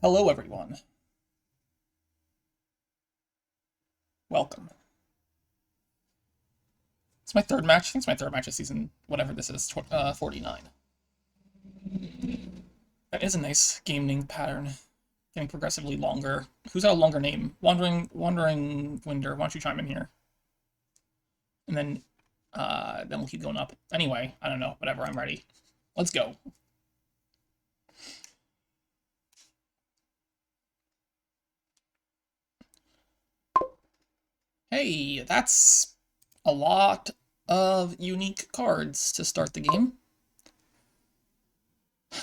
Hello, everyone. Welcome. It's my third match. I think it's my third match of season, whatever this is, 49. That is a nice game name pattern. Getting progressively longer. Who's got a longer name? Wandering Winder. Why don't you chime in here? And then we'll keep going up. Anyway, I don't know. Whatever, I'm ready. Let's go. Hey, that's a lot of unique cards to start the game.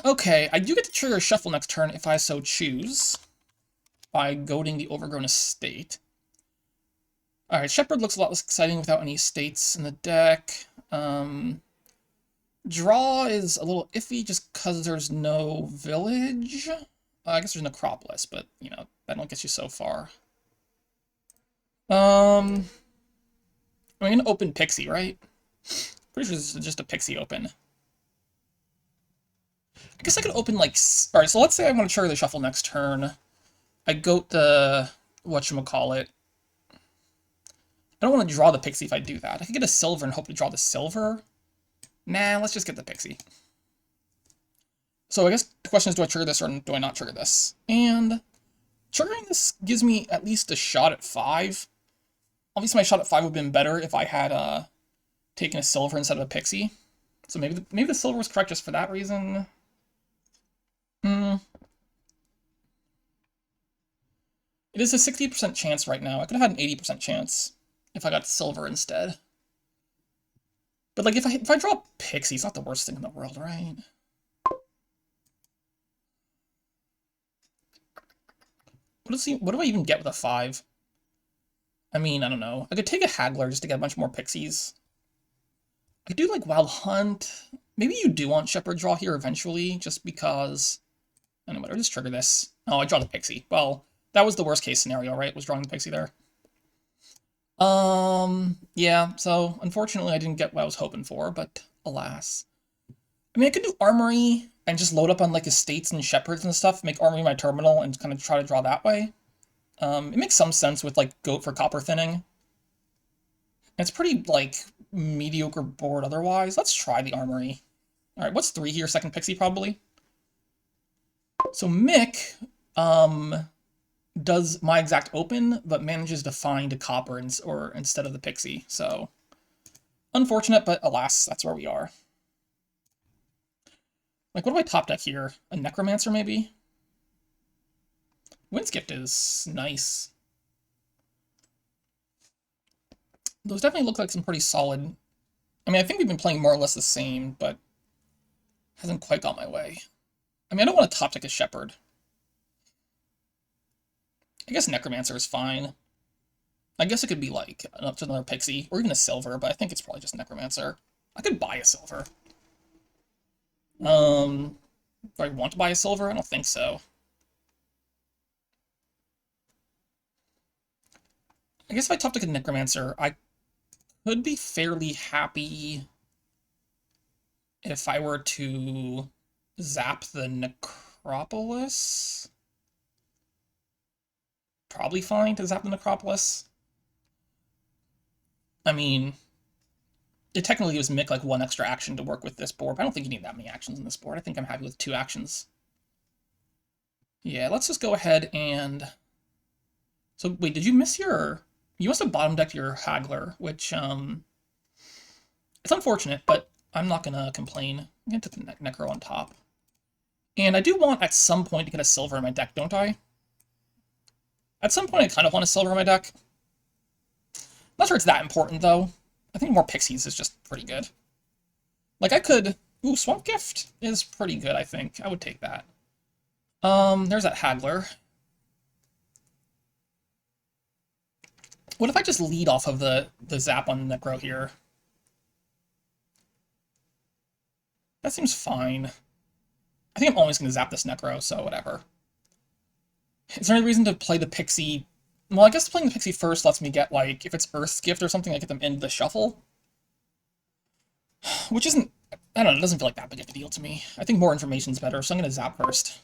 Okay, I do get to trigger a shuffle next turn if I so choose, by goading the Overgrown Estate. Alright, Shepherd looks a lot less exciting without any estates in the deck. Draw is a little iffy just because there's no village. I guess there's Necropolis, but, you know, that don't get you so far. I'm gonna open Pixie, right? Pretty sure this is just a Pixie open. I guess I could open, like... Alright, so let's say I want to trigger the shuffle next turn. I goat the... whatchamacallit. I don't want to draw the Pixie if I do that. I could get a silver and hope to draw the silver. Nah, let's just get the Pixie. So I guess the question is, do I trigger this or do I not trigger this? And triggering this gives me at least a shot at 5. Obviously my shot at 5 would have been better if I had taken a silver instead of a Pixie. So maybe the silver was correct just for that reason. It is a 60% chance right now. I could have had an 80% chance if I got silver instead. But like if I draw a Pixie, it's not the worst thing in the world, right? What do I even get with a 5? I mean, I don't know. I could take a Haggler just to get a bunch more Pixies. I could do like Wild Hunt. Maybe you do want Shepherd draw here eventually, just because... I don't know, whatever, just trigger this. Oh, I draw the Pixie. Well, that was the worst case scenario, right? Was drawing the Pixie there. Yeah, so unfortunately I didn't get what I was hoping for, but alas. I mean, I could do Armory and just load up on like Estates and Shepherds and stuff, make Armory my terminal and kind of try to draw that way. It makes some sense with like Goat for copper thinning. It's pretty like mediocre board otherwise. Let's try the Armory. Alright, what's 3 here? Second Pixie probably. So Mick, does my exact open, but manages to find a copper instead of the Pixie, so... Unfortunate, but alas, that's where we are. Like, what do I top deck here? A Necromancer, maybe? Windsgift is nice. Those definitely look like some pretty solid... I mean, I think we've been playing more or less the same, but... hasn't quite got my way. I mean, I don't want to top deck a Shepherd. I guess Necromancer is fine. I guess it could be like up to another Pixie, or even a silver, but I think it's probably just Necromancer. I could buy a silver. Do I want to buy a silver? I don't think so. I guess if I top deck a Necromancer, I could be fairly happy if I were to zap the Necropolis. Probably fine to zap the Necropolis. I mean, it technically gives Mick like 1 extra action to work with this board, but I don't think you need that many actions in this board. I think I'm happy with 2 actions. Yeah, let's just go ahead and... So, wait, did you miss your... You must have bottom decked your Haggler, which, it's unfortunate, but I'm not gonna complain. I'm gonna put the Necro on top. And I do want, at some point, to get a silver in my deck, don't I? At some point, I kind of want a silver in my deck. Not sure it's that important, though. I think more Pixies is just pretty good. Like, I could... Ooh, Swamp Gift is pretty good, I think. I would take that. There's that Haggler. What if I just lead off of the zap on Necro here? That seems fine. I think I'm always going to zap this Necro, so whatever. Is there any reason to play the Pixie? Well, I guess playing the Pixie first lets me get, like, if it's Earth's Gift or something, I get them into the shuffle. Which isn't... I don't know, it doesn't feel like that big of a deal to me. I think more information's better, so I'm going to zap first.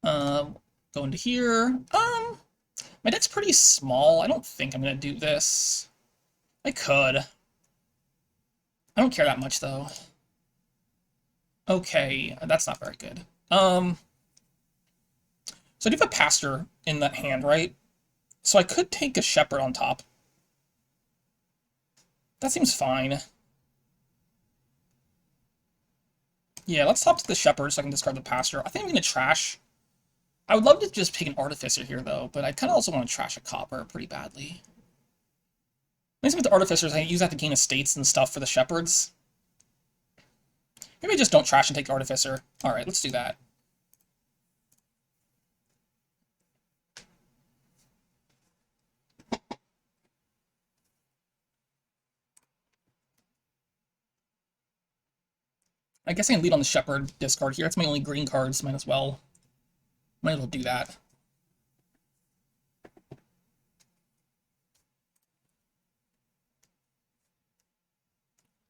Go into here. My deck's pretty small. I don't think I'm gonna do this. I could. I don't care that much, though. Okay, that's not very good. So I do have a Pastor in that hand, right? So I could take a Shepherd on top. That seems fine. Yeah, let's top to the Shepherd so I can discard the Pastor. I think I'm gonna trash. I would love to just pick an Artificer here, though, but I kind of also want to trash a Copper pretty badly. Nice with the Artificers, I use that to gain estates and stuff for the Shepherds. Maybe I just don't trash and take the Artificer. Alright, let's do that. I guess I can lead on the Shepherd discard here. It's my only green cards, might as well do that.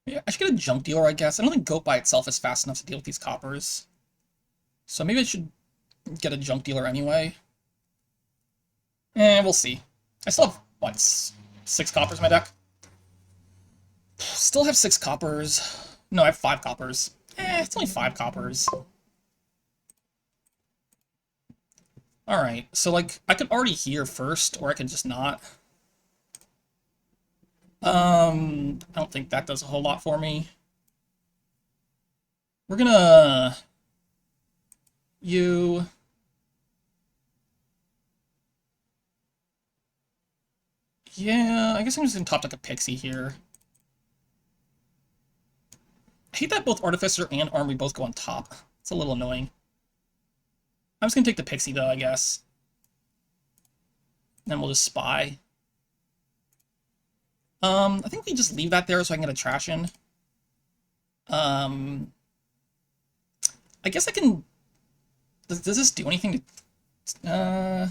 Yeah, I should get a Junk Dealer, I guess. I don't think Goat by itself is fast enough to deal with these Coppers. So maybe I should get a Junk Dealer anyway. We'll see. I still have, what, 6 Coppers in my deck? Still have 6 Coppers. No, I have 5 Coppers. It's only 5 Coppers. Alright, so, like, I could already hear first, or I could just not. I don't think that does a whole lot for me. We're gonna... You... Yeah, I guess I'm just gonna top deck a Pixie here. I hate that both Artificer and Armory both go on top. It's a little annoying. I'm just gonna take the Pixie, though, I guess. Then we'll just Spy. I think we just leave that there so I can get a trash in. I guess I can... Does this do anything to...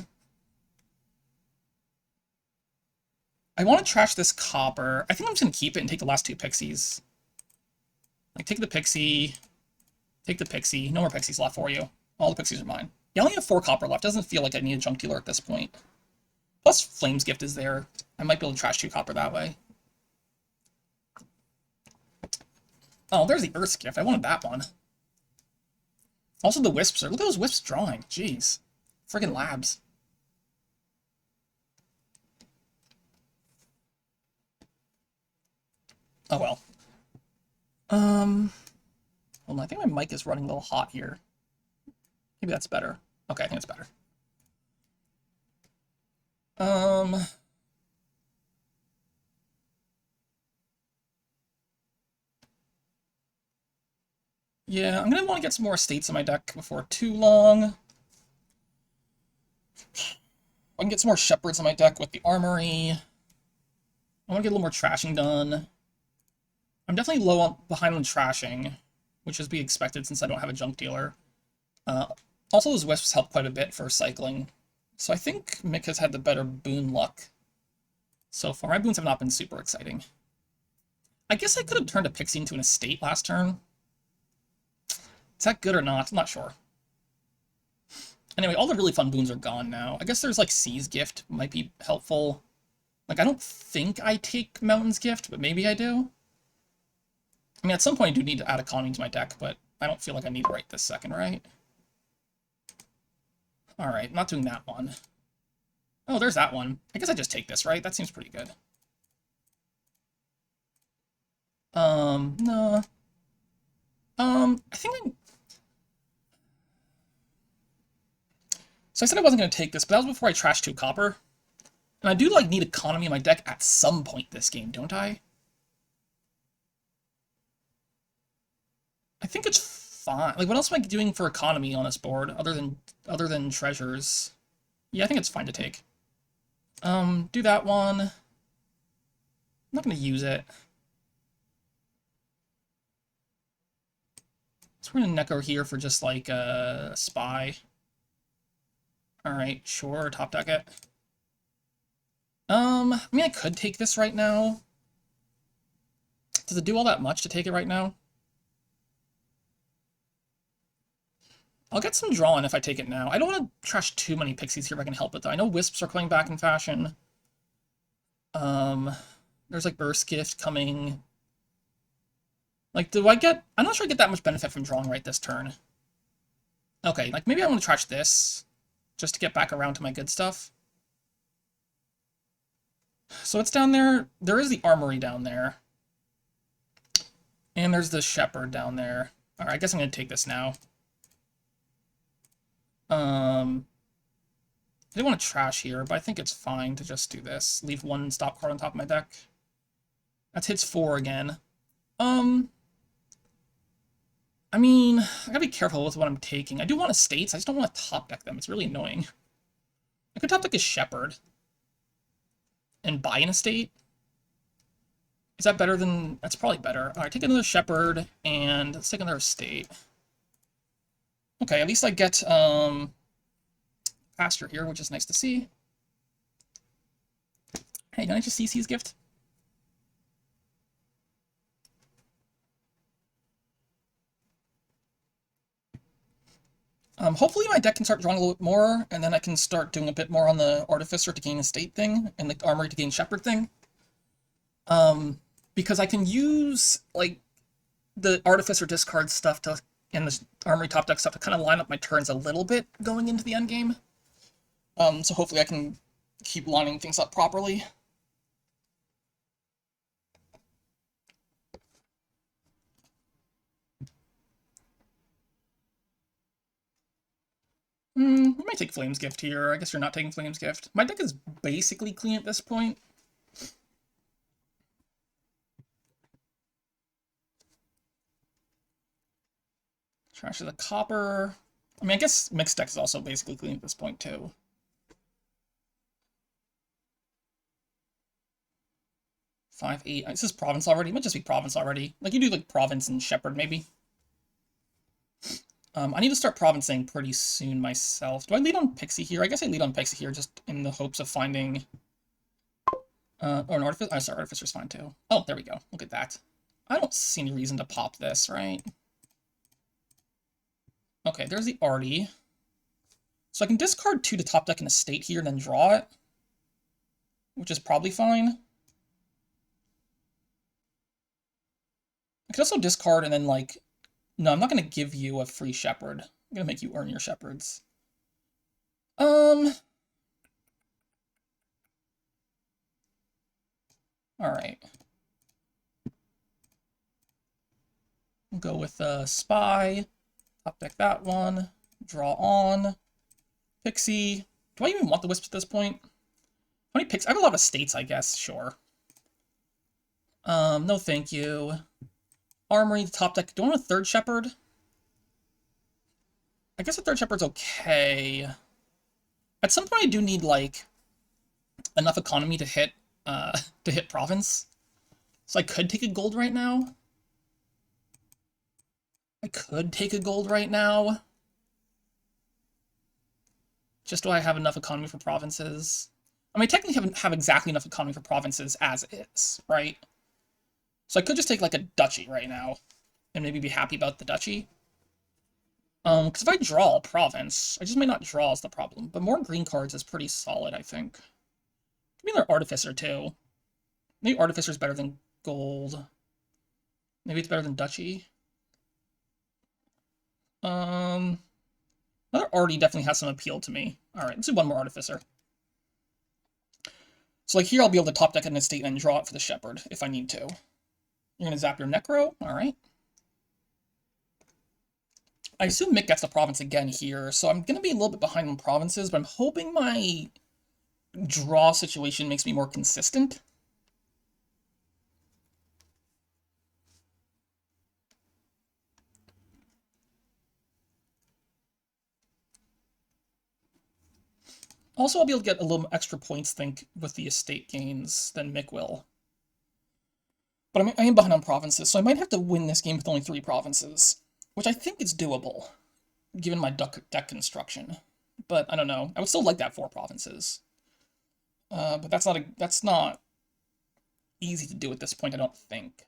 I want to trash this Copper. I think I'm just going to keep it and take the last 2 Pixies. Like, take the Pixie. Take the Pixie. No more Pixies left for you. All the Pixies are mine. Yeah, I only have 4 Copper left. Doesn't feel like I need a Junk Dealer at this point. Plus, Flame's Gift is there. I might be able to trash 2 Copper that way. Oh, there's the Earth's Gift. I wanted that one. Also, the Wisps are... Look at those Wisps drawing. Jeez. Friggin' Labs. Oh, well. Hold on. I think my mic is running a little hot here. Maybe that's better. Okay, I think it's better. Yeah, I'm gonna want to get some more estates in my deck before too long. I can get some more Shepherds in my deck with the Armory. I want to get a little more trashing done. I'm definitely behind on trashing, which is to be expected since I don't have a Junk Dealer. Also, those Wisps help quite a bit for cycling. So I think Mick has had the better boon luck so far. My boons have not been super exciting. I guess I could have turned a Pixie into an estate last turn. Is that good or not? I'm not sure. Anyway, all the really fun boons are gone now. I guess there's, like, Sea's Gift might be helpful. Like, I don't think I take Mountain's Gift, but maybe I do. I mean, at some point I do need to add economy to my deck, but I don't feel like I need it right this second, right? Alright, not doing that one. Oh, there's that one. I guess I just take this, right? That seems pretty good. No. I think I'm... So I said I wasn't going to take this, but that was before I trashed 2 Copper. And I do, like, need economy in my deck at some point this game, don't I? I think it's fine. Like, what else am I doing for economy on this board other than treasures? Yeah, I think it's fine to take. Do that one. I'm not going to use it. So we're going to Neko here for just, like, a Spy. Alright, sure, top deck it. I mean, I could take this right now. Does it do all that much to take it right now? I'll get some drawn if I take it now. I don't want to trash too many pixies here if I can help it, though. I know wisps are coming back in fashion. There's like Burst Gift coming. Like, do I get... I'm not sure I get that much benefit from drawing right this turn. Okay, like, maybe I want to trash this, just to get back around to my good stuff. So it's down there. There is the armory down there. And there's the shepherd down there. Alright, I guess I'm going to take this now. I didn't want to trash here, but I think it's fine to just do this. Leave one stop card on top of my deck. That's hits 4 again. I mean, I gotta be careful with what I'm taking. I do want estates, I just don't want to top deck them. It's really annoying. I could top deck a shepherd and buy an estate. Is that better than... That's probably better. Alright, take another shepherd, and let's take another estate. Okay, at least I get, pasture here, which is nice to see. Hey, can I just CC's gift? Hopefully my deck can start drawing a little bit more, and then I can start doing a bit more on the Artificer to gain estate thing, and the Armory to gain Shepherd thing. Because I can use, like, the Artificer discard stuff to, and the Armory top deck stuff to kind of line up my turns a little bit going into the endgame. So hopefully I can keep lining things up properly. We might take Flame's Gift here. I guess you're not taking Flame's Gift. My deck is basically clean at this point. Trash the copper. I mean, I guess mixed deck is also basically clean at this point, too. Five, 8. This is Province already. It might just be Province already. Like, you do, like, Province and Shepherd, maybe. I need to start provincing pretty soon myself. Do I lead on Pixie here? I guess I lead on Pixie here just in the hopes of finding... or an Artificer. Oh, sorry, Artificer's fine, too. Oh, there we go. Look at that. I don't see any reason to pop this, right? Okay, there's the Artie. So I can discard 2 to top deck an estate here and then draw it. Which is probably fine. I could also discard and then, like... No, I'm not going to give you a free shepherd. I'm going to make you earn your shepherds. Alright. We'll go with Spy. Top deck that one. Draw on. Pixie. Do I even want the Wisp at this point? How many picks? I have a lot of estates, I guess. Sure. No thank you. Armory, top deck. Do I want a third shepherd? I guess a third shepherd's okay. At some point I do need, like, enough economy to hit province. So I could take a gold right now. Just do I have enough economy for provinces? I mean, I technically have exactly enough economy for provinces as is, right? So I could just take, like, a duchy right now, and maybe be happy about the duchy. Because if I draw a province, I just may not draw is the problem. But more green cards is pretty solid, I think. Maybe another Artificer, too. Maybe Artificer is better than gold. Maybe it's better than duchy. Another Artie definitely has some appeal to me. Alright, let's do one more Artificer. So, like, here I'll be able to top deck an estate and draw it for the Shepherd, if I need to. You're going to zap your Necro? Alright. I assume Mick gets the province again here, so I'm going to be a little bit behind on provinces, but I'm hoping my draw situation makes me more consistent. Also, I'll be able to get a little extra points, think, with the estate gains than Mick will. But I am behind on provinces, so I might have to win this game with only 3 provinces, which I think is doable, given my deck construction. But I don't know. I would still like that 4 provinces. But that's not easy to do at this point, I don't think.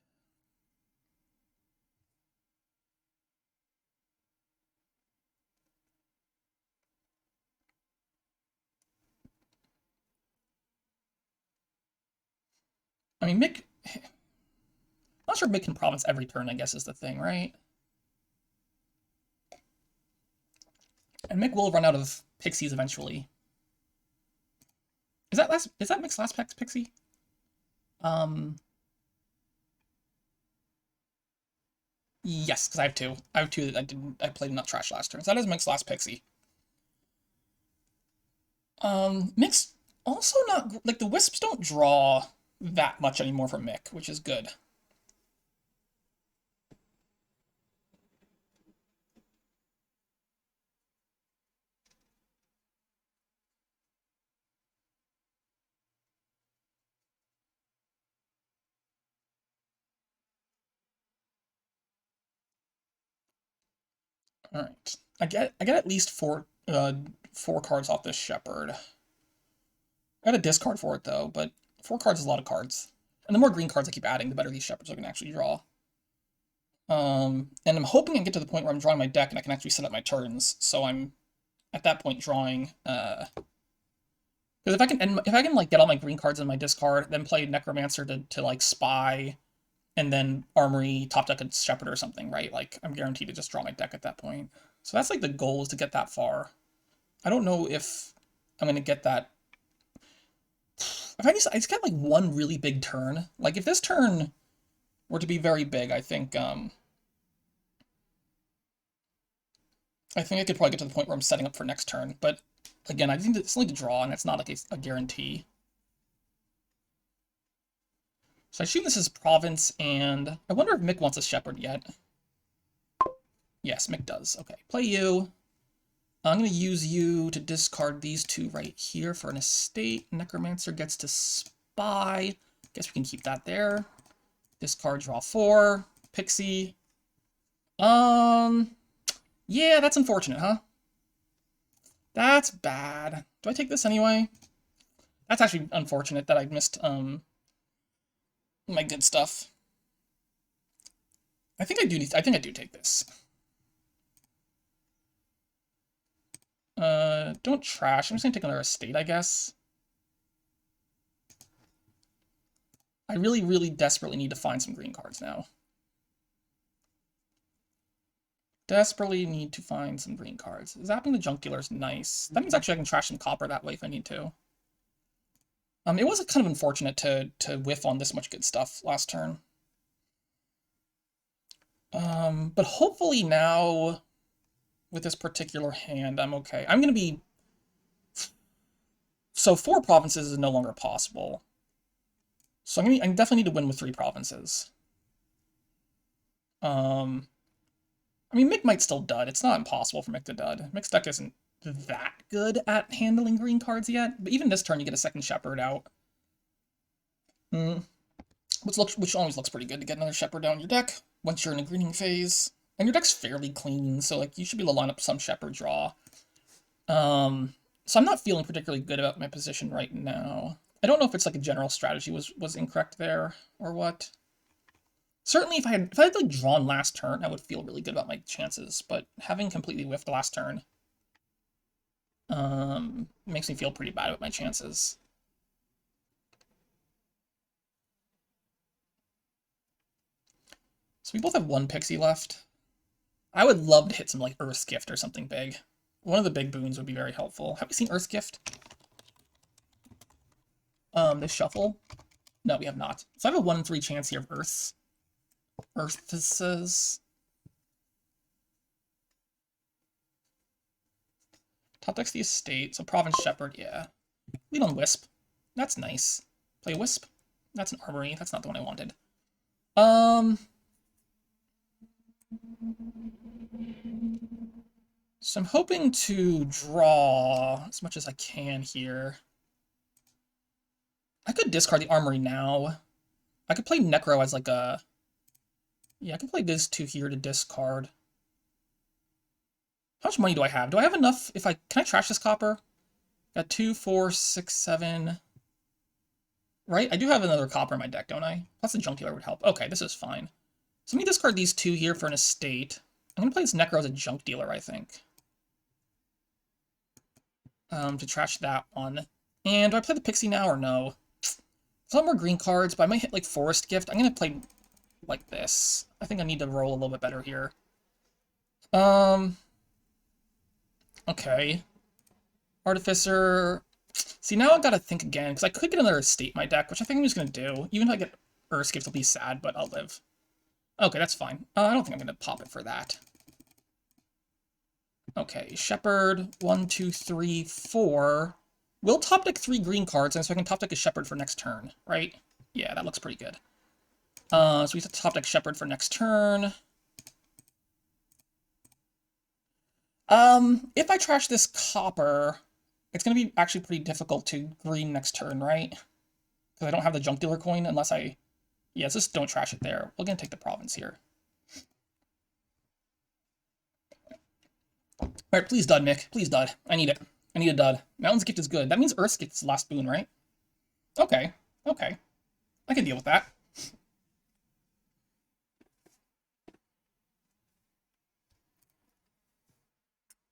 I mean, Mick... I'm not sure Mick can province every turn, I guess, is the thing, right? And Mick will run out of pixies eventually. Is that Mick's last pixie? Yes, because I have two. I have two that I played not trash last turn. So that is Mick's last pixie. Mick's also not like the wisps don't draw that much anymore from Mick, which is good. All right, I get at least four cards off this shepherd. I got a discard for it though, but 4 cards is a lot of cards. And the more green cards I keep adding, the better these shepherds are going to actually draw. And I'm hoping I get to the point where I'm drawing my deck and I can actually set up my turns, so I'm at that point drawing. Because if I can like get all my green cards in my discard, then play Necromancer to like spy, and then Armory top deck a Shepherd or something, right? Like I'm guaranteed to just draw my deck at that point. So that's like the goal, is to get that far. I don't know if I'm gonna get that. If I just get like one really big turn, like if this turn were to be very big, I think I could probably get to the point where I'm setting up for next turn. But again, I think it's only to draw, and it's not like a guarantee. So I assume this is Province, and I wonder if Mick wants a Shepherd yet. Yes, Mick does. Okay, play you. I'm going to use you to discard these two right here for an estate. Necromancer gets to spy. Guess we can keep that there. Discard, draw 4. Pixie. Yeah, that's unfortunate, huh? That's bad. Do I take this anyway? That's actually unfortunate that I missed, my good stuff. I think I do take this. Don't trash. I'm just gonna take another estate, I guess. I really, really desperately need to find some green cards now. Desperately need to find some green cards. Zapping the Juncular is nice. That means actually I can trash some copper that way if I need to. It was kind of unfortunate to whiff on this much good stuff last turn. But hopefully now, with this particular hand, I'm okay. I'm gonna be... So 4 provinces is no longer possible. So I definitely need to win with 3 provinces. I mean, Mick might still dud. It's not impossible for Mick to dud. Mick's deck isn't that good at handling green cards yet, but even this turn you get a second Shepherd out. Which always looks pretty good to get another Shepherd down your deck once you're in a greening phase. And your deck's fairly clean, so like you should be able to line up some Shepherd draw. So I'm not feeling particularly good about my position right now. I don't know if it's like a general strategy was incorrect there or what. Certainly, if I had like drawn last turn, I would feel really good about my chances. But having completely whiffed last turn, makes me feel pretty bad about my chances. So we both have 1 pixie left. I would love to hit some like Earth's Gift or something big. One of the big boons would be very helpful. Have we seen Earth's Gift? This shuffle? No, we have not. So I have a 1 in 3 chance here of Earths. Earths. Top deck's the estate, so Province Shepherd, yeah. Lead on Wisp. That's nice. Play Wisp. That's an Armory. That's not the one I wanted. So I'm hoping to draw as much as I can here. I could discard the Armory now. I could play Necro as like a... Yeah, I can play this 2 here to discard. How much money do I have? Do I have enough? Can I trash this copper? Got 2, 4, 6, 7. Right? I do have another copper in my deck, don't I? Plus the Juncular would help. Okay, this is fine. So let me discard these 2 here for an estate. I'm gonna play this Necro as a junk dealer, I think. To trash that one. And do I play the Pixie now or no? Some more green cards, but I might hit like Forest Gift. I'm gonna play like this. I think I need to roll a little bit better here. Okay. Artificer. See, now I gotta think again, because I could get another estate in my deck, which I think I'm just gonna do. Even if I get Earth Gift, it'll be sad, but I'll live. Okay, that's fine. I don't think I'm gonna pop it for that. Okay, Shepherd, 1, 2, 3, 4. We'll top deck 3 green cards, and so I can top deck a Shepherd for next turn, right? Yeah, that looks pretty good. So we have to top deck Shepherd for next turn. If I trash this copper, it's gonna be actually pretty difficult to green next turn, right? Because I don't have the junk dealer coin unless I... Yeah, just don't trash it there. We're gonna take the province here. Alright, please dud, Mick. Please dud. I need it. I need a dud. Mountain's Gift is good. That means Earth gets the last boon, right? Okay. Okay. I can deal with that.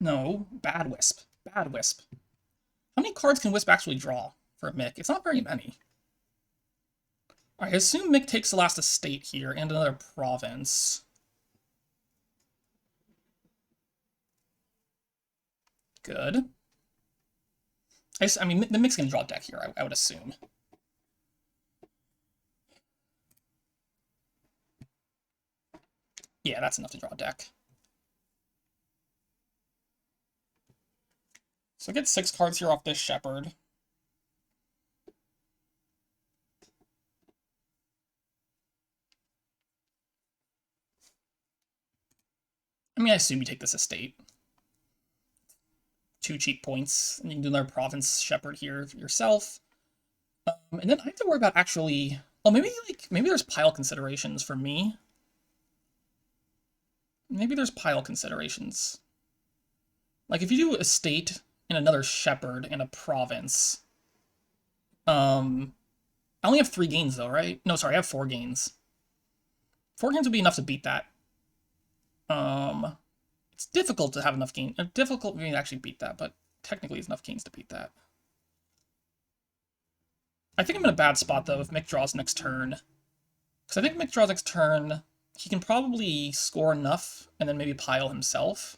No. Bad Wisp. Bad Wisp. How many cards can Wisp actually draw for Mick? It's not very many. Alright, I assume Mick takes the last estate here and another province. Good. I mean, the Mick's gonna draw a deck here, I would assume. Yeah, that's enough to draw a deck. So I get 6 cards here off this Shepherd. I mean, I assume you take this estate. 2 cheap points, and you can do another province Shepherd here yourself. And then I have to worry about actually... Oh, maybe there's pile considerations for me. Maybe there's pile considerations. Like, if you do estate and another Shepherd and a province... I only have 3 gains, though, right? No, sorry, I have 4 gains. 4 gains would be enough to beat that. It's difficult to have enough gains. Difficult for me to actually beat that, but technically it's enough gains to beat that. I think I'm in a bad spot, though, if Mick draws next turn. Because I think Mick draws next turn, he can probably score enough, and then maybe pile himself.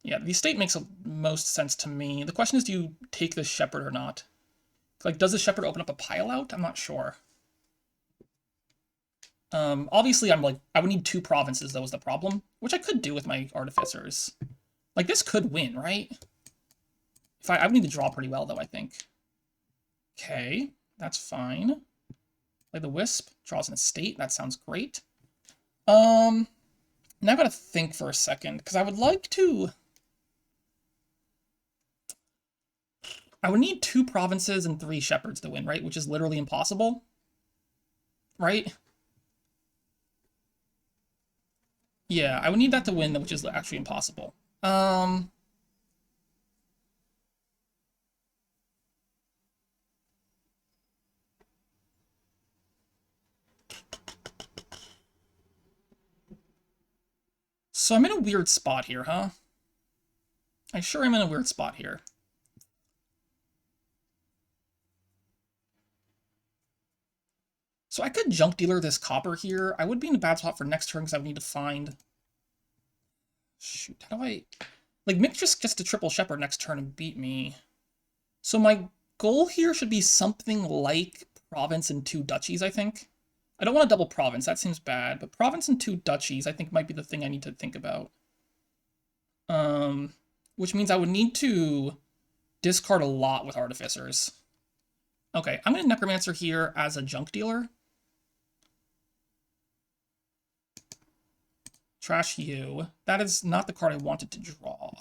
Yeah, the estate makes the most sense to me. The question is, do you take the Shepherd or not? Like, does the Shepherd open up a pile out? I'm not sure. Obviously, I would need 2 provinces, though, is the problem. Which I could do with my Artificers. Like, this could win, right? I would need to draw pretty well, though, I think. Okay, that's fine. Play the Wisp, draws an estate, that sounds great. Now I've got to think for a second, because I would like to... I would need 2 provinces and 3 Shepherds to win, right? Which is literally impossible. Right? Yeah, I would need that to win, which is actually impossible. So I'm in a weird spot here, huh? I sure am in a weird spot here. So I could junk dealer this copper here. I would be in a bad spot for next turn because I would need to find... Shoot, how do I... Like, Mick just gets to triple Shepherd next turn and beat me. So my goal here should be something like Province and 2 Duchies, I think. I don't want a double Province, that seems bad, but Province and 2 Duchies I think might be the thing I need to think about. Which means I would need to discard a lot with Artificers. Okay, I'm going to Necromancer here as a junk dealer. Trash you. That is not the card I wanted to draw.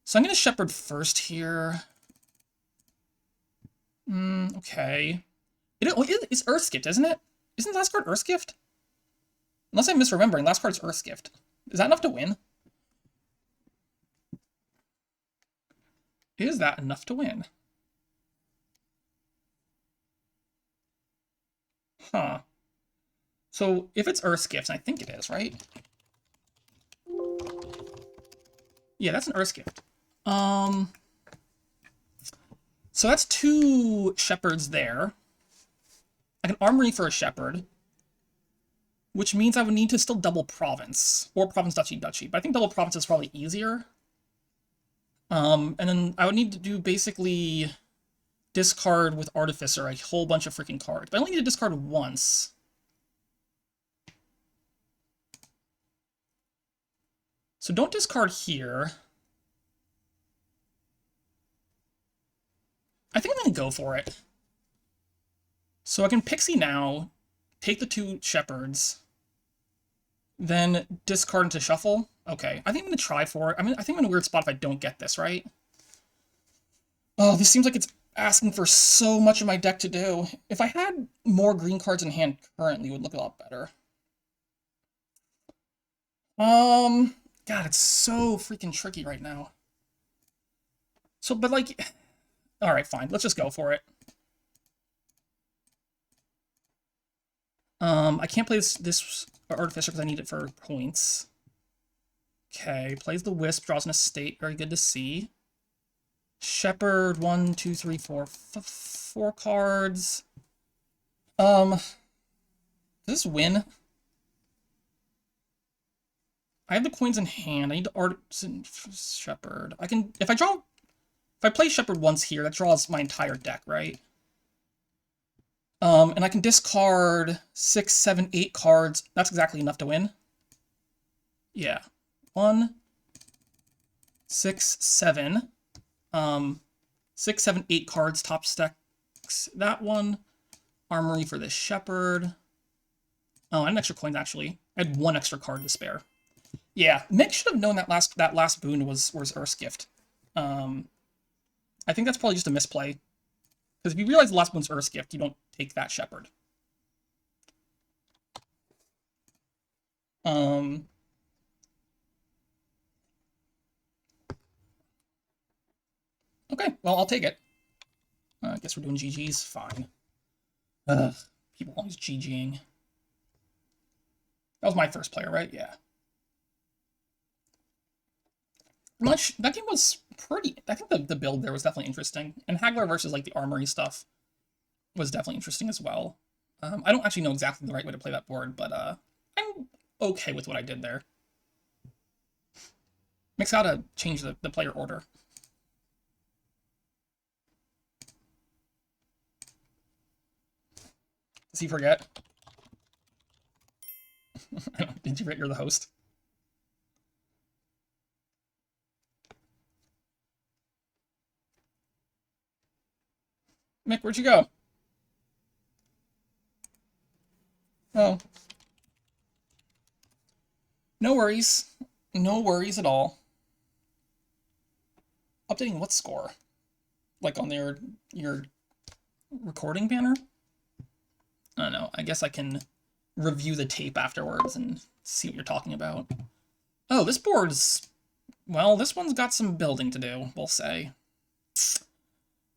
So I'm going to Shepherd first here. Okay. It's Earthgift, isn't it? Isn't the last card Earthgift? Unless I'm misremembering, last card's Earthgift. Is that enough to win? Is that enough to win? Huh. So if it's Earthgift, and I think it is, right? Yeah, that's an Earthgift. So that's 2 Shepherds there. Armory for a Shepherd, which means I would need to still double Province, or Province Duchy Duchy, but I think double Province is probably easier. And then I would need to do basically discard with Artificer a whole bunch of freaking cards, but I only need to discard once. So don't discard here. I think I'm going to go for it. So I can Pixie now, take the 2 Shepherds, then discard into Shuffle. Okay, I think I'm going to try for it. I mean, I think I'm in a weird spot if I don't get this, right? Oh, this seems like it's asking for so much of my deck to do. If I had more green cards in hand currently, it would look a lot better. God, it's so freaking tricky right now. So, but like, all right, fine. Let's just go for it. I can't play this Artificer because I need it for points. Okay, plays the Wisp, draws an Estate. Very good to see. Shepherd, 1, 2, 3, 4, 4 cards. Does this win? I have the coins in hand. I need the Artisan Shepherd. I can, if I play Shepherd once here, that draws my entire deck, right? And I can discard 6, 7, 8 cards. That's exactly enough to win. Yeah. 1, 6, 7. 6, 7, 8 cards, top stacks. That one. Armory for this Shepherd. Oh, I had an extra coin, actually. I had 1 extra card to spare. Yeah, Mick should have known that last boon was Earth's Gift. I think that's probably just a misplay. Because if you realize the last boon's Earth's Gift, you don't take that Shepherd. Okay, well, I'll take it. I guess we're doing GGs. Fine. Ugh, people always GGing. That was my first player, right? Yeah. That game was pretty... I think the build there was definitely interesting. And Haggler versus, like, the Armory stuff was definitely interesting as well. I don't actually know exactly the right way to play that board, but I'm okay with what I did there. Mick's gotta change the player order. Does he forget? Did you forget you're the host? Mick, where'd you go? Oh. No worries. No worries at all. Updating what score? Like on your recording banner? I don't know. I guess I can review the tape afterwards and see what you're talking about. Oh, this board's... Well, this one's got some building to do, we'll say.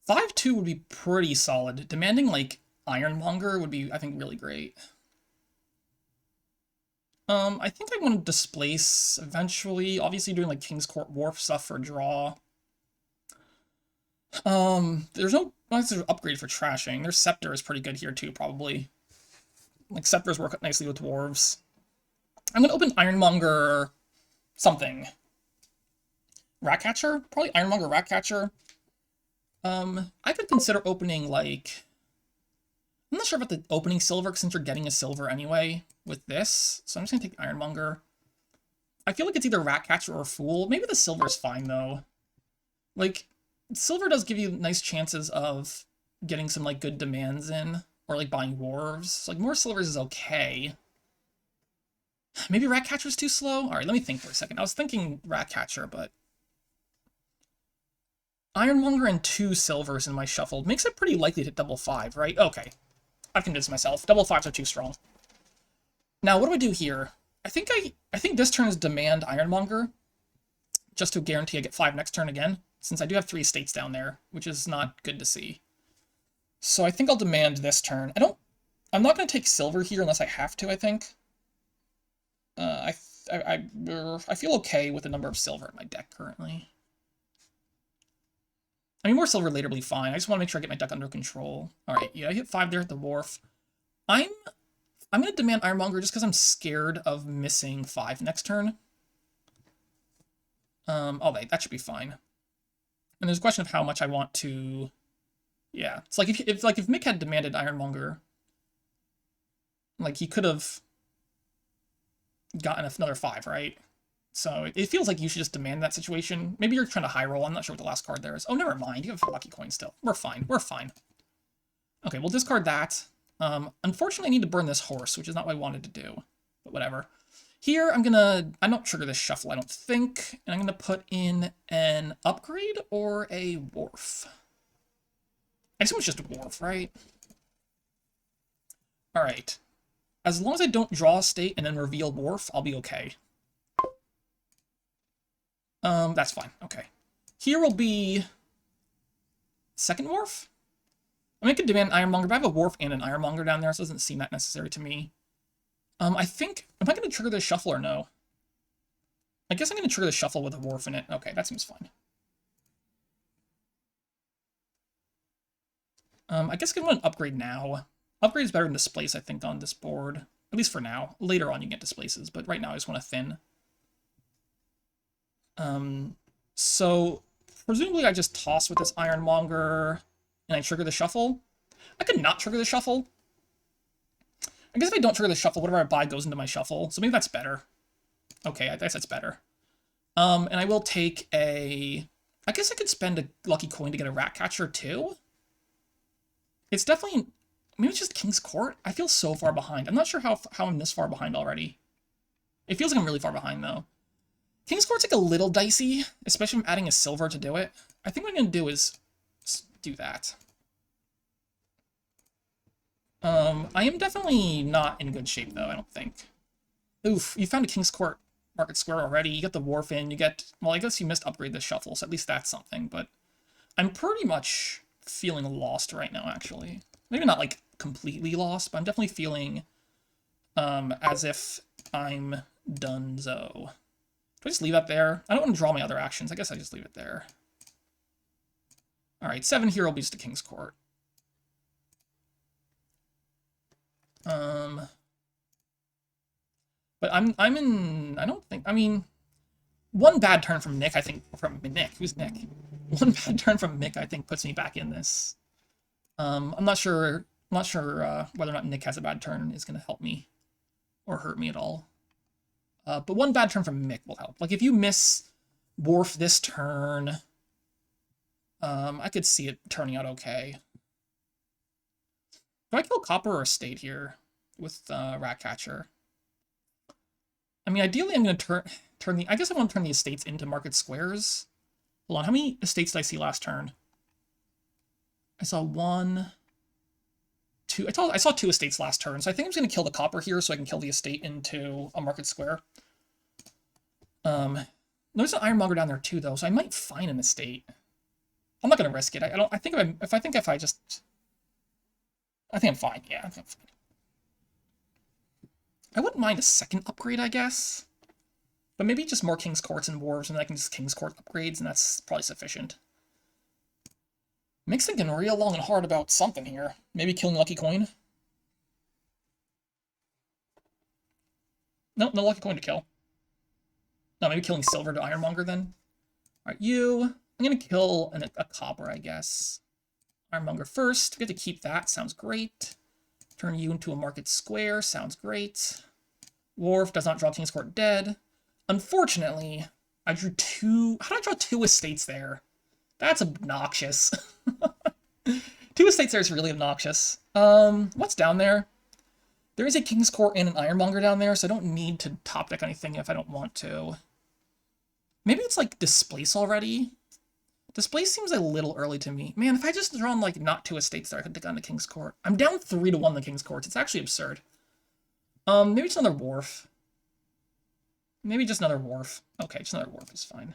5-2 would be pretty solid. Demanding, like, Ironmonger would be, I think, really great. I think I want to displace eventually. Obviously doing, like, King's Court Wharf stuff for draw. There's no upgrade for trashing. Their Scepter is pretty good here, too, probably. Like, Scepters work nicely with Dwarves. I'm gonna open Ironmonger something. Ratcatcher? Probably Ironmonger Ratcatcher. I could consider opening, like... I'm not sure about the opening silver, since you're getting a silver anyway with this. So I'm just gonna take Ironmonger. I feel like it's either Ratcatcher or Fool. Maybe the silver is fine, though. Like, silver does give you nice chances of getting some, like, good demands in. Or, like, buying Dwarves. So, like, more silvers is okay. Maybe Ratcatcher's too slow? Alright, let me think for a second. I was thinking Ratcatcher, but... Ironmonger and 2 silvers in my shuffle makes it pretty likely to hit double 5, right? Okay. I've convinced myself. Double 5s are too strong. Now, what do I do here? I think this turn is demand Ironmonger, just to guarantee I get 5 next turn again, since I do have 3 estates down there, which is not good to see. So I think I'll demand this turn. I'm not going to take silver here unless I have to, I think. I feel okay with the number of silver in my deck currently. I mean, more silver later will be fine. I just want to make sure I get my deck under control. Alright, yeah, I hit 5 there at the wharf. I'm gonna demand Ironmonger just because I'm scared of missing 5 next turn. Oh, that should be fine. And there's a question of how much I want to. Yeah, it's like if Mick had demanded Ironmonger, like he could have gotten another 5, right? So it feels like you should just demand that situation. Maybe you're trying to high roll. I'm not sure what the last card there is. Oh, never mind. You have a lucky coin still. We're fine. We're fine. Okay, we'll discard that. Unfortunately, I need to burn this horse, which is not what I wanted to do. But whatever. Here, I don't trigger this shuffle, I don't think. And I'm gonna put in an upgrade or a wharf. I assume it's just a wharf, right? Alright. As long as I don't draw a state and then reveal wharf, I'll be okay. That's fine. Okay. Here will be second wharf? I mean, I could demand an Ironmonger, but I have a wharf and an Ironmonger down there, so it doesn't seem that necessary to me. I think, am I going to trigger this shuffle or no? I guess I'm going to trigger the shuffle with a wharf in it. Okay, that seems fine. I guess I can want an upgrade now. Upgrade is better than displace, I think, on this board. At least for now. Later on you get displaces, but right now I just want to thin. So presumably I just toss with this Ironmonger and I trigger the shuffle. I could not trigger the shuffle. I guess if I don't trigger the shuffle, whatever I buy goes into my shuffle. So maybe that's better. Okay, I guess that's better. And I will take a... I guess I could spend a lucky coin to get a Ratcatcher too. It's definitely... Maybe it's just King's Court? I feel so far behind. I'm not sure how I'm this far behind already. It feels like I'm really far behind, though. King's Court's like a little dicey, especially if I'm adding a silver to do it. I think what I'm going to do is do that. I am definitely not in good shape, though, I don't think. Oof, you found a King's Court Market Square already. You got the Wharf in, you get... Well, I guess you missed upgrade the shuffle, so at least that's something, but... I'm pretty much feeling lost right now, actually. Maybe not, like, completely lost, but I'm definitely feeling as if I'm donezo. Do I just leave that there? I don't want to draw my other actions. I guess I just leave it there. Alright, 7 here will be just a King's Court. But I'm in... I don't think... I mean... One bad turn from Nick, I think... From Nick? Who's Nick? One bad turn from Mick, I think, puts me back in this. I'm not sure whether or not Nick has a bad turn is going to help me or hurt me at all. But one bad turn from Mick will help. Like, if you miss Wharf this turn, I could see it turning out okay. Do I kill Copper or Estate here with Ratcatcher? I mean, ideally, I'm going to turn the... I guess I want to turn the Estates into Market Squares. Hold on, how many Estates did I see last turn? I saw 1, 2... I saw 2 Estates last turn, so I think I'm just going to kill the Copper here so I can kill the Estate into a Market Square. There's an Ironmonger down there too, though, so I might find an Estate. I'm not going to risk it. I think I'm fine. Yeah, I think I'm fine. I wouldn't mind a second upgrade, I guess. But maybe just more King's Courts and Wharves, and then I can just King's Court upgrades, and that's probably sufficient. Mixing Ganoria long and hard about something here. Maybe killing Lucky Coin? No, no Lucky Coin to kill. No, maybe killing Silver to Ironmonger then. Alright, you. I'm gonna kill a Copper, I guess. Ironmonger first. We get to keep that. Sounds great. Turn you into a Market Square. Sounds great. Wharf does not draw King's Court dead. Unfortunately, I drew 2... How did I draw 2 Estates there? That's obnoxious. 2 Estates there is really obnoxious. What's down there? There is a King's Court and an Ironmonger down there, so I don't need to top deck anything if I don't want to. Maybe it's like Displace already? Displace seems a little early to me. Man, if I just drawn like not 2 Estates there, I could take on the King's Court. I'm down 3-1 the King's Courts. It's actually absurd. Maybe just another Wharf. Maybe just another Wharf. Okay, just another Wharf is fine.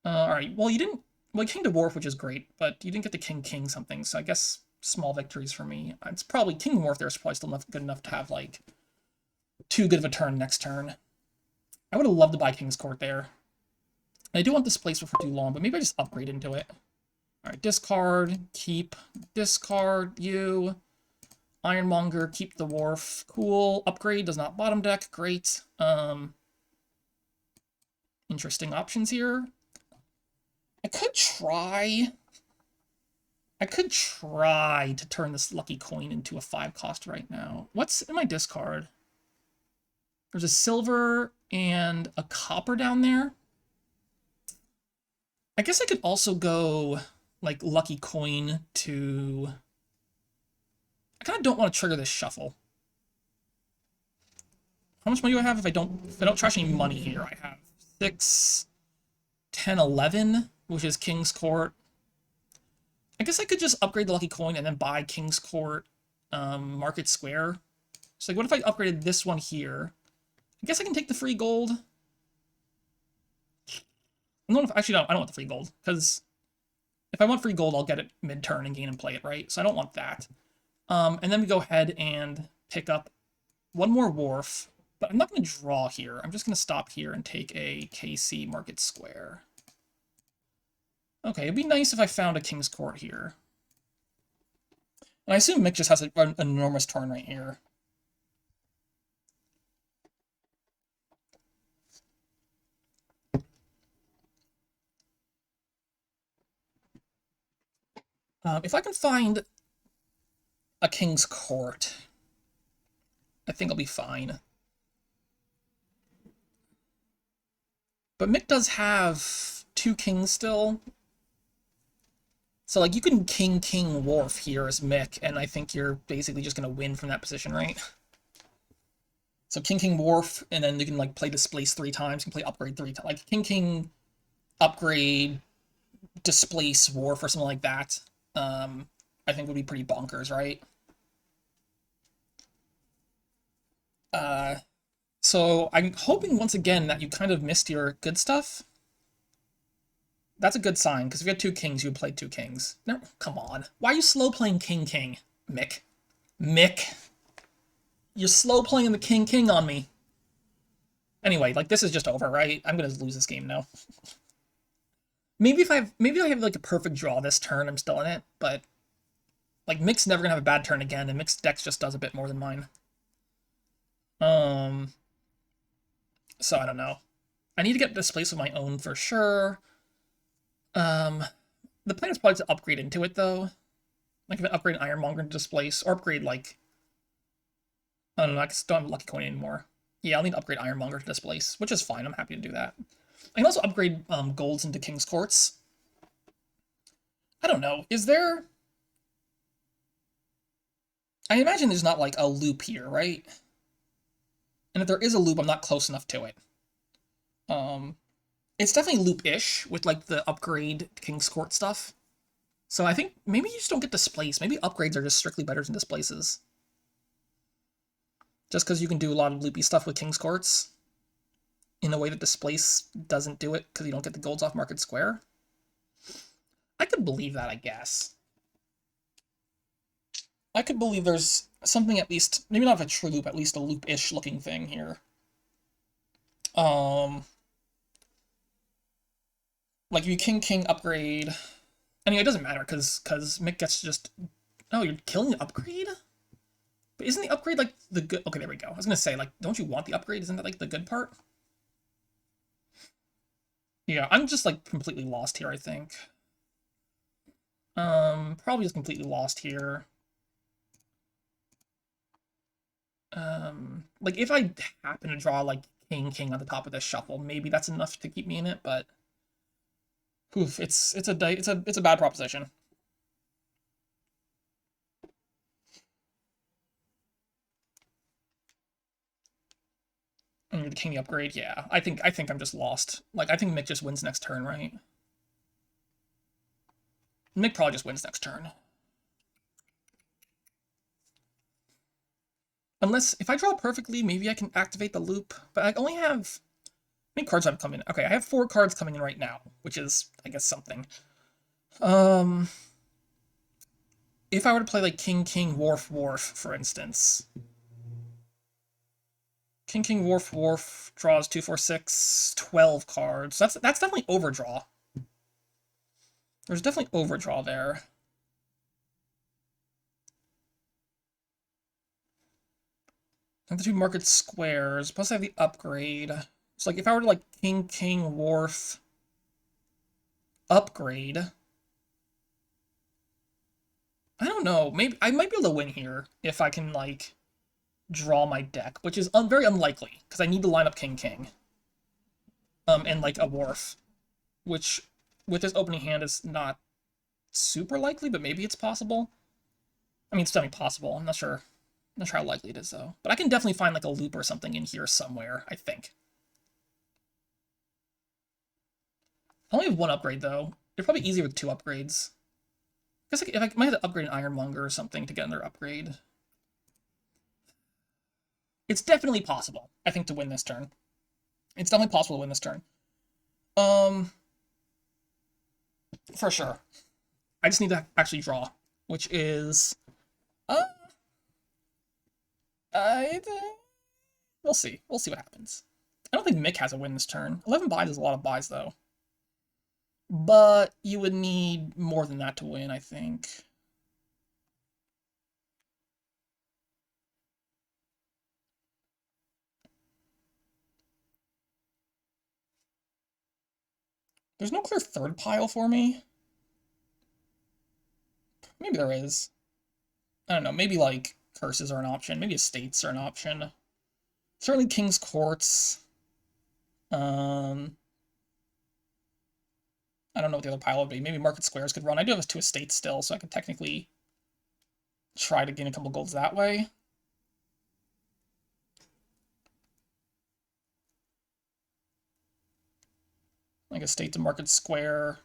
Alright, well, you didn't... Well, you King to Wharf, which is great, but you didn't get the King something, so I guess small victories for me. It's probably... King Wharf there is probably still good enough to have, like, too good of a turn next turn. I would have loved to buy King's Court there. I do want this place for too long, but maybe I just upgrade into it. Alright, discard, keep, discard, you. Ironmonger, keep the wharf. Cool. Upgrade, does not bottom deck. Great. Interesting options here. I could try to turn this lucky coin into a 5-cost right now. What's in my discard? There's a silver and a copper down there. I guess I could also go, like, lucky coin to... I kind of don't want to trigger this shuffle. How much money do I have if I don't trash any money here? I have 6, 10, 11, which is King's Court. I guess I could just upgrade the lucky coin and then buy King's Court Market Square. So like, what if I upgraded this one here? I guess I can take the free gold. Actually, no, I don't want the free gold, because if I want free gold, I'll get it mid-turn and gain and play it, right? So I don't want that. And then we go ahead and pick up one more wharf, but I'm not going to draw here. I'm just going to stop here and take a KC Market Square. Okay, it'd be nice if I found a King's Court here. And I assume Mick just has an enormous turn right here. If I can find a King's Court, I think I'll be fine. But Mick does have 2 kings still. So, like, you can king wharf here as Mick, and I think you're basically just going to win from that position, right? So king wharf, and then you can, like, play displace 3 times, you can play upgrade 3 times. Like, king upgrade, displace wharf, or something like that. I think would be pretty bonkers, right? So I'm hoping once again that you kind of missed your good stuff. That's a good sign, because if you had 2 kings, you would play 2 kings. No, come on. Why are you slow playing king, Mick? Mick. You're slow playing the king on me. Anyway, like, this is just over, right? I'm gonna lose this game now. Maybe I have like a perfect draw this turn, I'm still in it, but like, Mick's never gonna have a bad turn again, and Mick's deck just does a bit more than mine. So I don't know. I need to get displaced with my own for sure. The plan is probably to upgrade into it, though. Like, if I upgrade Ironmonger to displace, or upgrade, like... I don't know, I just don't have Lucky Coin anymore. Yeah, I'll need to upgrade Ironmonger to displace, which is fine, I'm happy to do that. I can also upgrade golds into King's Courts. I don't know, is there... I imagine there's not, like, a loop here, right? And if there is a loop, I'm not close enough to it. It's definitely loop-ish with, like, the upgrade King's Court stuff. So I think maybe you just don't get displaced. Maybe upgrades are just strictly better than displaces. Just because you can do a lot of loopy stuff with King's Courts in a way that displace doesn't do it because you don't get the golds off Market Square. I could believe that, I guess. I could believe there's something at least, maybe not a true loop, at least a loop-ish looking thing here. Like, if you king upgrade... Anyway, it doesn't matter, because Mick gets to just... Oh, you're killing the upgrade? But isn't the upgrade, like, the good... Okay, there we go. I was gonna say, like, don't you want the upgrade? Isn't that, like, the good part? Yeah, I'm just, like, completely lost here, I think. Probably just completely lost here. Like, if I happen to draw, like, king on the top of this shuffle, maybe that's enough to keep me in it, but... Oof, it's a bad proposition. And the king upgrade, yeah. I think I'm just lost. Like, I think Mick just wins next turn, right? Mick probably just wins next turn. Unless, if I draw perfectly, maybe I can activate the loop. But I only have... How many cards have come in? Okay, I have 4 cards coming in right now, which is, I guess, something. If I were to play, like, king, wharf, for instance. King, wharf, draws 2, 4, 6, 12 cards. That's definitely overdraw. There's definitely overdraw there. And the two market squares, plus I have the upgrade. So like if I were to like king, king, wharf, upgrade. I don't know. Maybe I might be able to win here if I can like draw my deck, which is very unlikely because I need to line up king, king. And like a wharf, which with this opening hand is not super likely, but maybe it's possible. I mean, it's definitely possible. I'm not sure. Not sure how likely it is, though. But I can definitely find, like, a loop or something in here somewhere, I think. I only have one upgrade, though. They're probably easier with two upgrades. I guess if I might have to upgrade an Ironmonger or something to get another upgrade. It's definitely possible, I think, to win this turn. It's definitely possible to win this turn. For sure. I just need to actually draw, which is... we'll see. We'll see what happens. I don't think Mick has a win this turn. 11 buys is a lot of buys, though. But you would need more than that to win, I think. There's no clear third pile for me. Maybe there is. I don't know. Maybe, like, curses are an option. Maybe estates are an option. Certainly King's Courts. I don't know what the other pile would be. Maybe Market Squares could run. I do have 2 estates still, so I could technically try to gain a couple golds that way. Like estate to Market Square.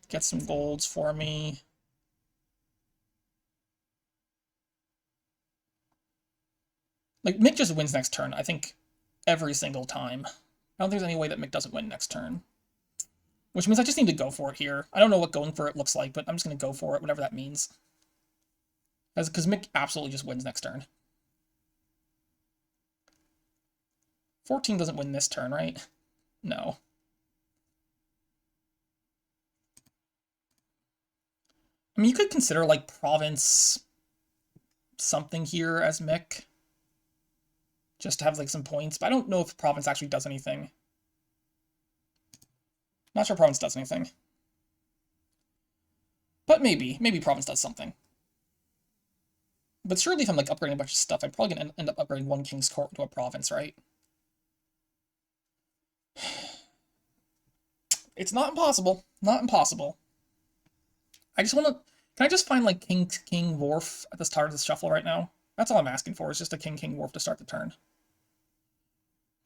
Get some golds for me. Like, Mick just wins next turn, I think, every single time. I don't think there's any way that Mick doesn't win next turn. Which means I just need to go for it here. I don't know what going for it looks like, but I'm just going to go for it, whatever that means. Because Mick absolutely just wins next turn. 14 doesn't win this turn, right? No. I mean, you could consider, like, Province something here as Mick. Just to have, like, some points. But I don't know if Province actually does anything. Not sure Province does anything. But maybe. Maybe Province does something. But surely if I'm, like, upgrading a bunch of stuff, I'm probably going to end up upgrading one King's Court to a Province, right? It's not impossible. Not impossible. I just want to... Can I just find, like, King, Wharf at the start of the shuffle right now? That's all I'm asking for, is just a King, Wharf to start the turn.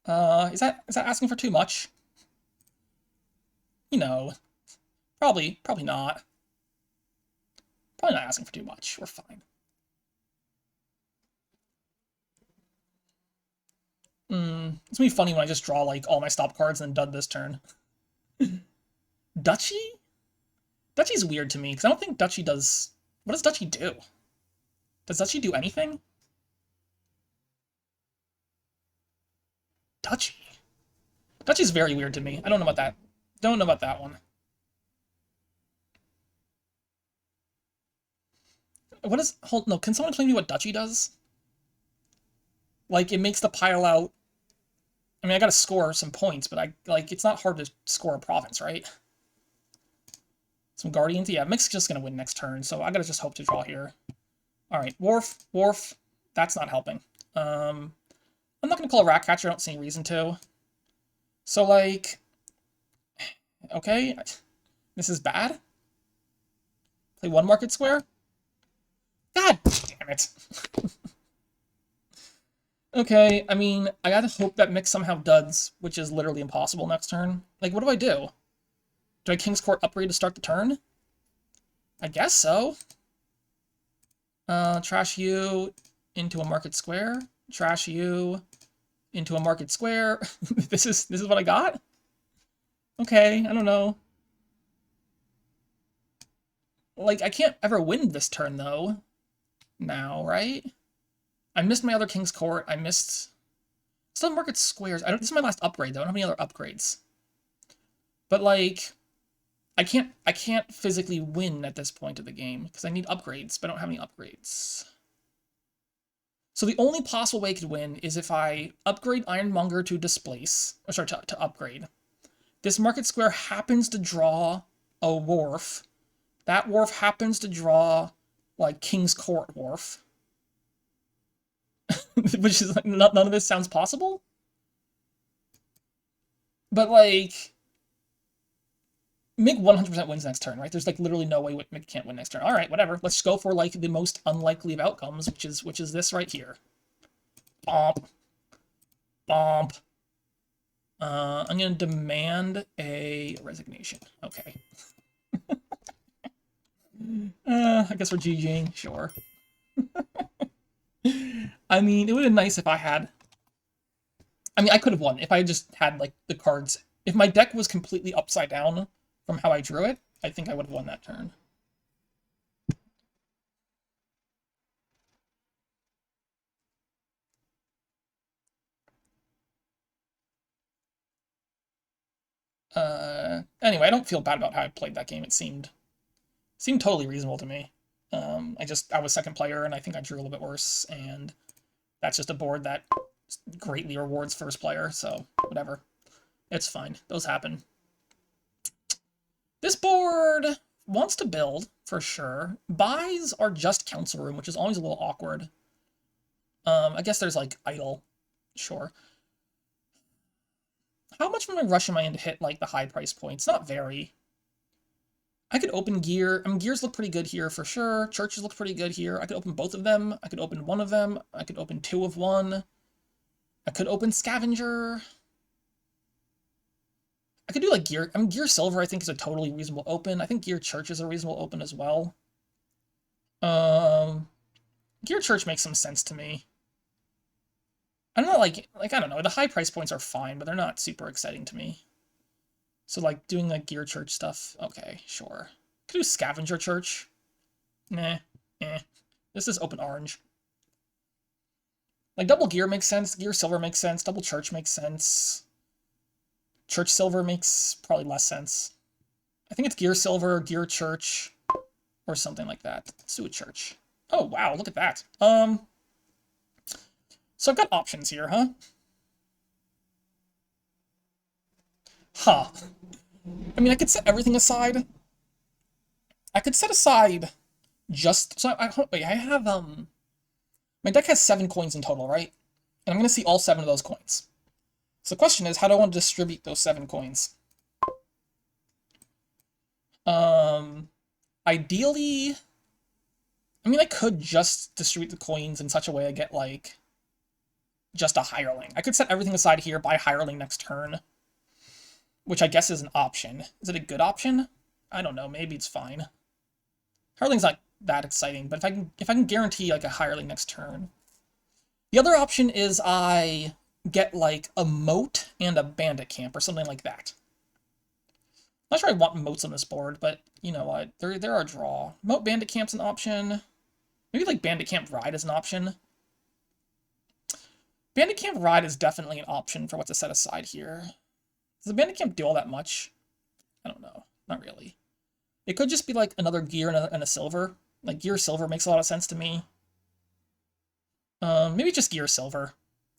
Is that asking for too much? You know, probably not. Probably not asking for too much. We're fine. It's gonna be funny when I just draw, like, all my stop cards and dud this turn. Duchy? Duchy's weird to me, because I don't think Duchy does... What does Duchy do? Does Duchy do anything? Duchy? Duchy's very weird to me. I don't know about that. Don't know about that one. What is... Hold... No, can someone explain to me what Duchy does? Like, it makes the pile out... I mean, I gotta score some points, but it's not hard to score a province, right? Some Guardians? Yeah, Mick's just gonna win next turn, so I gotta just hope to draw here. Alright, Wharf. That's not helping. I'm not gonna call a Ratcatcher, I don't see any reason to. So, like... Okay, this is bad? Play one Market Square? God damn it. Okay, I mean, I gotta hope that Mick somehow duds, which is literally impossible next turn. Like, what do I do? Do I King's Court upgrade to start the turn? I guess so. Trash you into a Market Square. Trash you into a Market Square. This is what I got? Okay, I don't know. Like, I can't ever win this turn, though. Now, right? I missed my other King's Court. I missed... Still Market Squares. This is my last upgrade, though. I don't have any other upgrades. But, like... I can't physically win at this point of the game because I need upgrades, but I don't have any upgrades. So the only possible way I could win is if I upgrade Ironmonger to displace, or sorry, to upgrade. This market square happens to draw a wharf. That wharf happens to draw, like, King's Court wharf. Which is, like, none of this sounds possible? But, like, Mig 100% wins next turn, right? There's, like, literally no way Mig can't win next turn. Alright, whatever. Let's go for, like, the most unlikely of outcomes, which is this right here. Bomp. Bomp. I'm gonna demand a resignation. Okay. I guess we're GGing. Sure. I mean, it would have been nice if I had... I mean, I could have won if I just had, like, the cards... If my deck was completely upside down from how I drew it, I think I would have won that turn. Anyway, I don't feel bad about how I played that game. It seemed totally reasonable to me. I was second player, and I think I drew a little bit worse, and that's just a board that greatly rewards first player, so whatever. It's fine. Those happen. This board wants to build, for sure. Buys are just council room, which is always a little awkward. I guess there's, like, idle. Sure. How much of my rush am I in to hit, like, the high price points? Not very. I could open gear. I mean, gears look pretty good here for sure. Churches look pretty good here. I could open both of them. I could open one of them. I could open two of one. I could open scavenger. I could do, like, gear. I mean, gear silver I think is a totally reasonable open. I think gear church is a reasonable open as well. Gear church makes some sense to me. I'm not like I don't know. The high price points are fine, but they're not super exciting to me. So, like, doing, like, gear church stuff, okay, sure. Could do scavenger church. Nah, eh. This is open orange. Like, double gear makes sense. Gear silver makes sense. Double church makes sense. Church silver makes probably less sense. I think it's gear silver, gear church, or something like that. Let's do a church. Oh, wow, look at that. So I've got options here, huh? Huh. I mean, I could set everything aside. I could set aside just... So wait, I have, my deck has 7 coins in total, right? And I'm going to see all 7 of those coins. So the question is, how do I want to distribute those 7 coins? Ideally... I mean, I could just distribute the coins in such a way I get, like, just a hireling. I could set everything aside here, buy hireling next turn, which I guess is an option. Is it a good option? I don't know. Maybe it's fine. Hireling's not that exciting, but if I can guarantee, like, a hireling next turn. The other option is I get, like, a moat and a bandit camp or something like that. I'm not sure I want moats on this board, but you know what? There are a draw. Moat bandit camp's an option. Maybe, like, bandit camp ride is an option. Bandit camp ride is definitely an option for what to set aside here. Does the bandit camp do all that much? I don't know. Not really. It could just be, like, another gear and a silver. Like, gear silver makes a lot of sense to me. Maybe just gear silver.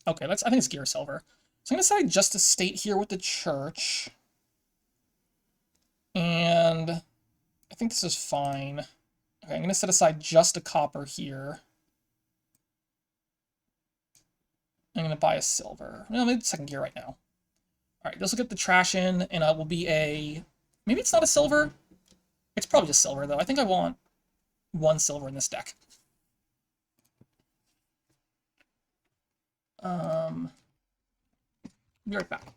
Okay, I think it's gear silver. So I'm gonna decide just to state here with the church. And I think this is fine. Okay, I'm gonna set aside just a copper here. I'm gonna buy a silver. No, maybe second gear right now. Alright, this will get the trash in, and it will be a... Maybe it's not a silver? It's probably just silver, though. I think I want 1 silver in this deck. Be right back.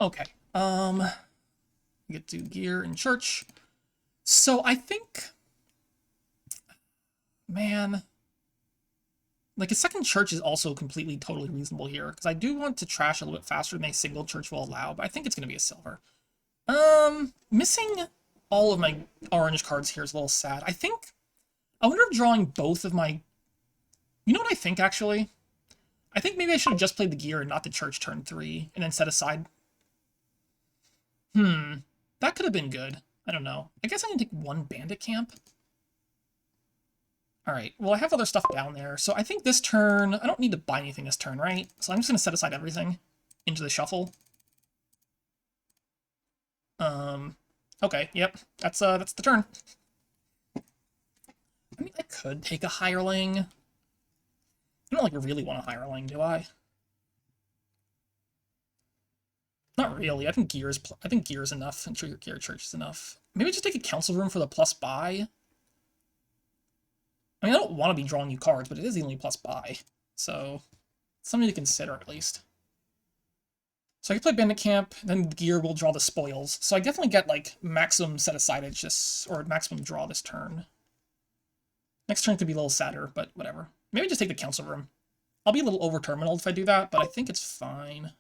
Okay. Get to gear and church. So I think, man, like a second church is also completely totally reasonable here because I do want to trash a little bit faster than a single church will allow, but I think it's going to be a silver. Missing all of my orange cards here is a little sad. I wonder if drawing both of my, you know what I think actually? I think maybe I should have just played the gear and not the church turn 3 and then set aside. That could have been good. I don't know. I guess I'm gonna take one bandit camp. Alright, well I have other stuff down there, so I think this turn, I don't need to buy anything this turn, right? So I'm just gonna set aside everything into the shuffle. Okay, yep, that's the turn. I mean, I could take a hireling. I don't like really want a hireling, do I? Not really. I think gear is enough. I'm sure your gear church is enough. Maybe just take a council room for the plus buy. I mean, I don't want to be drawing new cards, but it is the only plus buy, so something to consider at least. So I can play Bandit Camp, then the gear will draw the spoils. So I definitely get like maximum set aside or maximum draw this turn. Next turn could be a little sadder, but whatever. Maybe just take the council room. I'll be a little over terminal if I do that, but I think it's fine.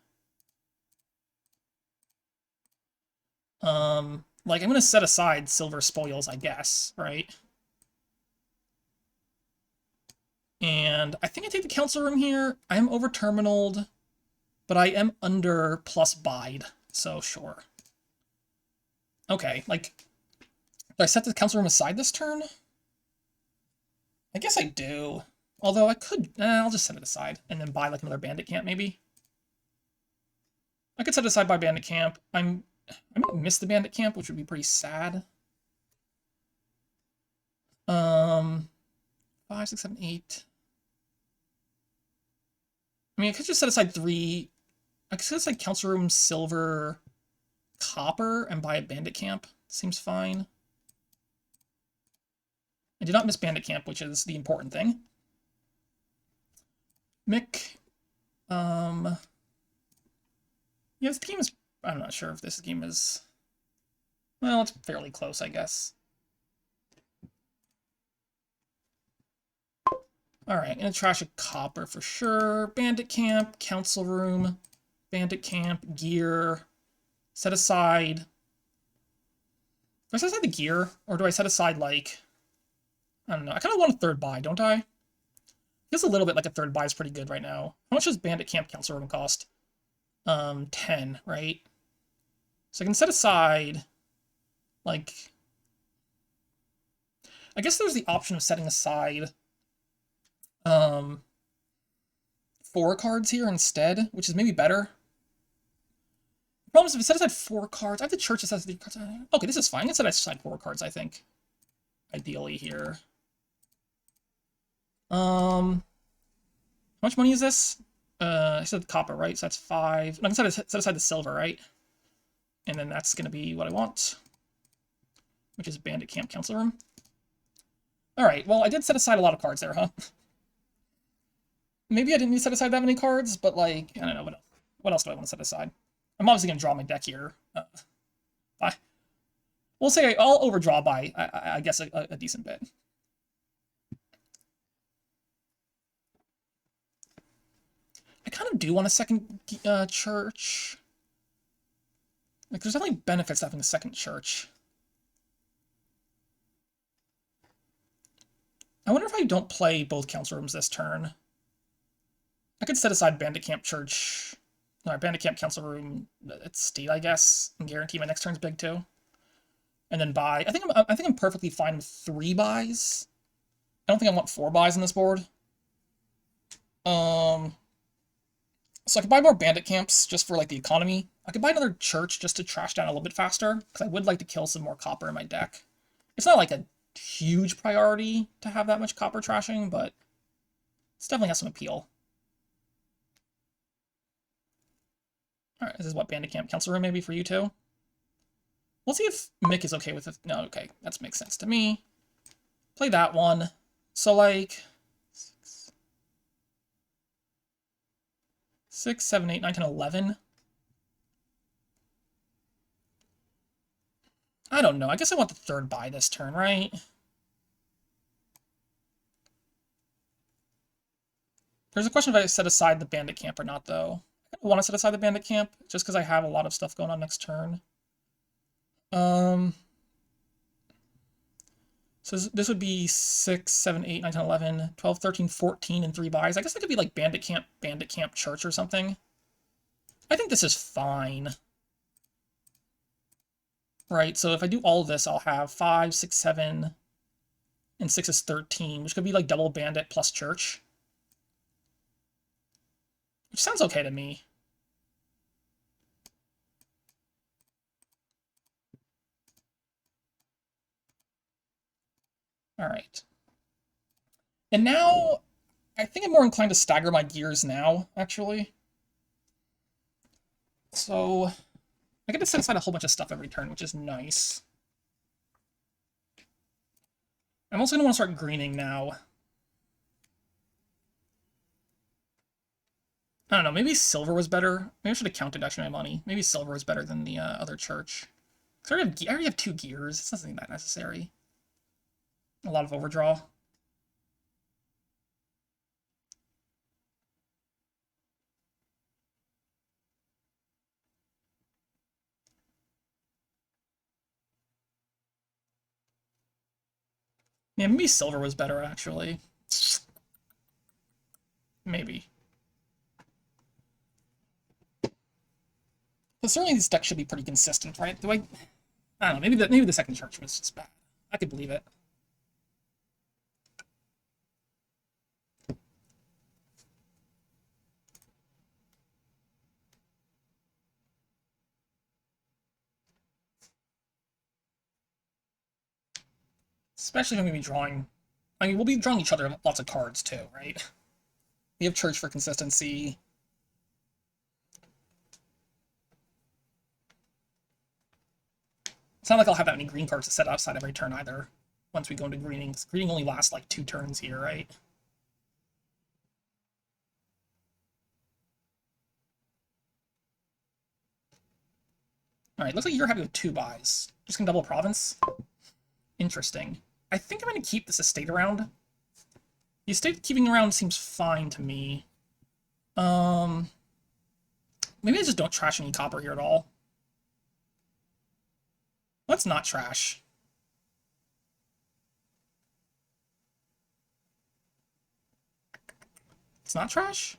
Like I'm gonna set aside silver spoils, I guess, right? And I think I take the council room here. I am over terminaled, but I am under plus bide, so sure. Okay, like, do I set the council room aside this turn? I guess I do. Although I could, I'll just set it aside and then buy like another bandit camp maybe. I could set it aside by bandit camp. I might miss the bandit camp, which would be pretty sad. 5, 6, 7, 8. I mean, I could just set aside 3. I could set aside council room, silver, copper, and buy a bandit camp. Seems fine. I did not miss bandit camp, which is the important thing. Mick, yeah, this game is, I'm not sure if this game is, well, it's fairly close, I guess. Alright, I'm gonna trash a copper for sure. Bandit camp, council room, bandit camp, gear, set aside. Do I set aside the gear, or do I set aside, like, I don't know. I kind of want a third buy, don't I? Feels a little bit like a third buy is pretty good right now. How much does bandit camp council room cost? 10, right? So I can set aside, like, I guess there's the option of setting aside 4 cards here instead, which is maybe better. The problem is if I set aside 4 cards, I have the church that says 3 cards. Okay, this is fine. I can set aside 4 cards, I think. Ideally here. How much money is this? I said copper, right? So that's 5. I can set aside the silver, right? And then that's going to be what I want, which is Bandit Camp Council Room. Alright, well, I did set aside a lot of cards there, huh? Maybe I didn't need to set aside that many cards, but, like, I don't know, what else do I want to set aside? I'm obviously going to draw my deck here. We'll say I'll overdraw by, I guess, a decent bit. I kind of do want a second church. Like, there's definitely benefits to having a second church. I wonder if I don't play both council rooms this turn. I could set aside Bandit Camp Church, or Bandit Camp Council Room at State, I guess, and guarantee my next turn's big too. And then buy. I think I'm perfectly fine with 3 buys. I don't think I want 4 buys on this board. So I could buy more bandit camps just for like the economy. I could buy another church just to trash down a little bit faster, because I would like to kill some more copper in my deck. It's not like a huge priority to have that much copper trashing, but it definitely has some appeal. Alright, this is what bandit camp council room maybe for you too. We'll see if Mick is okay with it. No, okay, that makes sense to me. Play that one. So like 6, 7, 8, 9, 10, 11. I don't know. I guess I want the third buy this turn, right? There's a question if I set aside the bandit camp or not, though. I want to set aside the bandit camp, just because I have a lot of stuff going on next turn. So this would be 6, 7, 8, 9, 10, 11, 12, 13, 14, and 3 buys. I guess that could be like bandit camp, church or something. I think this is fine. Right, so if I do all of this, I'll have 5, 6, 7, and 6 is 13, which could be like double bandit plus church. Which sounds okay to me. Alright. And now, I think I'm more inclined to stagger my gears now, actually. So, I get to set aside a whole bunch of stuff every turn, which is nice. I'm also going to want to start greening now. I don't know, maybe silver was better. Maybe I should have counted actually my money. Maybe silver was better than the other church. Because I already have 2 gears. It's nothing that necessary. A lot of overdraw. Yeah, maybe silver was better, actually. Maybe. But certainly this deck should be pretty consistent, right? I don't know, maybe the second church was just bad. I could believe it. Especially when we be drawing... I mean, we'll be drawing each other lots of cards, too, right? We have church for consistency. It's not like I'll have that many green cards to set outside every turn either, once we go into greening. Greening only lasts like 2 turns here, right? Alright, looks like you're happy with 2 buys. Just gonna double province. Interesting. I think I'm gonna keep this estate around. The estate keeping around seems fine to me. Maybe I just don't trash any copper here at all. Let's not trash. It's not trash?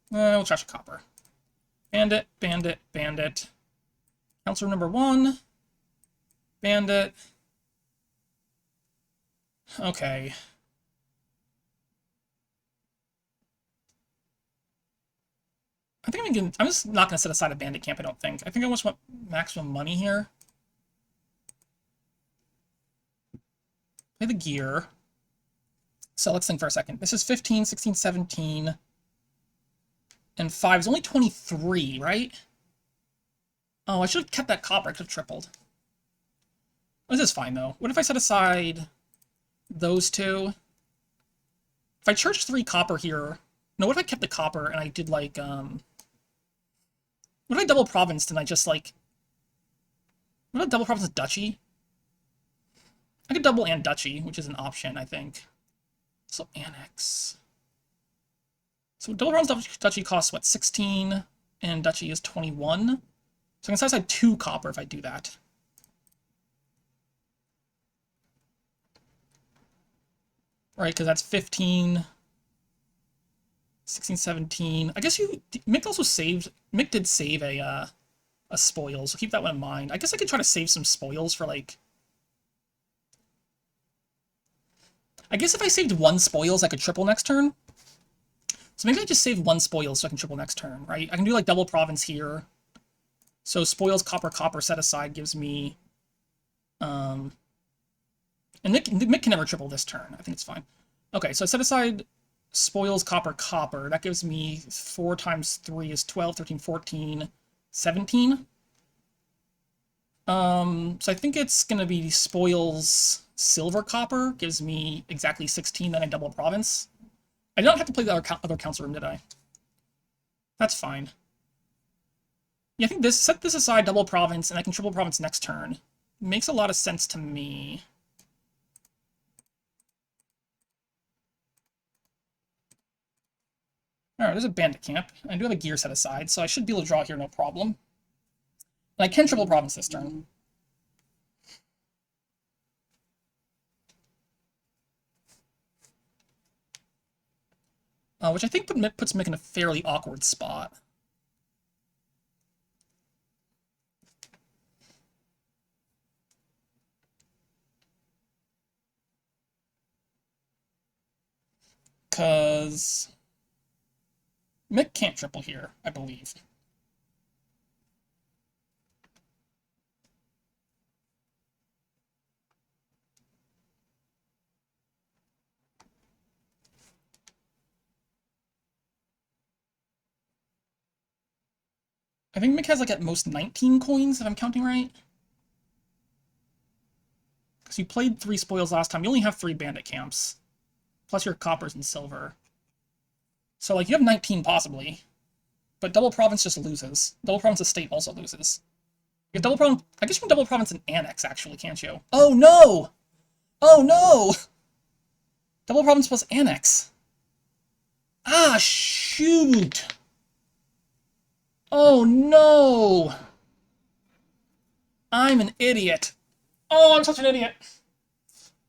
We'll trash a copper. Bandit, bandit, bandit. Counselor number 1. Bandit. Okay. I'm just not going to set aside a bandit camp, I don't think. I think I just want maximum money here. Play the gear. So let's think for a second. This is 15, 16, 17. And 5 is only 23, right? Oh, I should have kept that copper. I could have tripled. This is fine, though. What if I set aside those 2? If I church 3 copper here... No, what if I kept the copper and I did, like, what if I double provinced and I just, like... What if I double province duchy? I could double and duchy, which is an option, I think. So, annex. So, double province duchy costs, what, 16? And duchy is 21? So I can set aside 2 copper if I do that. Right, because that's 15... 16, 17. I guess Mick did save a spoil, so keep that one in mind. I guess I could try to save some spoils for, like... I guess if I saved 1 spoils, I could triple next turn. So maybe I just save 1 spoil so I can triple next turn, right? I can do, like, double province here. So spoils, copper, copper set aside gives me... And Mick can never triple this turn. I think it's fine. Okay, so I set aside... Spoils, copper, copper. That gives me 4 times 3 is 12, 13, 14, 17. So I think it's going to be spoils, silver, copper. Gives me exactly 16, then I double province. I don't have to play the other council room, did I? That's fine. Yeah, I think this, set this aside, double province, and I can triple province next turn. Makes a lot of sense to me. Alright, there's a bandit camp. I do have a gear set aside, so I should be able to draw here no problem. And I can triple province this turn. Which I think puts Mick in a fairly awkward spot. Because Mick can't triple here, I believe. I think Mick has like at most 19 coins, if I'm counting right. Because you played 3 spoils last time. You only have 3 bandit camps. Plus your coppers and silver. So like you have 19 possibly. But double province just loses. Double province estate also loses. You have double province. I guess you can double province and annex actually, can't you? Oh no! Oh no! Double province plus annex. Ah, shoot! Oh no! I'm an idiot. Oh, I'm such an idiot.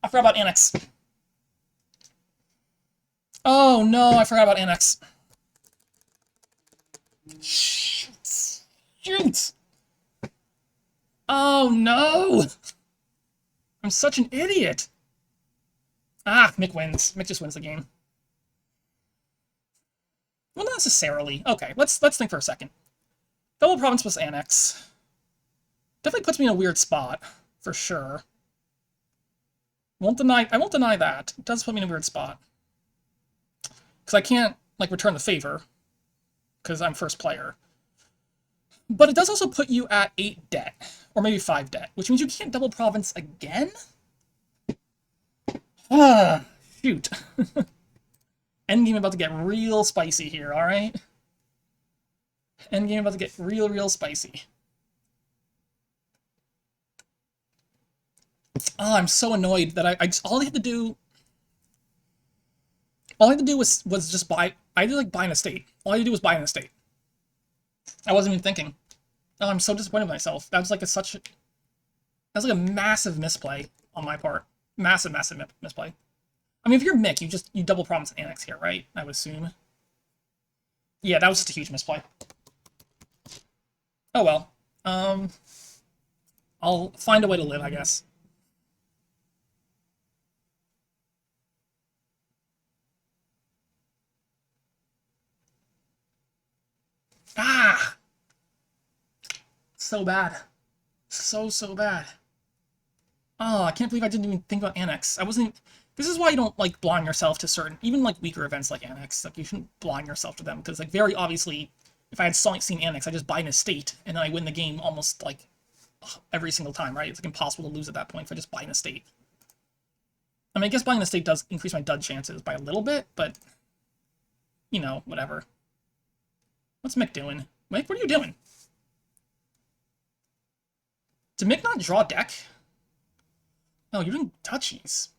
I forgot about annex. Oh no, I forgot about annex. Shoot! Oh no! I'm such an idiot. Ah, Mick wins. Mick just wins the game. Well, not necessarily. Okay, let's think for a second. Double province plus annex. Definitely puts me in a weird spot, for sure. I won't deny that. It does put me in a weird spot. Because I can't, like, return the favor. Because I'm first player. But it does also put you at 8 debt. Or maybe 5 debt. Which means you can't double province again? Ah, shoot. Endgame about to get real spicy here, alright? Endgame about to get real spicy. Oh, I'm so annoyed that I just, all I had to do was just buy, I did like buy an estate. All I had to do was buy an estate. I wasn't even thinking. Oh, I'm so disappointed with myself. That was like that was like a massive misplay on my part. Massive misplay. I mean, if you're Mick, you double province annex here, right? I would assume. Yeah, that was just a huge misplay. Oh well. I'll find a way to live, I guess. Ah! So bad. So bad. Oh, I can't believe I didn't even think about annex. I wasn't... This is why you don't, like, blind yourself to certain... Even, like, weaker events like annex. Like, you shouldn't blind yourself to them. Because, like, very obviously, if I had seen annex, I just buy an estate, and then I win the game almost, like, every single time, right? It's, like, impossible to lose at that point if I just buy an estate. I mean, I guess buying an estate does increase my dud chances by a little bit, but... You know, whatever. What's Mick doing? Mick, what are you doing? Did Mick not draw deck? Oh, you're doing touchies.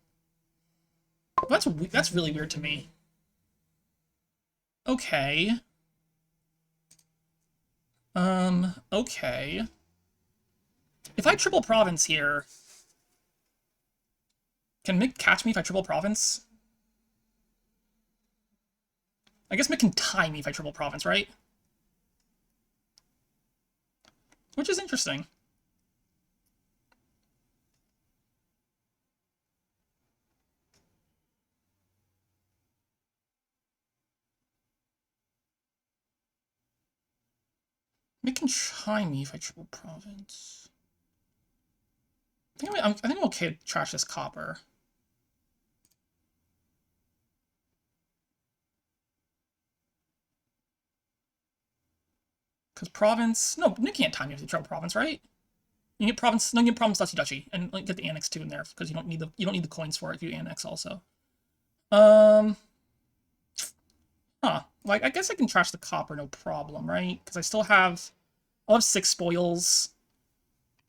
That's really weird to me. Okay. Okay. If I triple province here... Can Mick catch me if I triple province? I guess Mick can tie me if I triple province, right? Which is interesting. Mick can try me if I triple province. I think I'm okay to trash this copper. Because province... No, Nick can't time you if you triple province, right? You get province... No, you get province duchy, and like, get the annex 2 in there, because you don't need the coins for it if you annex also. Huh. Like, I guess I can trash the copper, no problem, right? Because I still have I'll have 6 spoils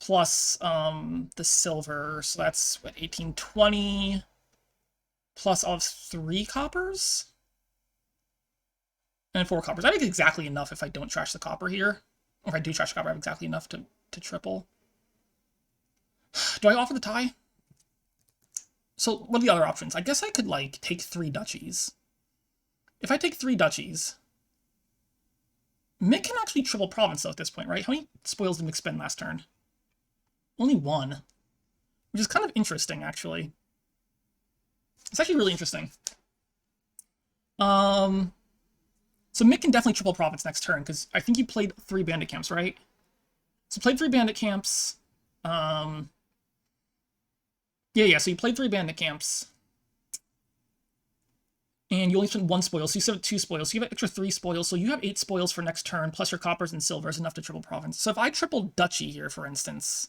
plus the silver, so that's what, 18, 20, plus I'll have 3 coppers and 4 coppers. I think exactly enough if I don't trash the copper here. Or if I do trash the copper, I have exactly enough to triple. Do I offer the tie? So what are the other options? I guess I could, like, take 3 duchies. If I take 3 duchies, Mick can actually triple province, though, at this point, right? How many spoils did Mick spend last turn? Only 1. Which is kind of interesting, actually. It's actually really interesting. So Mick can definitely triple province next turn, because I think you played 3 bandit camps, right? So played 3 bandit camps. Yeah, so you played 3 bandit camps. And you only spent 1 spoil, so you still have 2 spoils. So you have an extra 3 spoils, so you have 8 spoils for next turn, plus your coppers and silvers, enough to triple province. So if I triple duchy here, for instance,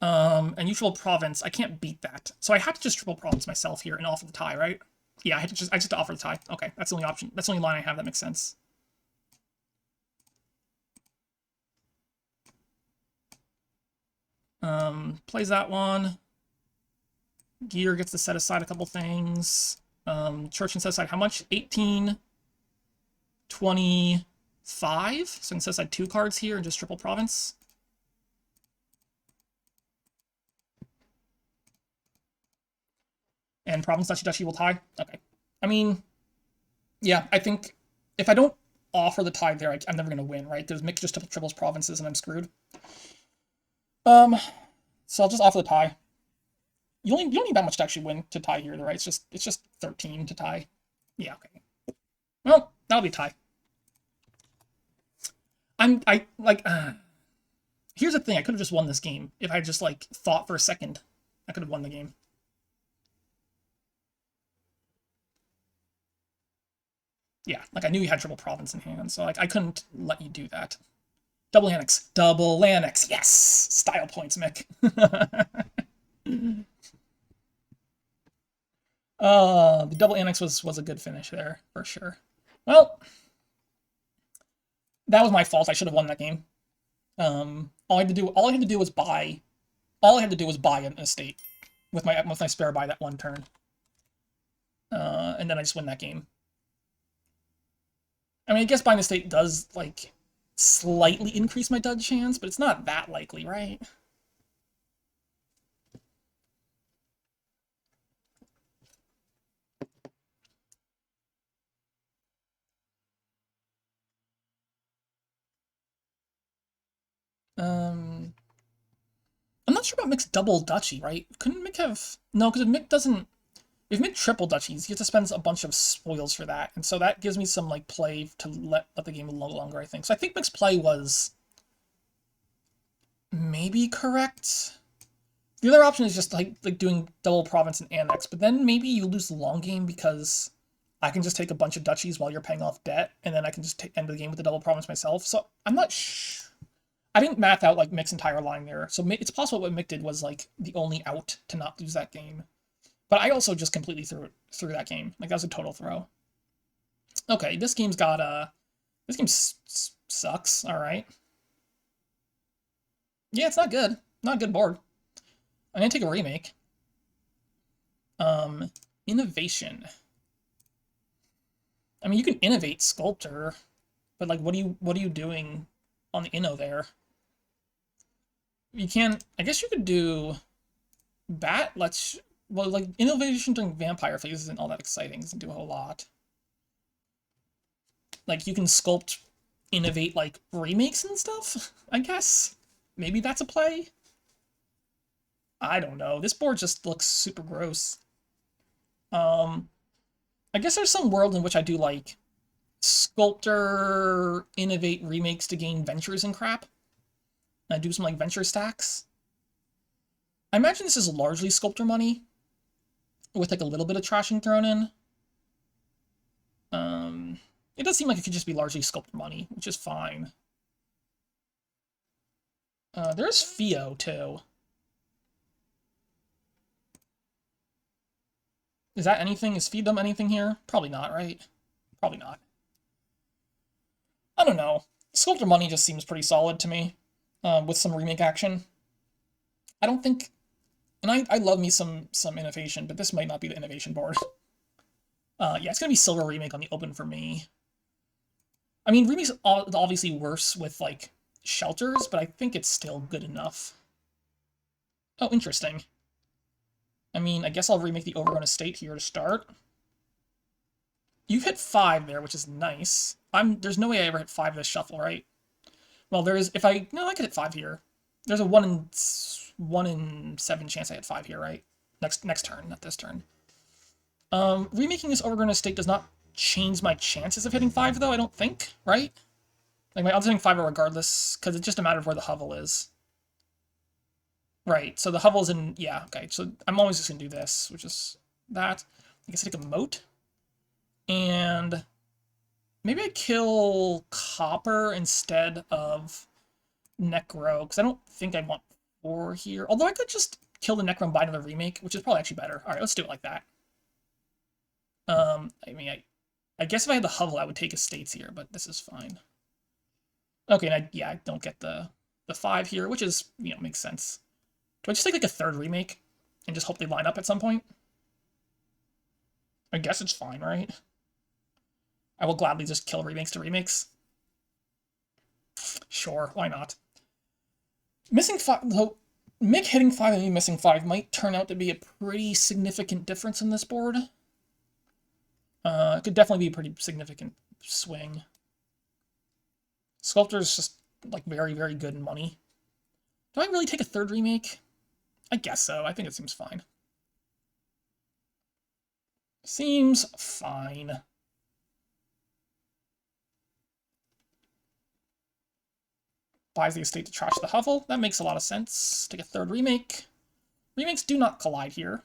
and you triple province, I can't beat that. So I have to just triple province myself here and offer the tie, right? Yeah, I just have to offer the tie. Okay, that's the only option. That's the only line I have that makes sense. Plays that one. Gear gets to set aside a couple things. Church can set aside how much? 18, 25. So I can set aside 2 cards here and just triple province. And province duchy will tie. Okay. I mean, yeah, I think if I don't offer the tie there, I'm never gonna win, right? Because Mick just triples provinces and I'm screwed. So I'll just offer the tie. You don't need that much to actually win to tie here, right? It's just 13 to tie. Yeah, okay. Well, that'll be a tie. Here's the thing, I could have just won this game if I just, like, thought for a second. I could have won the game. Yeah, like, I knew you had triple province in hand, so, like, I couldn't let you do that. Double annex. Double annex. Yes! Style points, Mick. The double annex was a good finish there, for sure. Well, that was my fault. I should have won that game. All I had to do was buy an estate with my spare buy that one turn. And then I just win that game. I mean, I guess buying an estate does, like, slightly increase my dud chance, but it's not that likely, right? I'm not sure about Mick's double duchy, right? Couldn't Mick have... No, because if Mick triple duchies, he has to spend a bunch of spoils for that, and so that gives me some, like, play to let the game a little longer, I think. So I think Mick's play was maybe correct. The other option is just like doing double province and annex, but then maybe you lose the long game because I can just take a bunch of duchies while you're paying off debt, and then I can just end the game with the double province myself. So I'm not I didn't math out, like, Mick's entire line there, so it's possible what Mick did was, like, the only out to not lose that game. But I also just completely threw that game. Like, that was a total throw. Okay, this game's got this game sucks. All right. Yeah, it's not good. Not a good board. I'm gonna take a remake. Innovation. I mean, you can innovate Sculptor, but, like, what are you doing on the inno there? You can, I guess you could do Bat. Well, like, innovation during vampire phase isn't all that exciting. It doesn't do a whole lot. Like, you can sculpt, innovate, like, remakes and stuff, I guess. Maybe that's a play? I don't know. This board just looks super gross. I guess there's some world in which I do, like, sculptor, innovate remakes to gain ventures and crap. And I do some, like, venture stacks. I imagine this is largely sculptor money, with, like, a little bit of trashing thrown in. It does seem like it could just be largely sculptor money, which is fine. There's Fio, too. Is that anything? Is Feedom anything here? Probably not, right? Probably not. I don't know. Sculptor Money just seems pretty solid to me, with some remake action. I don't think, and I love me some innovation, but this might not be the innovation board. Yeah, it's gonna be Silver Remake on the open for me. I mean, Remake's obviously worse with, like, shelters, but I think it's still good enough. Oh, interesting. I mean, I guess I'll remake the Overgrown Estate here to start. You've hit 5 there, which is nice. There's no way I ever hit 5 this shuffle, right? Well, there is, no, I could hit 5 here. There's a 1 in 7 chance I hit 5 here, right? Next turn, not this turn. Remaking this Overgrown Estate does not change my chances of hitting 5, though, I don't think, right? Like, my odds of hitting 5 are regardless, because it's just a matter of where the hovel is. Right, so the hovel's in, yeah, okay, so I'm always just gonna do this, which is that. I guess I take a moat, and maybe I kill Copper instead of Necro, because I don't think I want 4 here, although I could just kill the Necro and buy another remake, which is probably actually better. Alright, let's do it like that. I mean, I guess if I had the hovel, I would take estates here, but this is fine. Okay, and I don't get the 5 here, which is, makes sense. Do I just take, like, a 3rd remake and just hope they line up at some point? I guess it's fine, right? I will gladly just kill remakes to remakes. Sure, why not? Missing 5, though, Mick hitting 5 and me missing 5 might turn out to be a pretty significant difference in this board. It could definitely be a pretty significant swing. Sculptor's just, like, very, very good in money. Do I really take a 3rd remake? I guess so. I think it seems fine. Seems fine. Buys the estate to trash the hovel. That makes a lot of sense. Take a 3rd remake. Remakes do not collide here,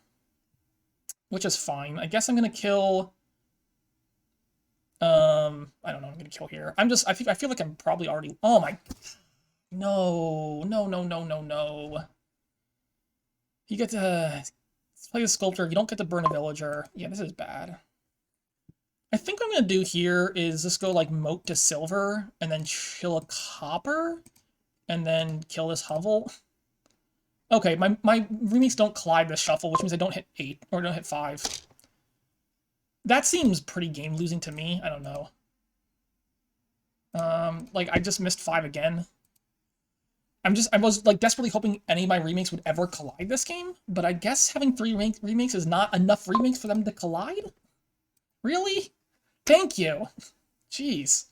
which is fine. I guess I'm gonna kill. I don't know. I'm gonna kill here. I feel like I'm probably already. Oh my. No, no, no, no, no, no. You get to play the sculptor. You don't get to burn a villager. Yeah, this is bad. I think what I'm gonna do here is just go like moat to silver and then chill a copper and then kill this hovel. Okay, my remakes don't collide this shuffle, which means I don't hit 8 or don't hit 5. That seems pretty game losing to me. I don't know. Like I just missed 5 again. I was like desperately hoping any of my remakes would ever collide this game, but I guess having 3 remakes is not enough remakes for them to collide? Really? Thank you. Jeez.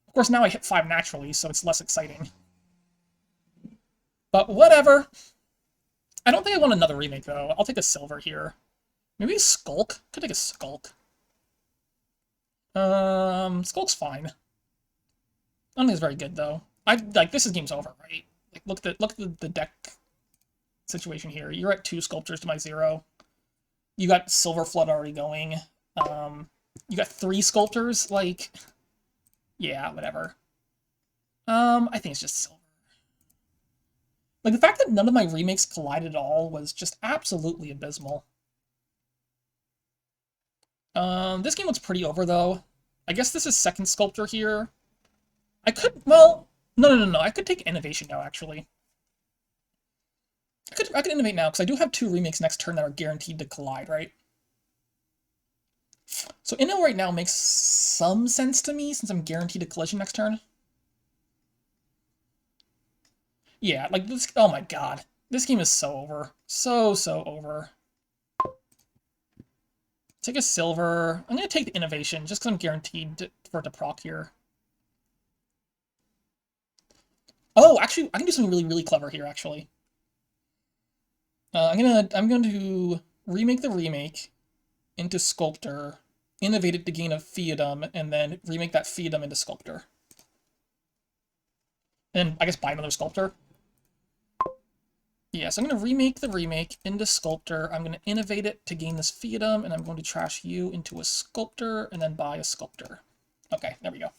Of course, now I hit 5 naturally, so it's less exciting. But whatever. I don't think I want another remake, though. I'll take a silver here. Maybe a Skulk? Could take a Skulk. Skulk's fine. I don't think it's very good, though. This game's over, right? Like, look at the deck situation here. You're at 2 sculptures to my 0. You got Silver Flood already going. You got 3 sculptors, like... Yeah, whatever. I think it's just silver. Like, the fact that none of my remakes collided at all was just absolutely abysmal. This game looks pretty over, though. I guess this is 2nd sculptor here. I could, well... No. I could take innovation now, actually. I could innovate now, because I do have 2 remakes next turn that are guaranteed to collide, right? So Inno right now makes some sense to me, since I'm guaranteed a collision next turn. Yeah, like this, oh my god. This game is so over. So over. Take a silver. I'm gonna take the innovation, just because I'm guaranteed for it to proc here. Oh, actually, I can do something really, really clever here, actually. I'm going to remake the remake into Sculptor, innovate it to gain a Fiefdom, and then remake that Fiefdom into Sculptor. And I guess buy another Sculptor. Yeah, so I'm going to remake the remake into Sculptor. I'm going to innovate it to gain this Fiefdom, and I'm going to trash you into a Sculptor, and then buy a Sculptor. Okay, there we go.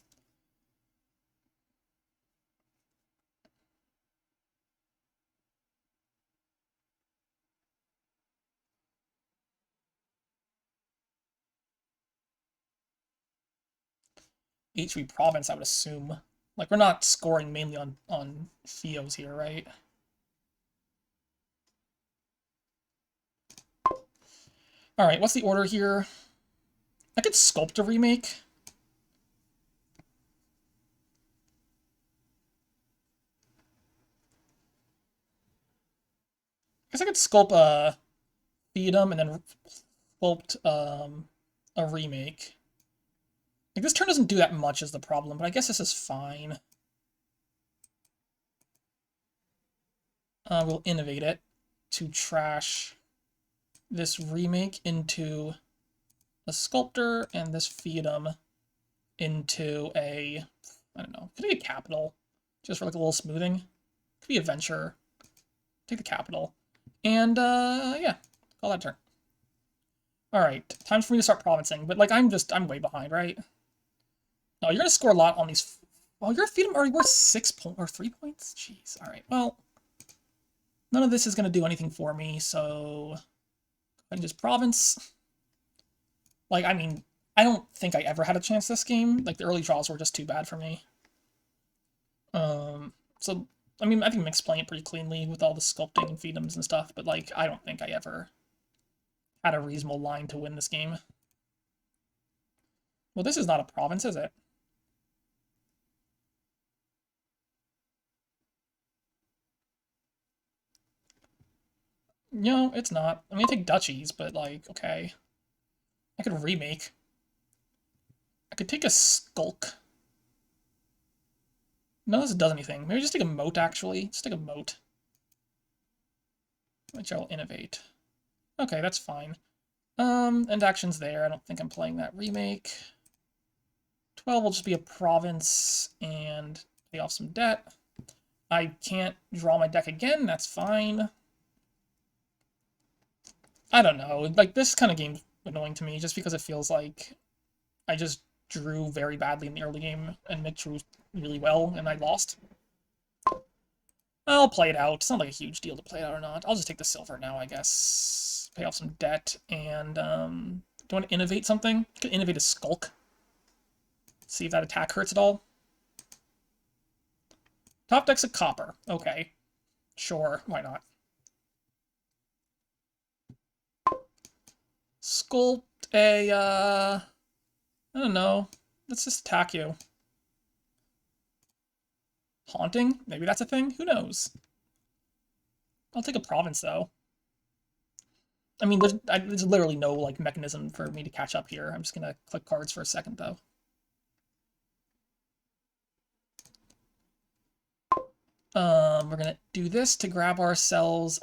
HV province, I would assume. Like, we're not scoring mainly on Theos here, right? Alright, what's the order here? I could sculpt a remake. I guess I could sculpt a Theodum and then sculpt a remake. Like, this turn doesn't do that much is the problem, but I guess this is fine. We'll innovate it to trash this remake into a sculptor and this Theodum into a, I don't know, could be a capital, just for like a little smoothing. Could be a venture. Take the capital. And, yeah, call that turn. Alright, time for me to start provincing, but, like, I'm way behind, right? No, you're gonna score a lot on these... Well, your Theodum already worth 6 points, or 3 points? Jeez, alright, well... None of this is gonna do anything for me, so... I can just province. Like, I mean, I don't think I ever had a chance this game. Like, the early draws were just too bad for me. So, I mean, I think Mic's playing it pretty cleanly with all the sculpting and Theodums and stuff, but, like, I don't think I ever had a reasonable line to win this game. Well, this is not a province, is it? No, it's not. I mean, I take duchies, but, like, okay. I could remake. I could take a skulk. None of this does anything. Maybe just take a moat, actually. Just take a moat. Which I'll innovate. Okay, that's fine. End action's there. I don't think I'm playing that remake. 12 will just be a province and pay off some debt. I can't draw my deck again. That's fine. I don't know. Like, this kind of game's annoying to me just because it feels like I just drew very badly in the early game and Mick drew really well and I lost. I'll play it out. It's not like a huge deal to play it out or not. I'll just take the silver now, I guess. Pay off some debt and, do you want to innovate something? You could innovate a skulk. See if that attack hurts at all. Top deck's a copper. Okay. Sure, why not? Sculpt a, I don't know. Let's just attack you. Haunting? Maybe that's a thing? Who knows? I'll take a province, though. I mean, there's literally no, like, mechanism for me to catch up here. I'm just gonna click cards for a second, though. We're gonna do this to grab ourselves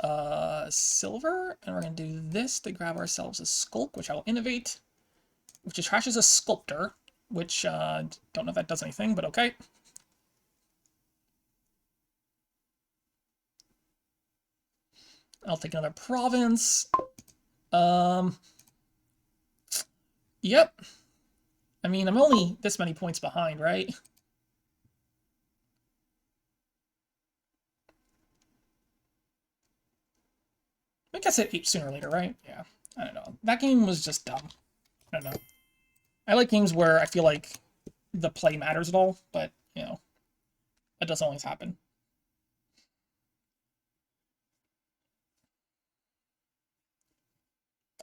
silver, and we're gonna do this to grab ourselves a skulk, which I will innovate, which trashes a sculptor, which don't know if that does anything, but okay. I'll take another province. Yep. I mean, I'm only this many points behind, right? I guess it H sooner or later, right? Yeah. I don't know. That game was just dumb. I don't know. I like games where I feel like the play matters at all, but, you know, that doesn't always happen.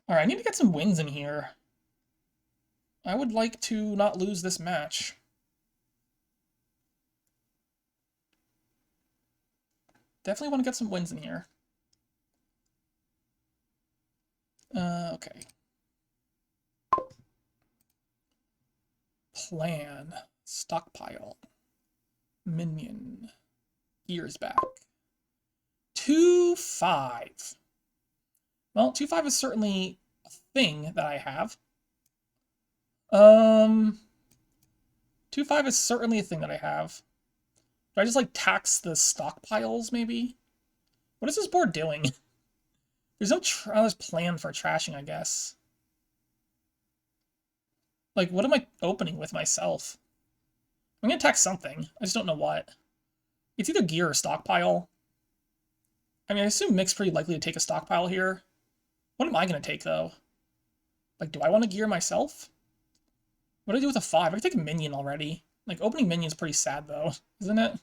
Alright, I need to get some wins in here. I would like to not lose this match. Definitely want to get some wins in here. Okay. Plan. Stockpile. Minion. Years back. 2-5. Well, 2-5 is certainly a thing that I have. 2-5 is certainly a thing that I have. Do I just, like, tax the stockpiles, maybe? What is this board doing? There's no plan for trashing, I guess. Like, what am I opening with myself? I'm gonna tax something. I just don't know what. It's either gear or stockpile. I mean, I assume Mic's pretty likely to take a stockpile here. What am I gonna take, though? Like, do I want to gear myself? What do I do with a 5? I can take a minion already. Like, opening minion's pretty sad, though, isn't it?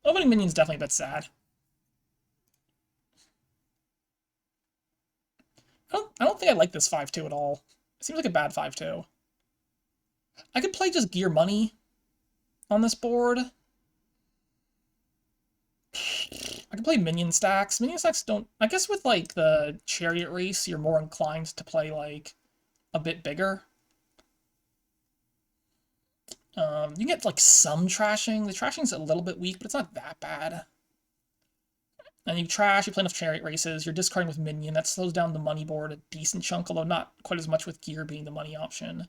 Opening minion's definitely a bit sad. I don't think I like this 5-2 at all. It seems like a bad 5-2. I could play just gear money on this board. I could play minion stacks. Minion stacks don't... I guess with, like, the chariot race, you're more inclined to play, like, a bit bigger. You get, like, some trashing. The trashing's a little bit weak, but it's not that bad. And you trash, you play enough chariot races, you're discarding with minion. That slows down the money board a decent chunk, although not quite as much with gear being the money option.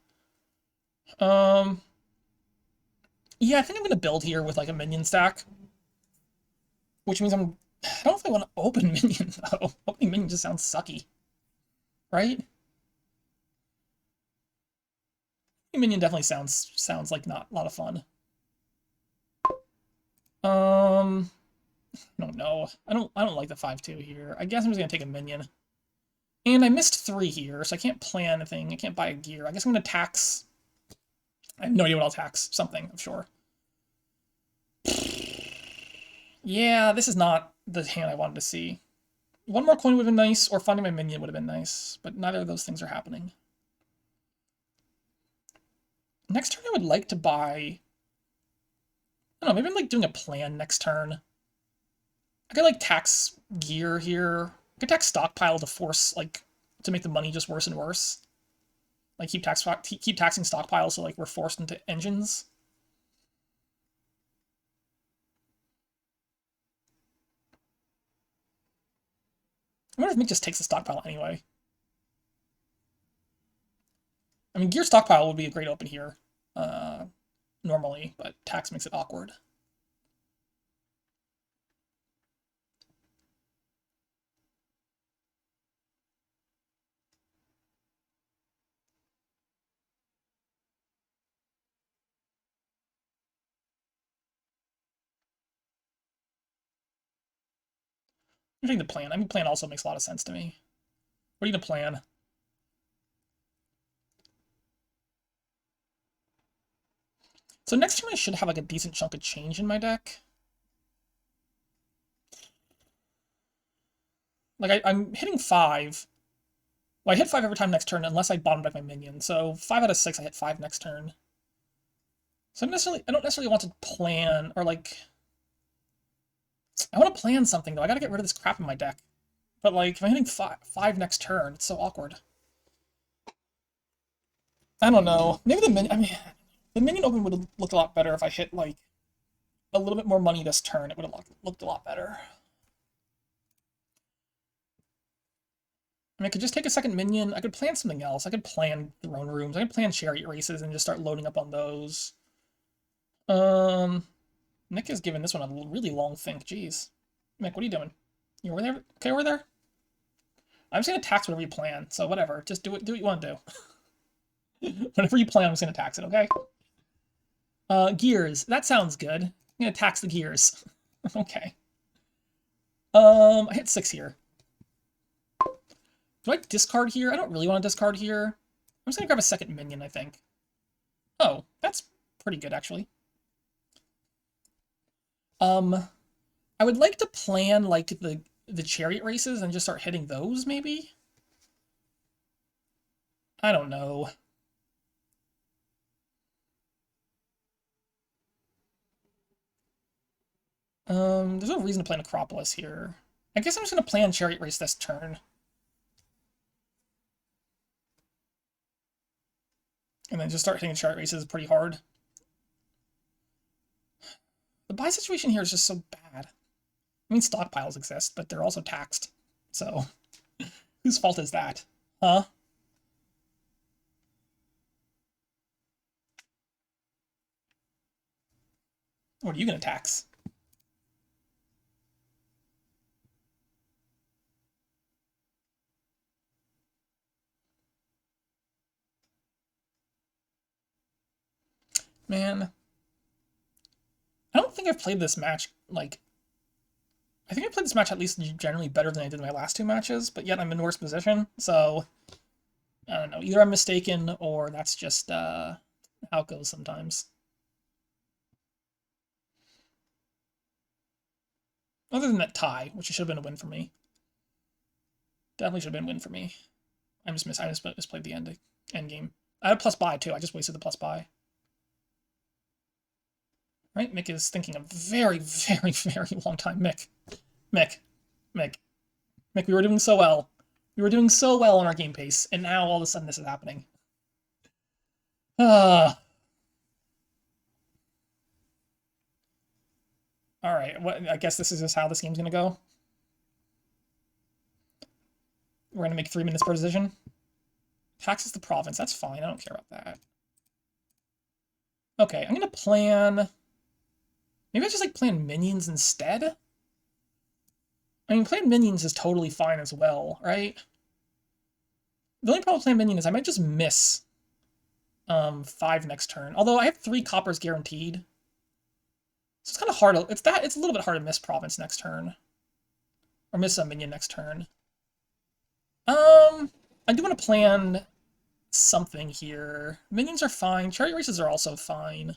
Yeah, I think I'm going to build here with, like, a minion stack. Which means I don't know if I want to open minion, though. Opening minion just sounds sucky. Right? Minion definitely sounds like not a lot of fun. I don't know. I don't like the 5-2 here. I guess I'm just gonna take a minion. And I missed 3 here, so I can't plan anything. I can't buy a gear. I guess I'm gonna tax. I have no idea what I'll tax. Something, I'm sure. Yeah, this is not the hand I wanted to see. One more coin would have been nice, or funding my minion would have been nice, but neither of those things are happening. Next turn I would like to buy... I don't know, maybe I'm like doing a plan next turn. I could like tax gear here. I could tax stockpile to force, like, to make the money just worse and worse. Like keep taxing stockpile so like we're forced into engines. I wonder if Mick just takes the stockpile anyway. I mean, gear stockpile would be a great open here, normally, but tax makes it awkward. I think the plan. I mean, plan also makes a lot of sense to me. What are you gonna plan? So next turn I should have like a decent chunk of change in my deck. Like I'm hitting 5. Well, I hit 5 every time next turn unless I bottom deck my minion. So 5 out of 6 I hit 5 next turn. So I don't necessarily want to plan or like I want to plan something though. I gotta get rid of this crap in my deck. But like if I'm hitting 5 next turn, it's so awkward. I don't know. Maybe the minion. I mean, the minion open would have looked a lot better if I hit like a little bit more money this turn. It would have looked a lot better. I mean, I could just take a second minion. I could plan something else. I could plan throne rooms. I could plan chariot races and just start loading up on those. Nick is giving this one a really long think. Jeez. Mick, what are you doing? You over there? Okay, over there? I'm just gonna tax whatever you plan, so whatever. Just do what you want to do. Whatever you plan, I'm just gonna tax it, okay? Gears. That sounds good. I'm gonna tax the gears. Okay. I hit 6 here. Do I discard here? I don't really want to discard here. I'm just gonna grab a second minion, I think. Oh, that's pretty good, actually. I would like to plan, like, the chariot races and just start hitting those, maybe? I don't know. There's no reason to play Necropolis here. I guess I'm just gonna plan chariot race this turn. And then just start hitting chariot races pretty hard. The buy situation here is just so bad. I mean, stockpiles exist, but they're also taxed. So, whose fault is that? Huh? What are you gonna tax? Man. I don't think I've played this match, like... I think I played this match at least generally better than I did in my last 2 matches, but yet I'm in worse position, so... I don't know. Either I'm mistaken or that's just how it goes sometimes. Other than that tie, which should have been a win for me. Definitely should have been a win for me. I just misplayed the end game. I had a plus buy too. I just wasted the plus buy. Right? Mick is thinking a very, very, very long time. Mick. Mick. Mick. Mick, we were doing so well. We were doing so well on our game pace, and now all of a sudden this is happening. Alright, I guess this is just how this game's gonna go. We're gonna make 3 minutes per decision. Taxes the province, that's fine, I don't care about that. Okay, I'm gonna plan... Maybe I just like plan minions instead? I mean, playing minions is totally fine as well, right? The only problem with playing minion is I might just miss 5 next turn. Although I have 3 coppers guaranteed. So it's kind of hard. It's a little bit hard to miss province next turn. Or miss a minion next turn. I do want to plan something here. Minions are fine. Chariot races are also fine.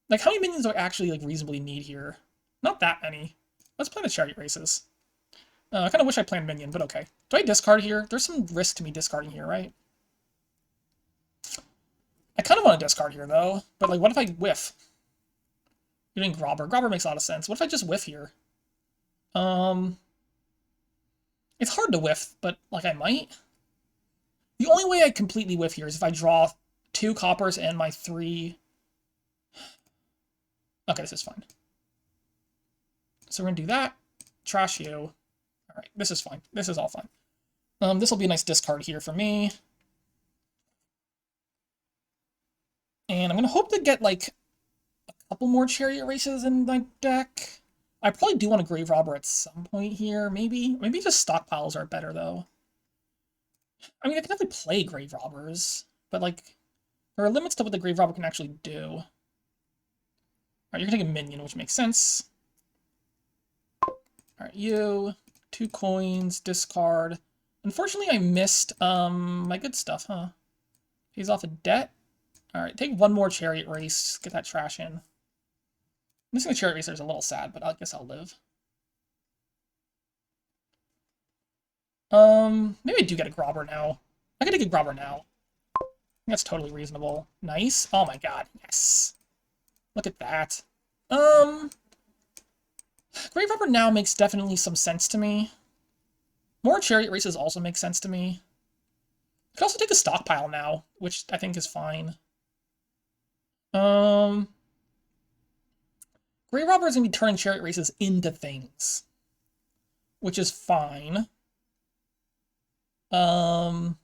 Like, how many minions do I actually like reasonably need here? Not that many. Let's play the chariot races. I kind of wish I planned minion, but okay. Do I discard here? There's some risk to me discarding here, right? I kind of want to discard here, though. But, like, what if I whiff? You're doing Grobber. Grobber makes a lot of sense. What if I just whiff here? It's hard to whiff, but, like, I might. The only way I completely whiff here is if I draw 2 coppers and my 3... Okay, this is fine. So we're going to do that. Trash you. Alright, this is fine. This is all fine. This will be a nice discard here for me. And I'm going to hope to get, like, a couple more chariot races in my deck. I probably do want a grave robber at some point here, maybe. Maybe just stockpiles are better, though. I mean, I can definitely play grave robbers, but, like, there are limits to what the grave robber can actually do. Alright, you're going to take a minion, which makes sense. Alright, you... 2 coins, discard. Unfortunately, I missed my good stuff, huh? Pays off a debt. Alright, take 1 more chariot race. Get that trash in. Missing the chariot racer is a little sad, but I guess I'll live. Maybe I do get a grobber now. I can take a grobber now. That's totally reasonable. Nice. Oh my god, yes. Look at that. Grave Robber now makes definitely some sense to me. More chariot races also make sense to me. I could also take a stockpile now, which I think is fine. Grave Robber is going to be turning chariot races into things, which is fine. Trashing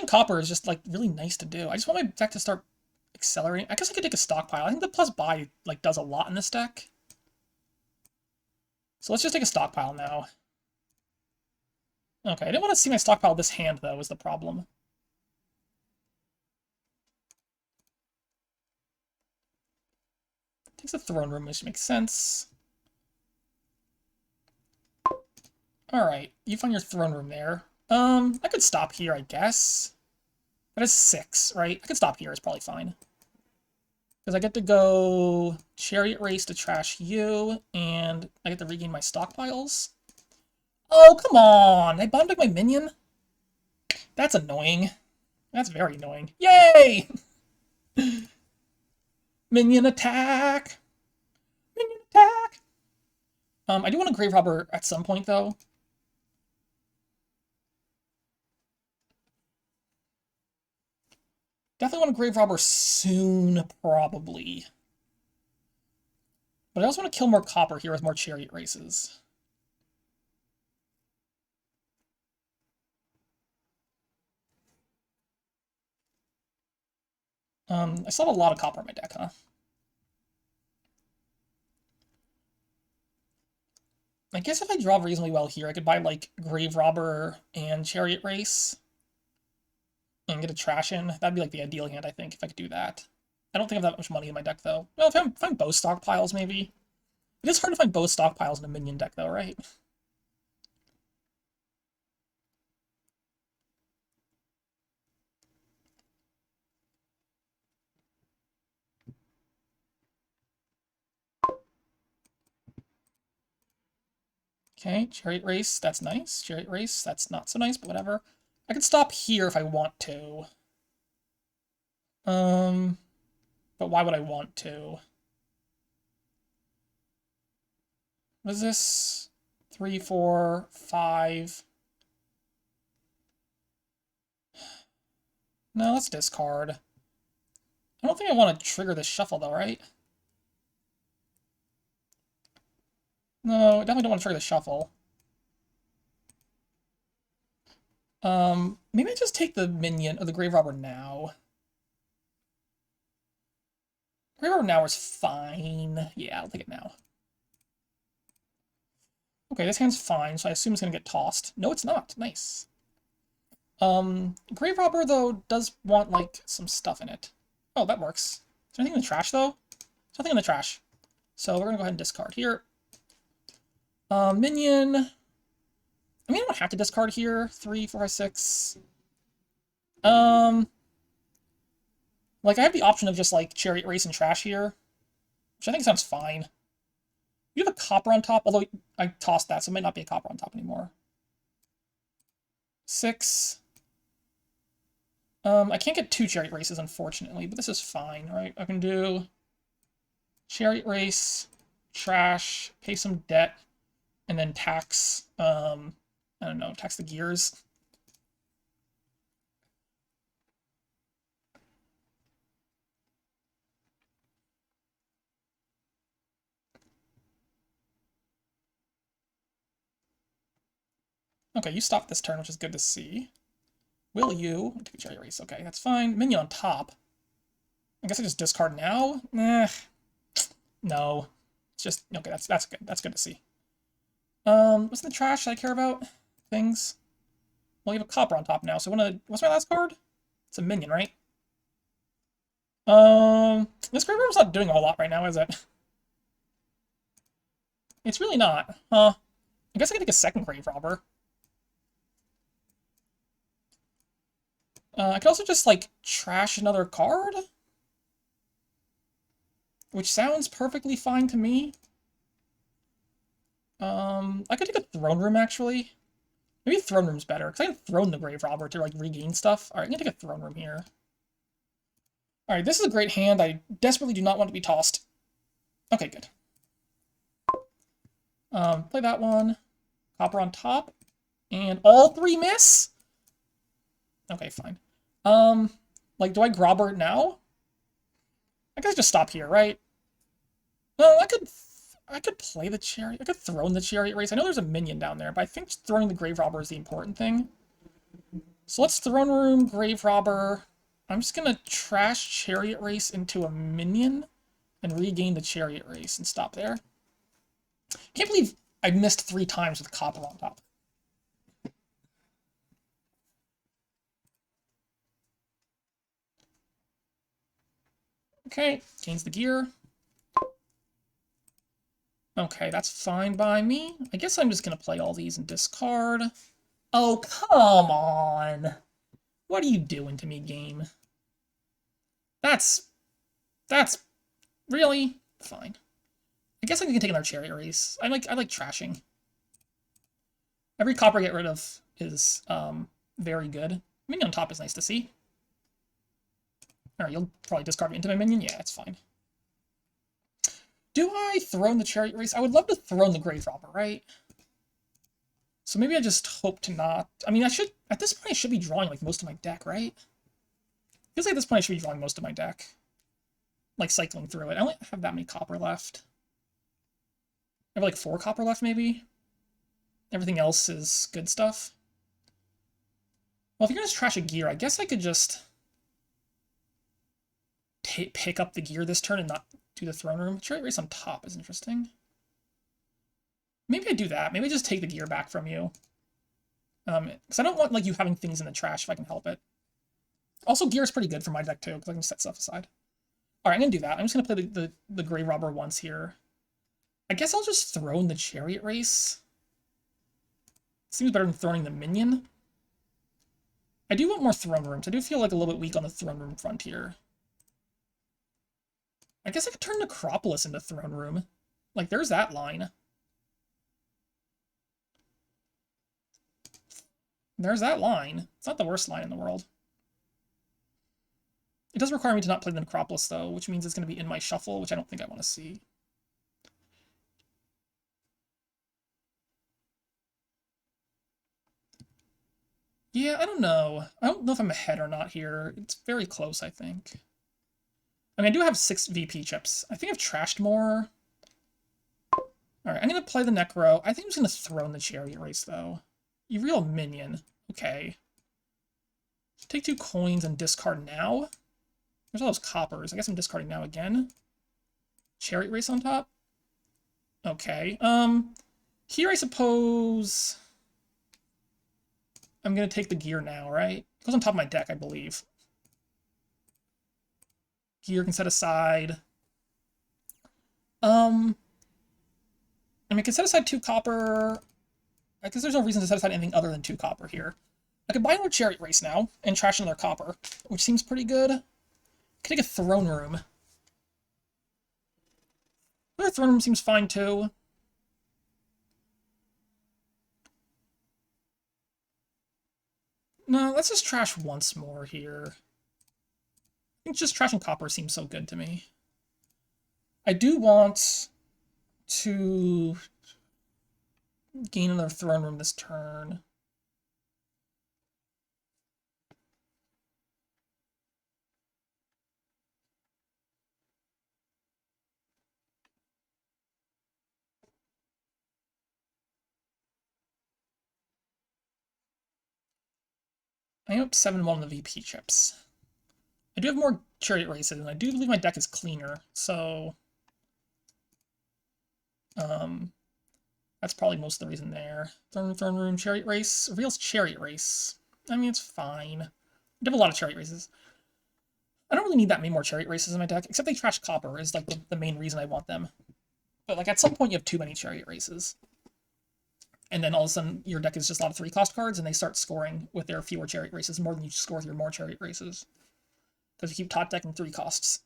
copper is just, like, really nice to do. I just want my deck to start accelerating. I guess I could take a stockpile. I think the plus buy, like, does a lot in this deck. So let's just take a stockpile now. Okay, I didn't want to see my stockpile this hand, though, was the problem. Takes the throne room, which makes sense. Alright, you find your throne room there. I could stop here, I guess. That is 6, right? I could stop here, it's probably fine. Because I get to go chariot race to trash you, and I get to regain my stockpiles. Oh, come on! I bombed my minion? That's annoying. That's very annoying. Yay! Minion attack! Minion attack! I do want a grave robber at some point, though. Definitely want a grave robber soon, probably. But I also want to kill more copper here with more chariot races. I still have a lot of copper in my deck, huh? I guess if I draw reasonably well here, I could buy, like, Grave Robber and Chariot Race. And get a trash in. That'd be, like, the ideal hand, I think, if I could do that. I don't think I have that much money in my deck, though. Well, if I find both stockpiles, maybe. It is hard to find both stockpiles in a minion deck, though, right? Okay, Chariot Race, that's nice. Chariot Race, that's not so nice, but whatever. I could stop here if I want to. But why would I want to? What is this? 3, 4, 5. No, let's discard. I don't think I want to trigger this shuffle, though, right? No, I definitely don't want to trigger the shuffle. Maybe I just take the minion, or the Grave Robber now. Grave Robber now is fine. Yeah, I'll take it now. Okay, this hand's fine, so I assume it's gonna get tossed. No, it's not. Nice. Grave Robber, though, does want, like, some stuff in it. Oh, that works. Is there anything in the trash, though? There's nothing in the trash. So we're gonna go ahead and discard here. Minion. I mean, I don't have to discard here. 3, 4, 5, 6. Like, I have the option of just, like, Chariot Race and trash here, which I think sounds fine. You have a copper on top, although I tossed that, so it might not be a copper on top anymore. 6. I can't get 2 Chariot Races, unfortunately, but this is fine, right? I can do Chariot Race, trash, pay some debt, and then tax, I don't know, tax the gears. Okay, you stopped this turn, which is good to see. Will you? Take a Chariot Race. Okay, that's fine. Minion on top. I guess I just discard now? No. It's just, okay, that's good. That's good to see. What's in the trash that I care about? Things? Well, you have a copper on top now, so what's my last card? It's a minion, right? This Grave Robber's not doing a whole lot right now, is it? It's really not. Huh. I guess I could take a second Grave Robber. I could also just, like, trash another card? Which sounds perfectly fine to me. I could take a Throne Room, actually. Maybe Throne Room's better, because I can Throne the Grave Robber to, like, regain stuff. Alright, I'm gonna take a Throne Room here. Alright, this is a great hand. I desperately do not want to be tossed. Okay, good. Play that one. Copper on top. And all 3 miss? Okay, fine. Like, do I Grobber now? I guess just stop here, right? No, I could play the Chariot. I could Throne the Chariot Race. I know there's a minion down there, but I think throwing the Grave Robber is the important thing. So let's Throne Room, Grave Robber. I'm just gonna trash Chariot Race into a minion and regain the Chariot Race and stop there. Can't believe I missed 3 times with copper on top. Okay, gains the gear. Okay, that's fine by me. I guess I'm just gonna play all these and discard. Oh, come on! What are you doing to me, game? That's really fine. I guess I can take another Chariot Race. I like trashing. Every copper I get rid of is very good. Minion on top is nice to see. Alright, you'll probably discard me into my minion? Yeah, it's fine. Do I Throne the Chariot Race? I would love to Throne the Grave Robber, right? So maybe I just hope to not... I mean, I should... At this point, I should be drawing, like, most of my deck, right? Feels like at this point, I should be drawing most of my deck. Like, cycling through it. I only have that many copper left. I have, like, 4 copper left, maybe? Everything else is good stuff. Well, if you're gonna just trash a gear, I guess I could just... pick up the gear this turn and not do the Throne Room. Chariot Race on top is interesting. Maybe I do that. Maybe I just take the gear back from you. Because I don't want, like, you having things in the trash if I can help it. Also, gear is pretty good for my deck, too, because I can set stuff aside. Alright, I'm going to do that. I'm just going to play the Grave Robber once here. I guess I'll just Throne the Chariot Race. Seems better than throwing the minion. I do want more Throne Rooms. I do feel like a little bit weak on the Throne Room front here. I guess I could turn Necropolis into Throne Room. Like, there's that line. There's that line. It's not the worst line in the world. It does require me to not play the Necropolis, though, which means it's going to be in my shuffle, which I don't think I want to see. Yeah, I don't know. I don't know if I'm ahead or not here. It's very close, I think. I mean, I do have 6 VP chips. I think I've trashed more. Alright, I'm going to play the Necro. I think I'm just going to throw in the Chariot Race, though. You real minion. Okay. Take 2 coins and discard now. There's all those coppers. I guess I'm discarding now again. Chariot Race on top. Okay. Here I suppose I'm going to take the gear now, right? It goes on top of my deck, I believe. Gear can set aside. I mean, I can set aside 2 copper. I guess there's no reason to set aside anything other than 2 copper here. I could buy another Chariot Race now and trash another copper, which seems pretty good. I could take a Throne Room. Another Throne Room seems fine too. No, let's just trash once more here. I think just trashing copper seems so good to me. I do want to gain another Throne Room this turn. I am up 7-1 on the VP chips. I do have more Chariot Races, and I do believe my deck is cleaner, so that's probably most of the reason there. Throne Room, Chariot Race. Reveals Chariot Race. I mean, it's fine. I have a lot of Chariot Races. I don't really need that many more Chariot Races in my deck, except they trash copper is like the main reason I want them. But like at some point you have too many Chariot Races. And then all of a sudden your deck is just a lot of 3-cost cards, and they start scoring with their fewer Chariot Races more than you score with your more Chariot Races. Because you keep top decking 3 costs.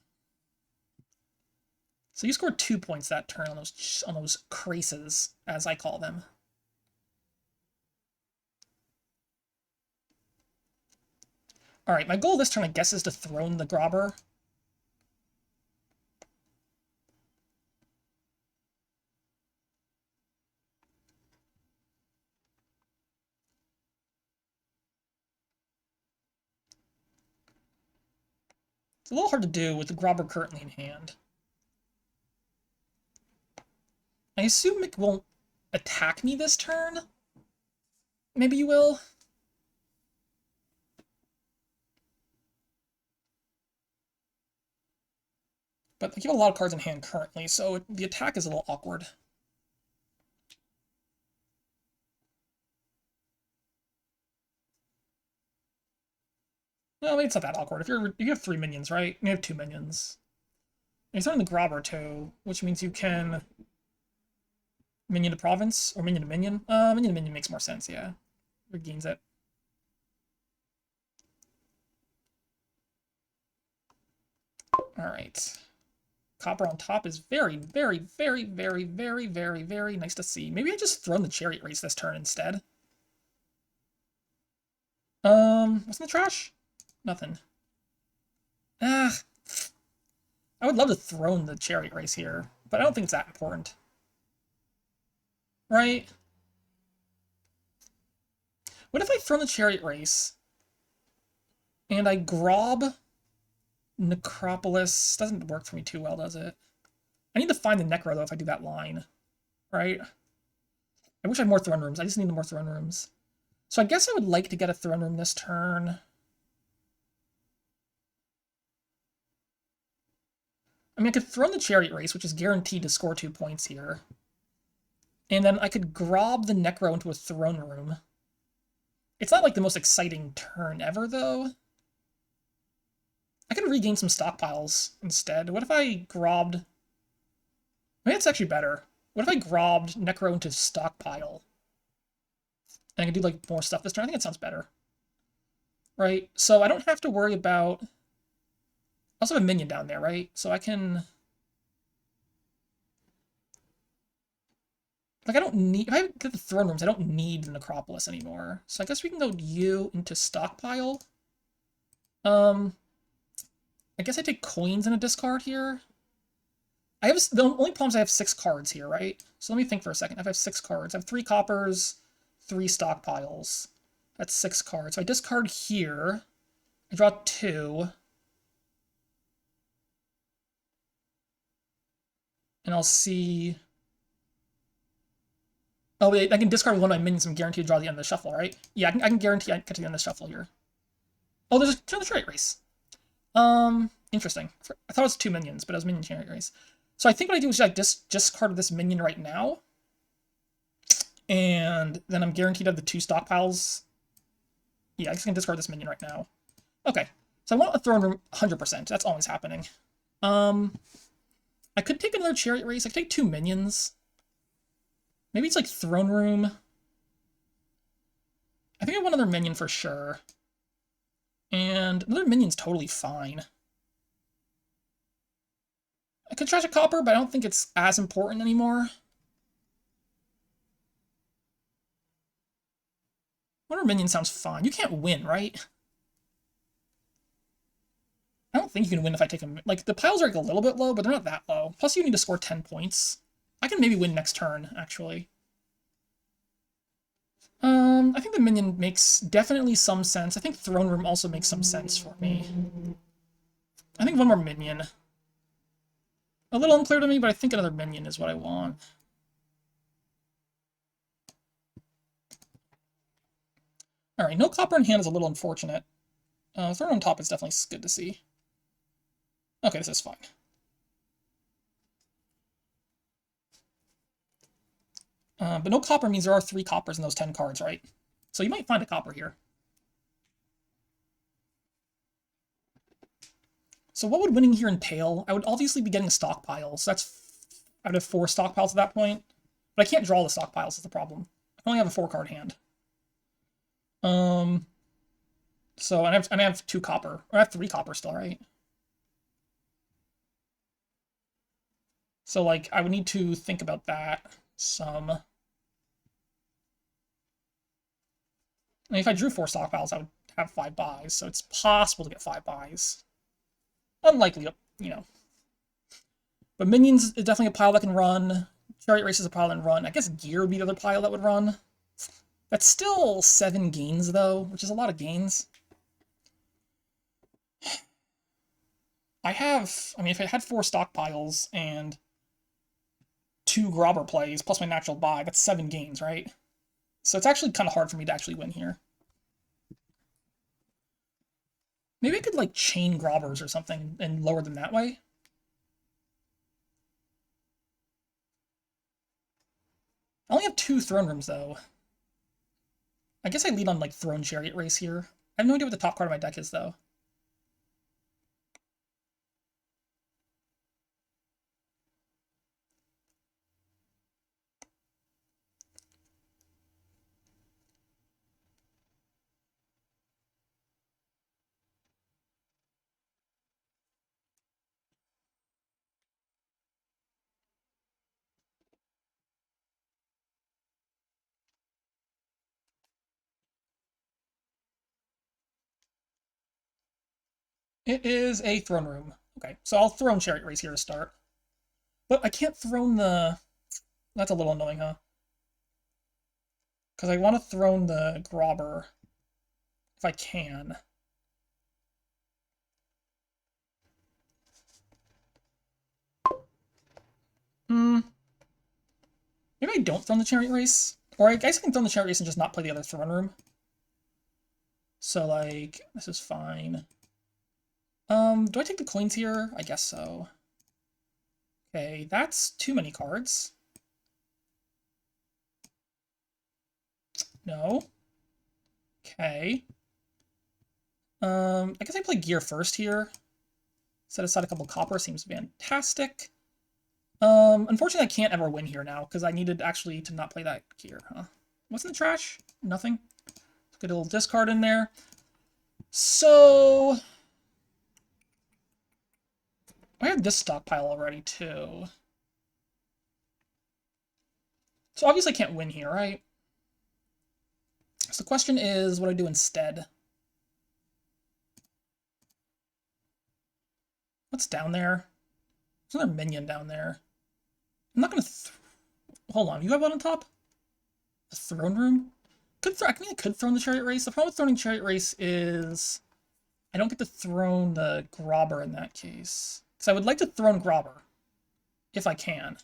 So you scored 2 points that turn on those craces, as I call them. Alright, my goal this turn, I guess, is to throne the Grobber. It's a little hard to do with the Grobber currently in hand. I assume Mick won't attack me this turn? Maybe you will? But you have a lot of cards in hand currently, so the attack is a little awkward. No, maybe it's not that awkward. You have 3 minions, right? You have 2 minions. And he's on the Grobber too, which means you can minion to province or minion to minion. Minion to minion makes more sense, yeah. Regains it. Alright. Copper on top is very, very, very, very, very, very, very nice to see. Maybe I just thrown the Chariot Race this turn instead. What's in the trash? Nothing. Ah. I would love to throne the Chariot Race here, but I don't think it's that important. Right? What if I throw the Chariot Race and I grob Necropolis? Doesn't work for me too well, does it? I need to find the Necro, though, if I do that line. Right? I wish I had more Throne Rooms. I just need more Throne Rooms. So I guess I would like to get a Throne Room this turn. I mean, I could throw in the Chariot Race, which is guaranteed to score 2 points here. And then I could grob the Necro into a Throne Room. It's not like the most exciting turn ever, though. I could regain some stockpiles instead. What if I grobbed... Maybe it's actually better. What if I grobbed Necro into stockpile? And I can do, like, more stuff this turn? I think that sounds better. Right? So I don't have to worry about... I also have a minion down there, right? So I can... Like, I don't need... If I get the throne rooms, I don't need the necropolis anymore. So I guess we can go you into stockpile. I guess I take coins in a discard here. The only problem is I have 6 cards here, right? So let me think for a second. If I have 6 cards, I have 3 coppers, 3 stockpiles. That's 6 cards. So I discard here. I draw 2. And I'll see... Oh, wait, I can discard one of my minions. I'm guaranteed to draw the end of the shuffle, right? Yeah, I can guarantee I get to the end of the shuffle here. Oh, there's another chariot race. Interesting. I thought it was 2 minions, but it was minion chariot race. So I think what I do is like discard this minion right now. And then I'm guaranteed to have the 2 stockpiles. Yeah, I just can discard this minion right now. Okay. So I want a throne room 100%. That's always happening. I could take another chariot race. I could take 2 minions. Maybe it's like throne room. I think I want another minion for sure. And another minion's totally fine. I could trash a copper, but I don't think it's as important anymore. Another minion sounds fine. You can't win, right? I don't think you can win if I take a... Like, the piles are like a little bit low, but they're not that low. Plus, you need to score 10 points. I can maybe win next turn, actually. I think the minion makes definitely some sense. I think throne room also makes some sense for me. I think one more minion. A little unclear to me, but I think another minion is what I want. Alright, no copper in hand is a little unfortunate. Throne on top is definitely good to see. Okay, this is fine. But no copper means there are 3 coppers in those 10 cards, right? So you might find a copper here. So what would winning here entail? I would obviously be getting stockpiles. So I would have 4 stockpiles at that point. But I can't draw the stockpiles is the problem. I only have a 4-card hand. So I have 2 copper. Or I have 3 copper still, right? So, like, I would need to think about that some. I mean, if I drew 4 stockpiles, I would have 5 buys, so it's possible to get 5 buys. Unlikely, you know. But minions is definitely a pile that can run. Chariot race is a pile that can run. I guess gear would be the other pile that would run. That's still 7 gains, though, which is a lot of gains. I mean, if I had 4 stockpiles and 2 grobber plays, plus my natural buy, that's 7 gains, right? So it's actually kind of hard for me to actually win here. Maybe I could, like, chain grobbers or something and lower them that way. I only have 2 throne rooms, though. I guess I lead on, like, throne chariot race here. I have no idea what the top card of my deck is, though. It is a throne room. Okay, so I'll throne chariot race here to start. But I can't throne the... That's a little annoying, huh? Because I want to throne the grobber if I can. Maybe I don't throne the chariot race. Or I guess I can throne the chariot race and just not play the other throne room. So, like, this is fine. Do I take the coins here? I guess so. Okay, that's too many cards. No. Okay. I guess I play gear first here. Set aside a couple copper, seems fantastic. Unfortunately I can't ever win here now, because I needed actually to not play that gear, huh? What's in the trash? Nothing. Let's get a little discard in there. So... I have this stockpile already, too. So obviously I can't win here, right? So the question is, what do I do instead? What's down there? There's another minion down there. I'm not gonna... Hold on, you have one on top? The throne room? I mean, I could throw in the chariot race. The problem with throwing chariot race is I don't get to throw the grobber in that case. Because I would like to throw grobber, if I can.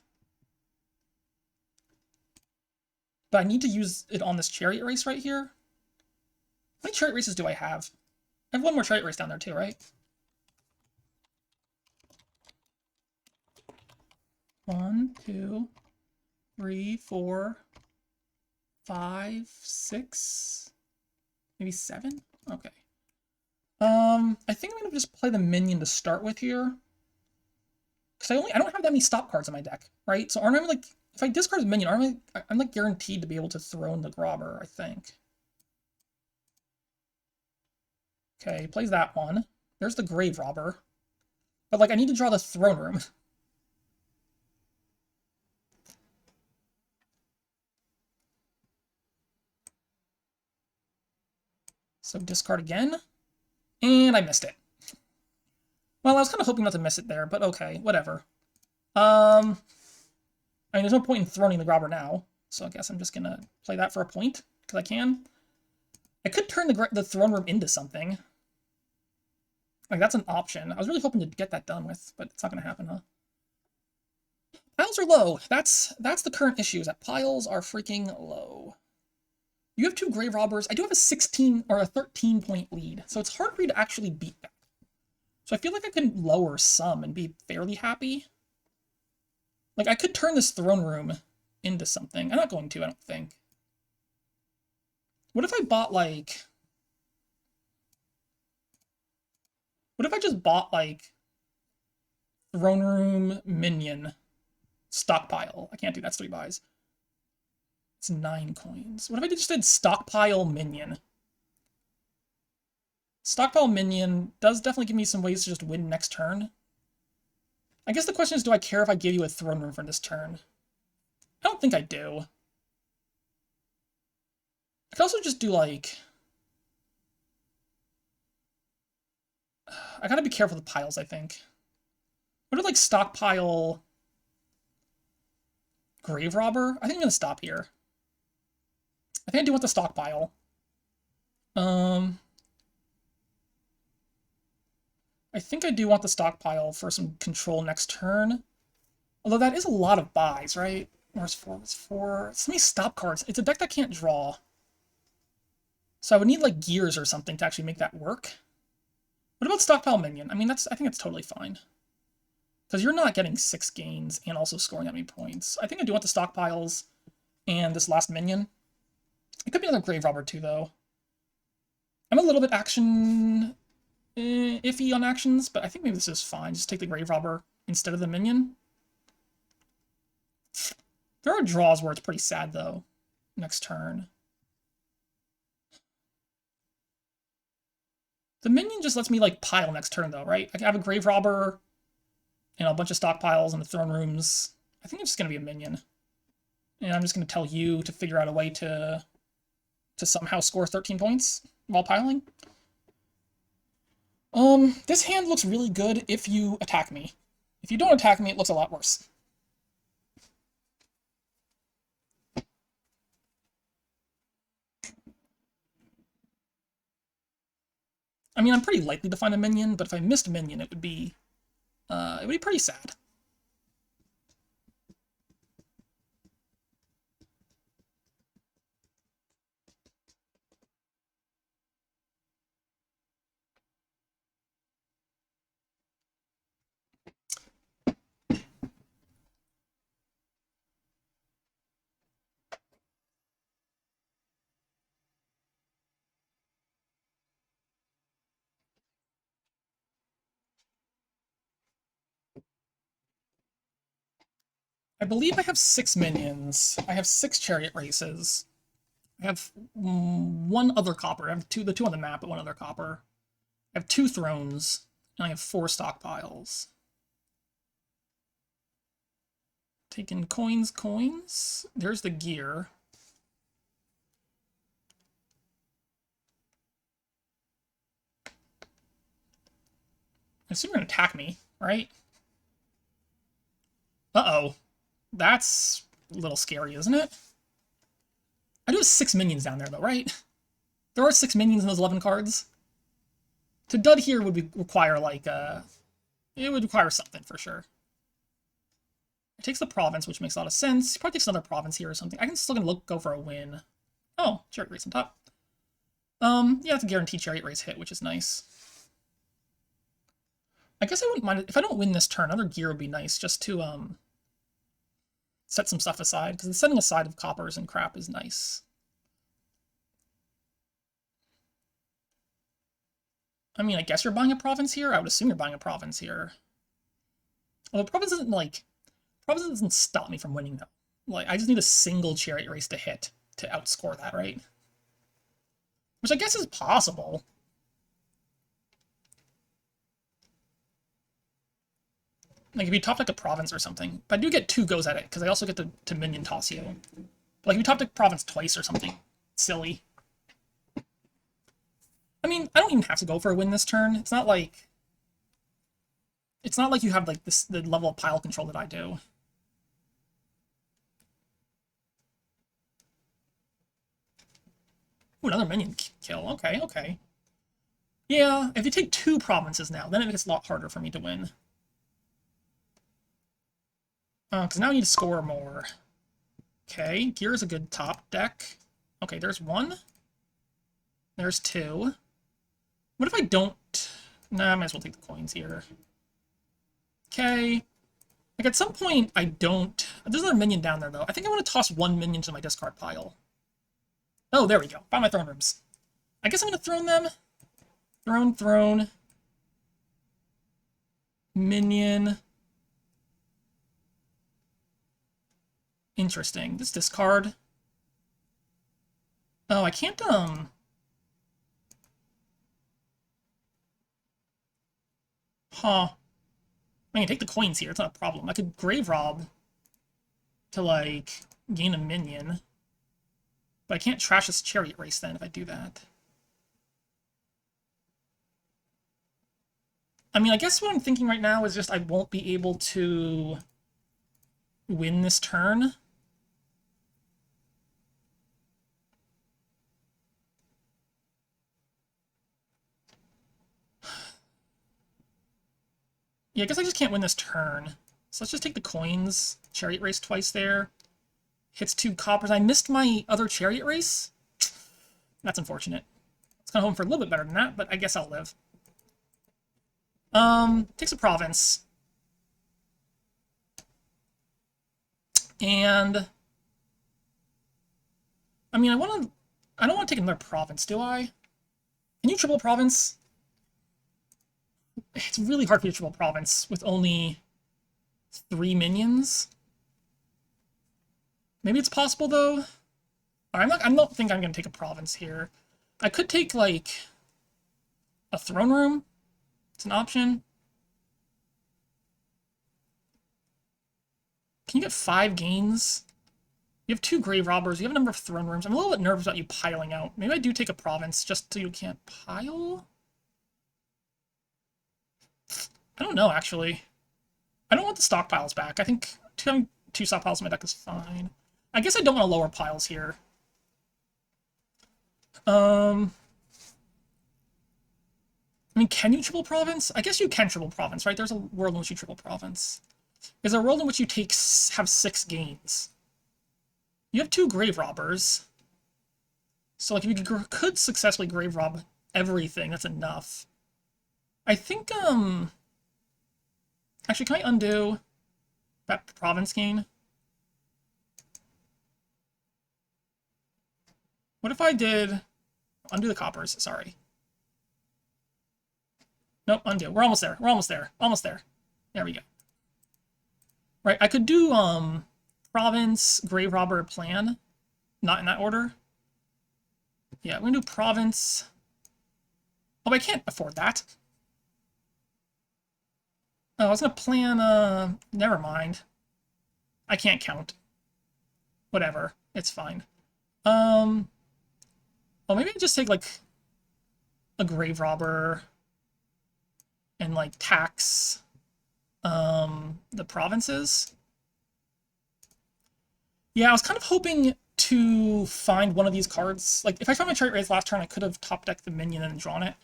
But I need to use it on this chariot race right here. How many chariot races do I have? I have one more chariot race down there too, right? 1, 2, 3, 4, 5, 6, maybe 7? Okay. I think I'm gonna just play the minion to start with here. Because I don't have that many stop cards in my deck, right? So aren't I like, if I discard a minion, I'm like guaranteed to be able to throw in the grobber, I think. Okay, plays that one. There's the grave robber. But like I need to draw the throne room. So discard again. And I missed it. Well, I was kind of hoping not to miss it there, but okay, whatever. I mean, there's no point in throwing the grobber now, so I guess I'm just gonna play that for a point, because I can. I could turn the throne room into something. Like, that's an option. I was really hoping to get that done with, but it's not gonna happen, huh? Piles are low. That's the current issue, is that piles are freaking low. You have 2 grave robbers. I do have a 16 or a 13-point lead, so it's hard for me to actually beat that. So I feel like I can lower some and be fairly happy. Like, I could turn this throne room into something. I'm not going to, I don't think. What if I bought, like... What if I just bought, like... Throne room, minion, stockpile. I can't do that, that's 3 buys. It's 9 coins. What if I just did stockpile minion? Stockpile minion does definitely give me some ways to just win next turn. I guess the question is, do I care if I give you a throne room for this turn? I don't think I do. I could also just do, like... I gotta be careful with the piles, I think. What if, like, stockpile... Grave Robber? I think I'm gonna stop here. I think I do want the stockpile. I think I do want the stockpile for some control next turn. Although that is a lot of buys, right? Where's 4? It's 4. So many stop cards. It's a deck that can't draw. So I would need, like, gears or something to actually make that work. What about stockpile minion? I mean, I think it's totally fine. Because you're not getting 6 gains and also scoring that many points. I think I do want the stockpiles and this last minion. It could be another grave robber too, though. I'm a little bit action iffy on actions, but I think maybe this is fine. Just take the grave robber instead of the minion. There are draws where it's pretty sad, though, next turn. The minion just lets me, like, pile next turn, though, right? I can have a grave robber and a bunch of stockpiles and the throne rooms. I think it's just going to be a minion. And I'm just going to tell you to figure out a way to somehow score 13 points while piling. This hand looks really good if you attack me. If you don't attack me, it looks a lot worse. I mean, I'm pretty likely to find a minion, but if I missed a minion, it would be pretty sad. I believe I have 6 minions. I have 6 chariot races. I have 1 other copper. I have the 2 on the map, but 1 other copper. I have 2 thrones, and I have 4 stockpiles. Taking coins, coins. There's the gear. I assume you're gonna attack me, right? Uh-oh. That's a little scary, isn't it? I do have 6 minions down there, though, right? There are 6 minions in those 11 cards. To dud here would require, like, it would require something, for sure. It takes the province, which makes a lot of sense. He probably takes another province here or something. I can still go for a win. Oh, chariot race on top. Yeah, it's a guaranteed chariot race hit, which is nice. I guess I wouldn't mind it. If I don't win this turn, another gear would be nice, just to, set some stuff aside, because the setting aside of coppers and crap is nice. I mean, I guess you're buying a province here? I would assume you're buying a province here. Although province isn't, like... Province doesn't stop me from winning, though. Like, I just need a single chariot race to hit to outscore that, right? Which I guess is possible. Like, if you top deck a province or something. But I do get 2 goes at it, because I also get to minion toss you. But, like, if you top deck province twice or something. Silly. I mean, I don't even have to go for a win this turn. It's not like... It's not like you have, like, the level of pile control that I do. Ooh, another minion kill. Okay, okay. Yeah, if you take 2 provinces now, then it gets a lot harder for me to win. Because now I need to score more. Okay, gear is a good top deck. Okay, there's 1. There's 2. What if I don't... Nah, I might as well take the coins here. Okay. Like, at some point, I don't... There's another minion down there, though. I think I want to toss 1 minion to my discard pile. Oh, there we go. Found my throne rooms. I guess I'm going to throne them. Throne. Minion. Interesting. This discard. Oh, I can't, Huh. I can take the coins here. It's not a problem. I could grave rob to, like, gain a minion. But I can't trash this chariot race then if I do that. I mean, I guess what I'm thinking right now is just I won't be able to win this turn. Yeah, I guess I just can't win this turn. So let's just take the coins. Chariot race twice there. Hits 2 coppers. I missed my other chariot race? That's unfortunate. It's kind of hoping for a little bit better than that, but I guess I'll live. Takes a province. And... I mean, I don't want to take another province, do I? Can you triple province? It's really hard for you to triple province with only 3 minions. Maybe it's possible, though. I don't think I'm going to take a province here. I could take, like, a throne room. It's an option. Can you get 5 gains? You have 2 grave robbers. You have a number of throne rooms. I'm a little bit nervous about you piling out. Maybe I do take a province just so you can't pile? I don't know, actually. I don't want the stockpiles back. I think having 2 stockpiles in my deck is fine. I guess I don't want to lower piles here. I mean, can you triple province? I guess you can triple province, right? There's a world in which you triple province. There's a world in which you have 6 gains. You have 2 grave robbers. So, like, if you could successfully grave rob everything, that's enough. I think, actually, can I undo that province gain? What if I did... Undo the coppers, sorry. Nope, undo. We're almost there. We're almost there. Almost there. There we go. Right, I could do, province, grave robber, plan. Not in that order. Yeah, we're gonna do province. Oh, I can't afford that. Oh, I was gonna plan, never mind. I can't count. Whatever. It's fine. Well, maybe I just take, like, a Grave Robber and, like, tax, the provinces. Yeah, I was kind of hoping to find one of these cards. Like, if I found my Chariot Race last turn, I could have top-decked the minion and drawn it.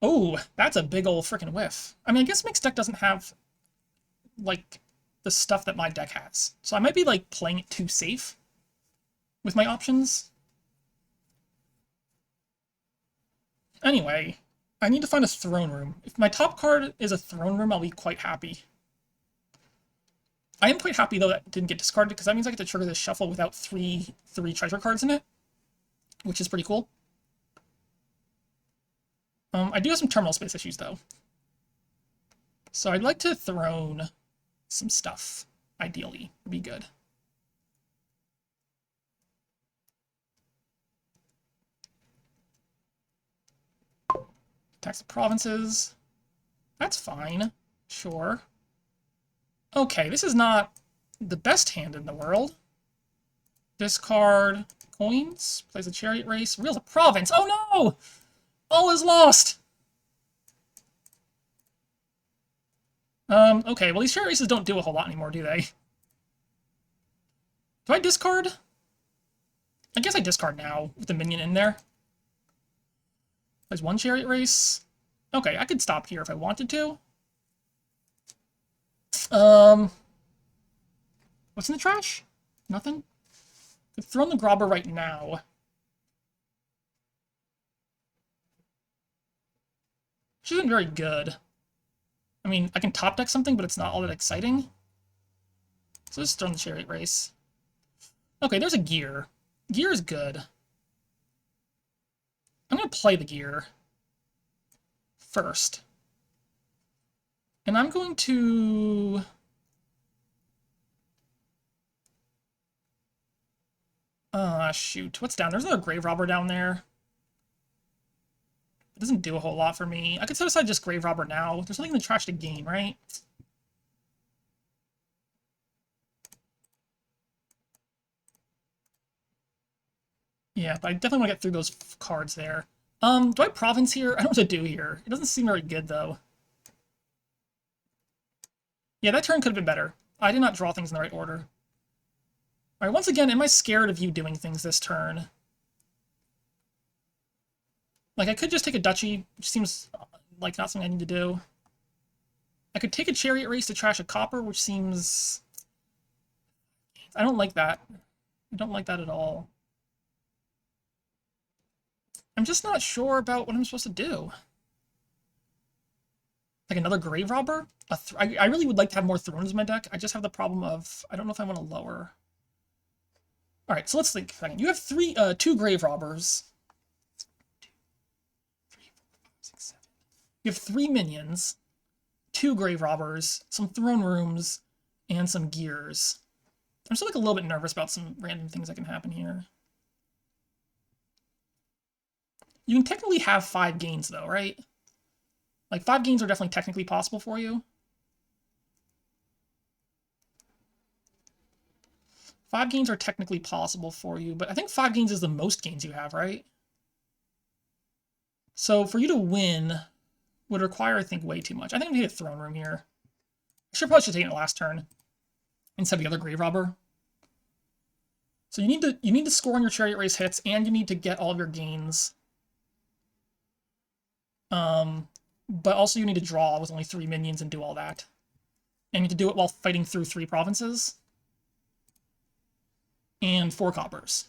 Oh, that's a big ol' freaking whiff. I mean, I guess mixed deck doesn't have, like, the stuff that my deck has. So I might be, like, playing it too safe with my options. Anyway, I need to find a throne room. If my top card is a throne room, I'll be quite happy. I am quite happy, though, that didn't get discarded, because that means I get to trigger this shuffle without three treasure cards in it, which is pretty cool. I do have some terminal space issues, though. So I'd like to throne some stuff, ideally. Would be good. Tax the provinces. That's fine. Sure. Okay, this is not the best hand in the world. Discard coins. Plays a Chariot Race. Reveals a province. Oh no! All is lost! Okay, well these Chariot Races don't do a whole lot anymore, do they? Do I discard? I guess I discard now, with the minion in there. There's one Chariot Race. Okay, I could stop here if I wanted to. What's in the trash? Nothing? Could throw in the Grobber right now. Which isn't very good. I mean, I can top deck something, but it's not all that exciting. So just throw in the Chariot Race. Okay, there's a gear. Gear is good. I'm going to play the gear first. And I'm going to... shoot. What's down? There's another Grave Robber down there. It doesn't do a whole lot for me. I could set aside just Grave Robber now. There's nothing in the trash to gain, right? Yeah, but I definitely want to get through those cards there. Do I Province here? I don't know what to do here. It doesn't seem very good, though. Yeah, that turn could have been better. I did not draw things in the right order. Alright, once again, am I scared of you doing things this turn? Like, I could just take a Duchy, which seems like not something I need to do. I could take a Chariot Race to trash a Copper, which seems... I don't like that. I don't like that at all. I'm just not sure about what I'm supposed to do. Like another Grave Robber? I really would like to have more Thrones in my deck. I just have the problem of... I don't know if I want to lower. Alright, so let's think a second. You have two Grave Robbers. You have 3 minions, 2 Grave Robbers, some Throne Rooms, and some Gears. I'm still like a little bit nervous about some random things that can happen here. You can technically have 5 gains though, right? Like 5 gains are definitely technically possible for you. 5 gains are technically possible for you, but I think 5 gains is the most gains you have, right? So for you to win would require, I think, way too much. I think I'm gonna hit a Throne Room here. I probably should have taken it last turn instead of the other Grave Robber. So you need to score on your Chariot Race hits, and you need to get all of your gains. But also you need to draw with only 3 minions and do all that. And you need to do it while fighting through 3 provinces. And 4 coppers.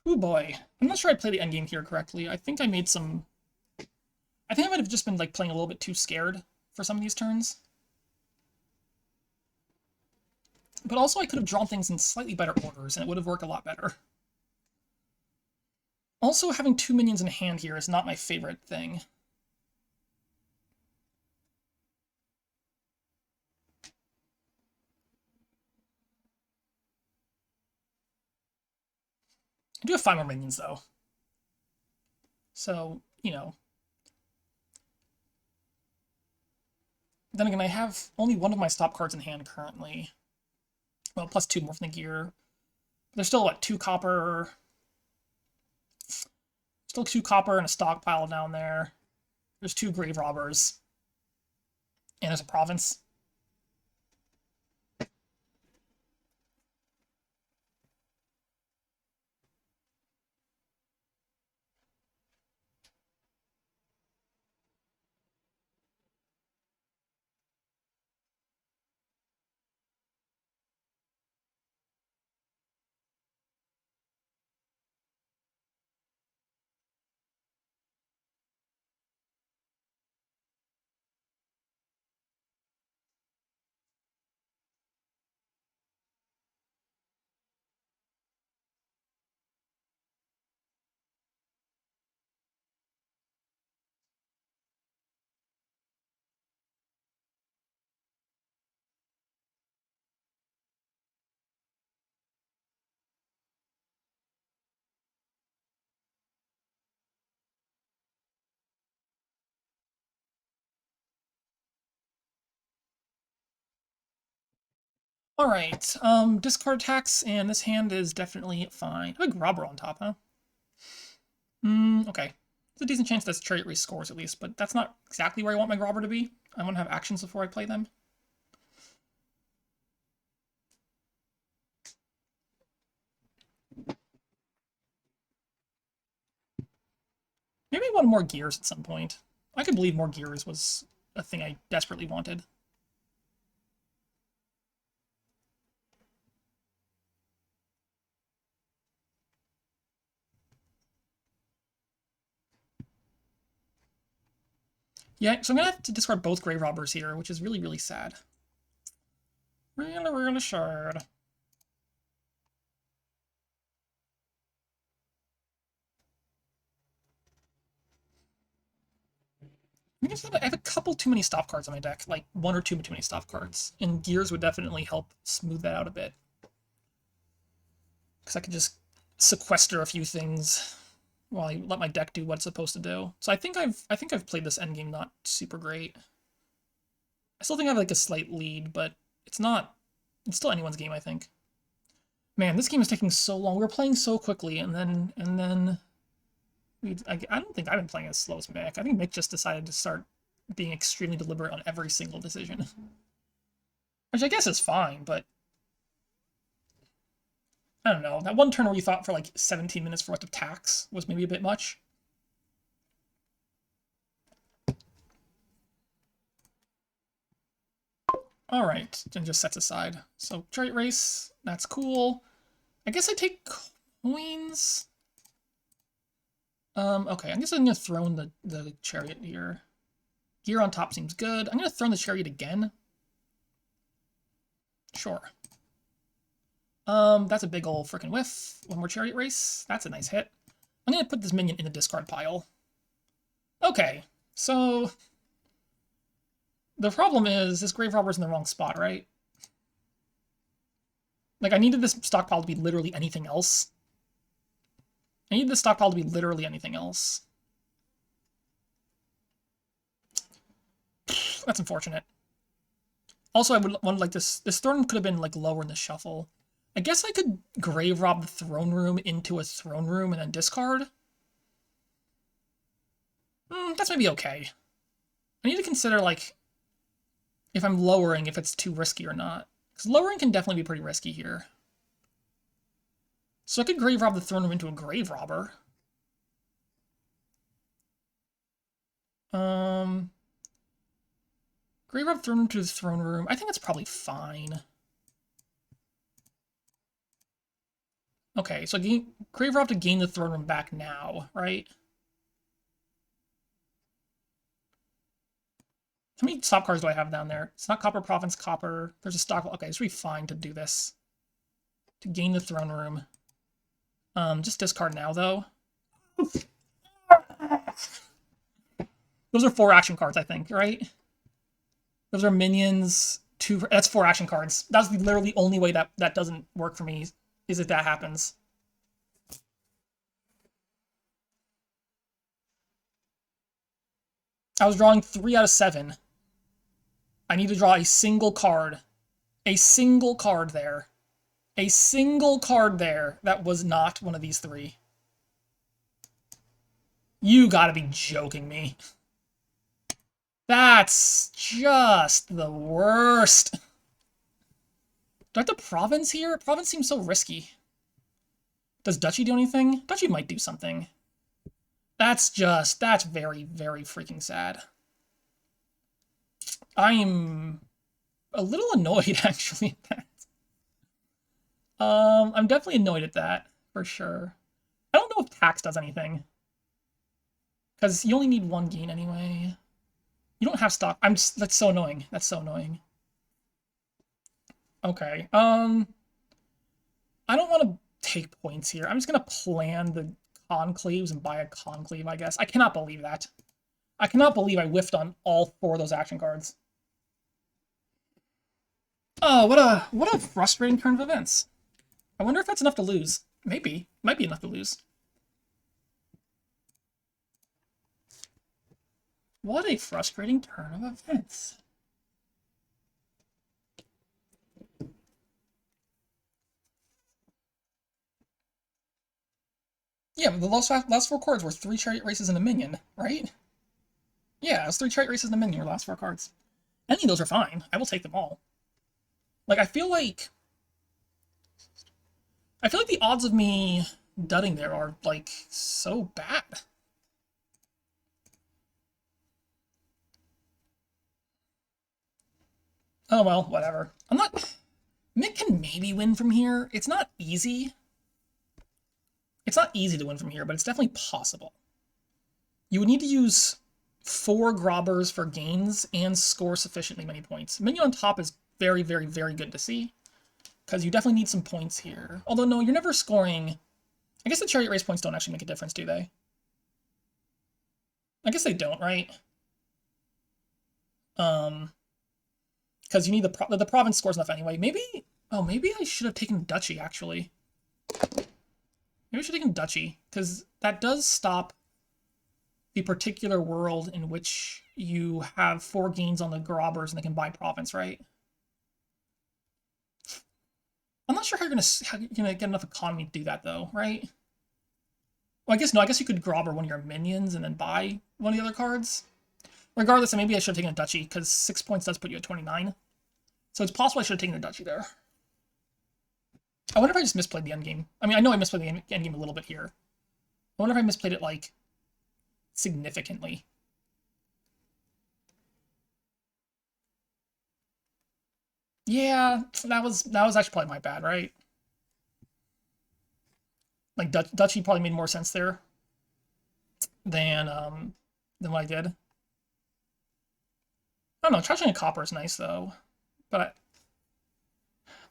Oh boy. I'm not sure I played the endgame here correctly. I think I made some... I think I might have just been like playing a little bit too scared for some of these turns. But also I could have drawn things in slightly better orders, and it would have worked a lot better. Also, having 2 minions in hand here is not my favorite thing. I do have 5 more minions, though. So, you know. Then again, I have only one of my stop cards in hand currently. Well, plus 2 more from the gear. There's still, what, 2 copper? Still 2 copper and a stockpile down there. There's 2 grave robbers. And there's a province. Alright, discard tax, and this hand is definitely fine. A big robber on top, huh? Okay. There's a decent chance this chariot race scores at least, but that's not exactly where I want my robber to be. I want to have actions before I play them. Maybe I want more gears at some point. I could believe more gears was a thing I desperately wanted. Yeah, so I'm gonna have to discard both grave robbers here, which is really, really sad. Really, really sad. I have a couple too many stop cards on my deck, like 1 or 2 too many stop cards, and gears would definitely help smooth that out a bit. Because I could just sequester a few things while I let my deck do what it's supposed to do. So I think I've played this endgame not super great. I still think I have like a slight lead, but it's still anyone's game, I think. Man, this game is taking so long. We're playing so quickly, and then I don't think I've been playing as slow as Mick. I think Mick just decided to start being extremely deliberate on every single decision. Which I guess is fine, but I don't know. That one turn where you thought for like 17 minutes for what to tax was maybe a bit much. Alright, then just sets aside. So, chariot race, that's cool. I guess I take coins. Okay, I guess I'm gonna throw in the chariot here. Gear on top seems good. I'm gonna throw in the chariot again. Sure. That's a big ol' frickin' whiff. One more chariot race. That's a nice hit. I'm gonna put this minion in the discard pile. Okay, so the problem is this grave robber's in the wrong spot, right? Like, I needed this stockpile to be literally anything else. I need this stockpile to be literally anything else. That's unfortunate. Also, I would want like this throne room could have been like lower in the shuffle. I guess I could grave rob the throne room into a throne room and then discard. That's maybe okay. I need to consider like if I'm lowering, if it's too risky or not. Because lowering can definitely be pretty risky here. So I could grave rob the throne room into a grave robber. Grave rob throne room to the throne room. I think that's probably fine. Okay, so grave rob to gain the throne room back now, right? How many stop cards do I have down there? It's not copper, province, copper. There's a stock. Okay, it's really fine to do this. To gain the throne room. Just discard now, though. Those are 4 action cards, I think, right? Those are minions. That's 4 action cards. That's literally the only way that doesn't work for me, is if that happens. I was drawing 3 out of 7. I need to draw a single card. A single card there. A single card there that was not one of these 3. You gotta be joking me. That's just the worst. Do I have to Province here? Province seems so risky. Does Duchy do anything? Duchy might do something. That's very, very freaking sad. I'm a little annoyed, actually, at that. I'm definitely annoyed at that, for sure. I don't know if tax does anything. Because you only need 1 gain anyway. You don't have stock. That's so annoying. That's so annoying. Okay. I don't want to take points here. I'm just gonna plan the conclaves and buy a conclave, I guess. I cannot believe that. I cannot believe I whiffed on all 4 of those action cards. Oh, what a frustrating turn of events. I wonder if that's enough to lose. Maybe. Might be enough to lose. What a frustrating turn of events. Yeah, but the last 4 cards were 3 Chariot Races and a minion, right? Yeah, it was 3 Chariot Races and a minion, your last 4 cards. Any of those are fine. I will take them all. Like, I feel like the odds of me dudding there are, like, so bad. Oh, well, whatever. Mick can maybe win from here. It's not easy. It's not easy to win from here, but it's definitely possible. You would need to use 4 Grobbers for gains and score sufficiently many points. Minion on top is very, very, very good to see, because you definitely need some points here. Although, no, you're never scoring... I guess the Chariot Race points don't actually make a difference, do they? I guess they don't, right? Because you need the province scores enough anyway. Maybe... Oh, maybe I should have taken Duchy, actually. Maybe I should have taken Duchy, because that does stop the particular world in which you have 4 gains on the Grobbers and they can buy province, right? I'm not sure how you're gonna get enough economy to do that, though, right? Well, I guess no. I guess you could Grobber one of your minions and then buy one of the other cards. Regardless, maybe I should have taken a Duchy, because 6 points does put you at 29. So it's possible I should have taken the Duchy there. I wonder if I just misplayed the endgame. I mean, I know I misplayed the endgame a little bit here. I wonder if I misplayed it, like, significantly. Yeah, that was actually probably my bad, right? Like, Duchy probably made more sense there than what I did. I don't know, trashing a copper is nice, though. But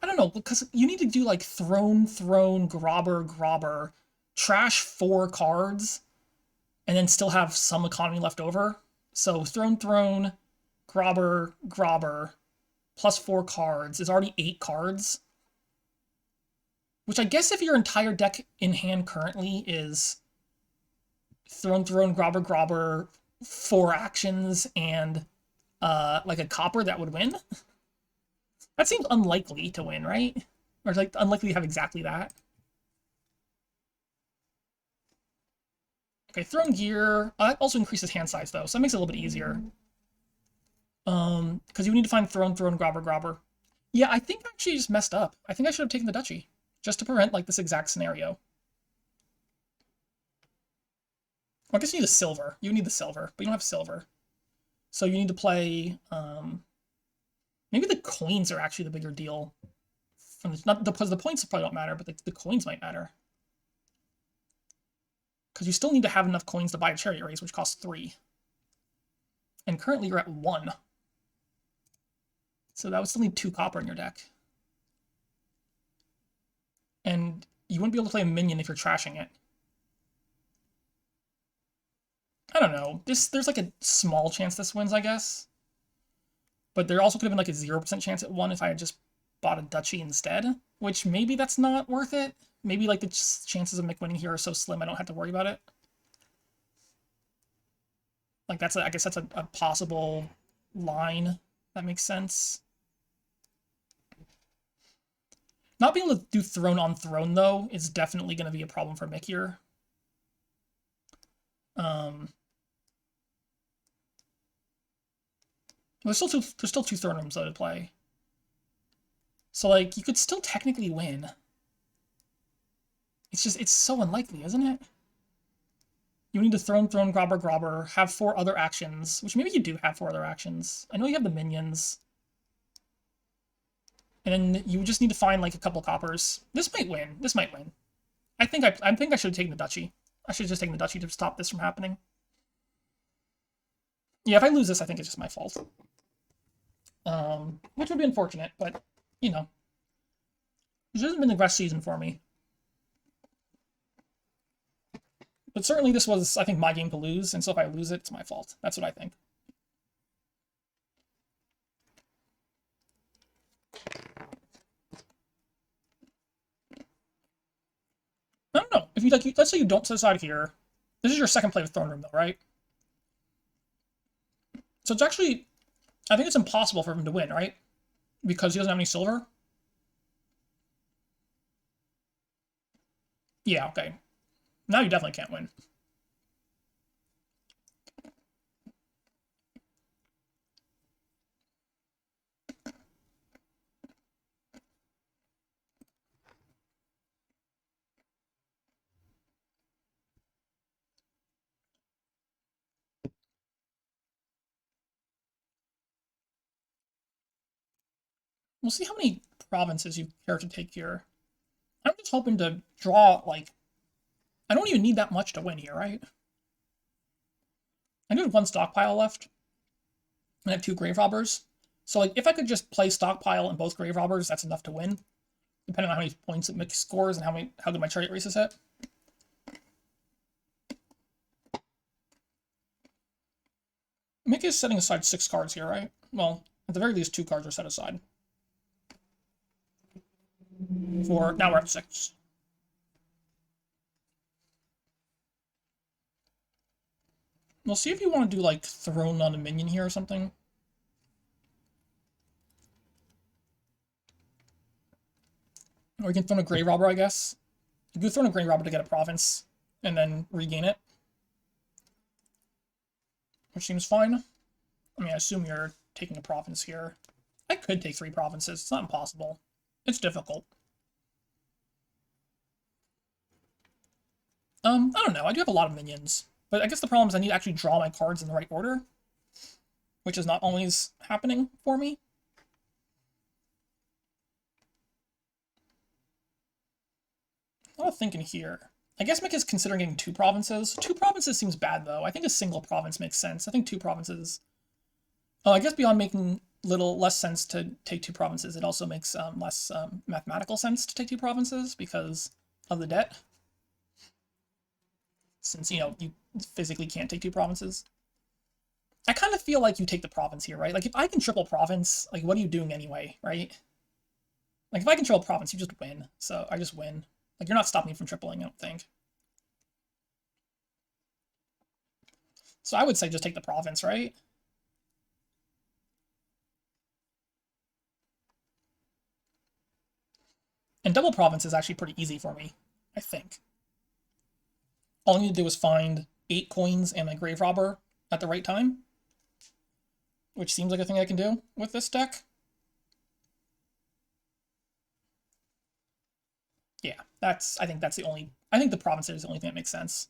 I don't know, because you need to do, like, throne, grobber, trash 4 cards, and then still have some economy left over. So throne, grobber, plus 4 cards is already 8 cards. Which I guess if your entire deck in hand currently is throne, grobber, 4 actions, and like a copper, that would win. That seems unlikely to win, right? Or like unlikely to have exactly that. Okay, Throne Gear. That also increases hand size, though, so that makes it a little bit easier. Because you need to find Throne, grobber. Yeah, I think I actually just messed up. I think I should have taken the Duchy, just to prevent, like, this exact scenario. Well, I guess you need a silver. You need the silver, but you don't have silver. So you need to play, maybe the coins are actually the bigger deal. Because the points probably don't matter, but the coins might matter. Because you still need to have enough coins to buy a Chariot Race, which costs 3. And currently you're at 1. So that would still need 2 copper in your deck. And you wouldn't be able to play a minion if you're trashing it. I don't know. There's like a small chance this wins, I guess. But there also could have been like a 0% chance it won if I had just bought a Duchy instead. Which maybe that's not worth it. Maybe like the chances of Mick winning here are so slim I don't have to worry about it. Like, that's I guess that's a possible line. That makes sense. Not being able to do throne on throne, though, is definitely going to be a problem for Mick here. There's still two throne rooms, though, to play. So, like, you could still technically win. It's just, it's so unlikely, isn't it? You need to throne, grabber, have 4 other actions, which maybe you do have 4 other actions. I know you have the minions. And then you just need to find, like, a couple coppers. This might win. This might win. I think I should have taken the duchy. I should have just taken the duchy to stop this from happening. Yeah, if I lose this, I think it's just my fault. Which would be unfortunate, but, you know. This hasn't been the best season for me. But certainly this was, I think, my game to lose, and so if I lose it, it's my fault. That's what I think. I don't know. If you like, let's say you don't decide here. This is your second play with Throne Room, though, right? So it's actually, I think it's impossible for him to win, right? Because he doesn't have any silver. Yeah, okay. Now you definitely can't win. We'll see how many provinces you care to take here. I'm just hoping to draw, like, I don't even need that much to win here, right? I do have 1 stockpile left. And I have 2 grave robbers. So, like, if I could just play stockpile and both grave robbers, that's enough to win. Depending on how many points it Mick scores and how good my chariot race is hit. Mick is setting aside 6 cards here, right? Well, at the very least, 2 cards are set aside. Now we're at 6. We'll see if you want to do, like, Throne on a minion here or something. Or you can throw a Grave Robber, I guess. You could throw a Grave Robber to get a province, and then regain it. Which seems fine. I mean, I assume you're taking a province here. I could take 3 provinces. It's not impossible. It's difficult. I don't know. I do have a lot of minions. But I guess the problem is I need to actually draw my cards in the right order. Which is not always happening for me. A lot of thinking here. I guess Mick is considering getting 2 provinces. 2 provinces seems bad, though. I think a single province makes sense. I think 2 provinces... Oh, I guess beyond making less sense to take 2 provinces, it also makes less mathematical sense to take 2 provinces because of the debt. Since, you know, you physically can't take 2 provinces. I kind of feel like you take the province here, right? Like, if I can triple province, like, what are you doing anyway, right? Like, if I control a province, you just win. So, I just win. Like, you're not stopping me from tripling, I don't think. So I would say just take the province, right? And double province is actually pretty easy for me, I think. All I need to do is find 8 coins and my grave robber at the right time. Which seems like a thing I can do with this deck. Yeah, I think that's the only... I think the province is the only thing that makes sense.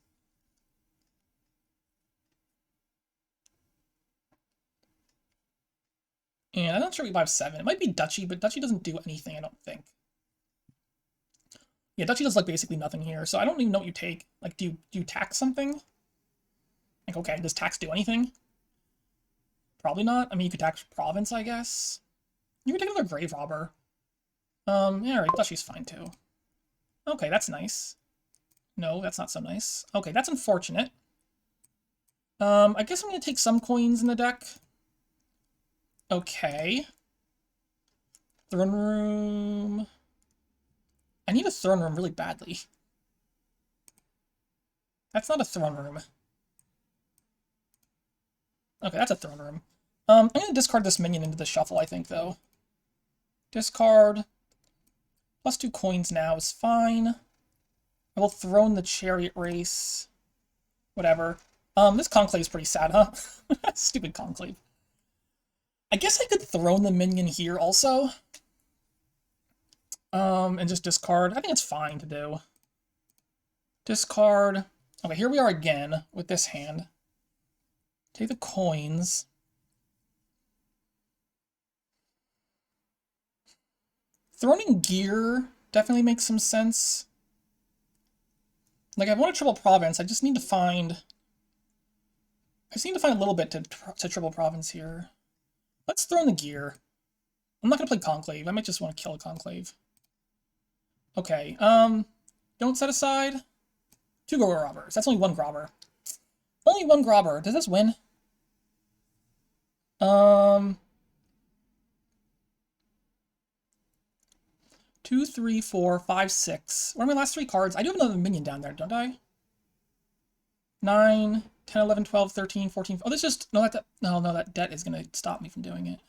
And I'm not sure we have 7. It might be Duchy, but Duchy doesn't do anything, I don't think. Yeah, Duchy does, like, basically nothing here, so I don't even know what you take. Like, do you tax something? Like, okay, does tax do anything? Probably not. I mean, you could tax province, I guess. You could take another grave robber. Yeah, alright, Duchy's fine, too. Okay, that's nice. No, that's not so nice. Okay, that's unfortunate. I guess I'm gonna take some coins in the deck. Okay. Throne room... I need a throne room really badly. That's not a throne room. Okay, that's a throne room. I'm gonna discard this minion into the shuffle, I think, though. Discard. Plus 2 coins now is fine. I will throne the chariot race. Whatever. This conclave's pretty sad, huh? Stupid conclave. I guess I could throne the minion here also. And just discard. I think it's fine to do. Discard. Okay, here we are again with this hand. Take the coins. Throning gear definitely makes some sense. Like, I want a triple province. I just need to find... I just need to find a little bit to triple province here. Let's throw in the gear. I'm not going to play conclave. I might just want to kill a conclave. Okay, don't set aside. 2 grobbers. That's only 1 grobber. Only 1 grobber. Does this win? 2, 3, 4, 5, 6. What are my last 3 cards? I do have another minion down there, don't I? 9, 10, 11, 12, 13, 14. Oh, this just... No, that debt is going to stop me from doing it.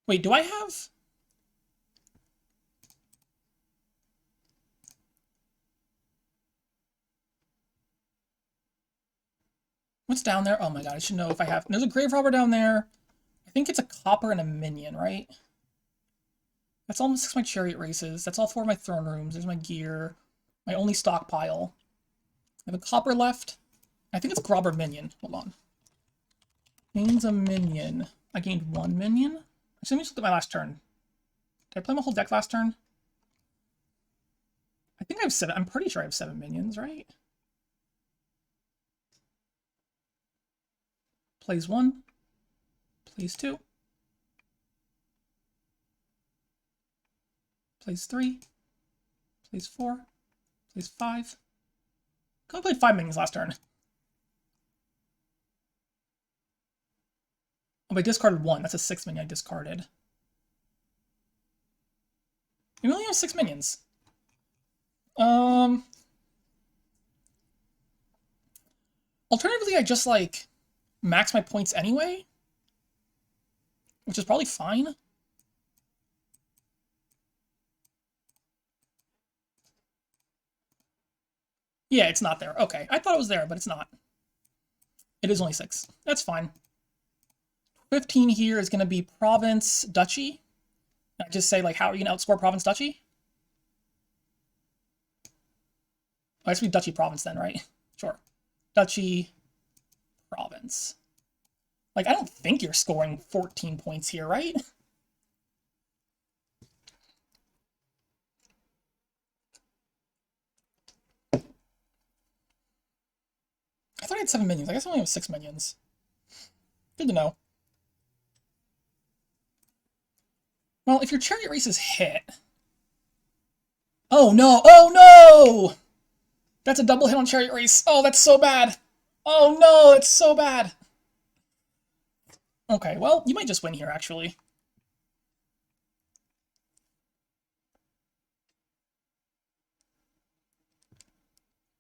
Wait, do I have... What's down there? Oh my god, I should know if I have... There's a grave robber down there. I think it's a copper and a minion, right? That's almost my chariot races. That's all 4 of my throne rooms. There's my gear. My only stockpile. I have a copper left. I think it's grobber minion. Hold on. Gains a minion. I gained 1 minion? Actually, let me just look at my last turn. Did I play my whole deck last turn? I think I have 7. I'm pretty sure I have 7 minions, right? Plays 1. Plays 2. Plays 3. Plays 4. Plays 5. I played 5 minions last turn. Oh, I discarded 1. That's a 6 minion I discarded. We only have 6 minions. Alternatively, I just, like, max my points anyway. Which is probably fine. Yeah, it's not there. Okay, I thought it was there, but it's not. It is only 6. That's fine. 15 here is going to be province duchy. I just say, like, how are you going to outscore province duchy? Oh, it has to be duchy province then, right? Sure. Duchy province. Like, I don't think you're scoring 14 points here, right? I thought I had 7 minions. I guess I only have 6 minions. Good to know. Well, if your chariot races hit... Oh, no! Oh, no! That's a double hit on chariot race. Oh, that's so bad. Oh, no! It's so bad. Okay, well, you might just win here, actually.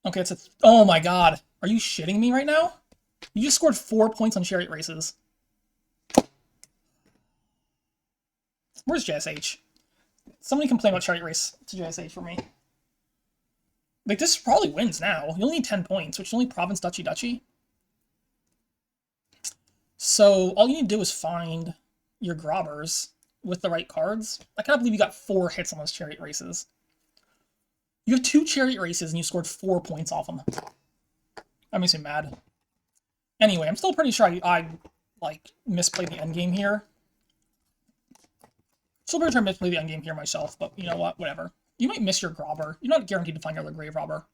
Okay, it's a... Oh my god. Are you shitting me right now? You just scored 4 points on chariot races. Where's JSH? Somebody complain about chariot race to JSH for me. Like, this probably wins now. You only need 10 points, which is only province, duchy, duchy. So, all you need to do is find your grobbers with the right cards. I can't believe you got 4 hits on those chariot races. You have 2 chariot races and you scored 4 points off them. That makes me mad. Anyway, I'm still pretty sure I like, misplayed the endgame here. Still pretty sure I misplayed the endgame here myself, but you know what? Whatever. You might miss your grobber. You're not guaranteed to find your other grave robber.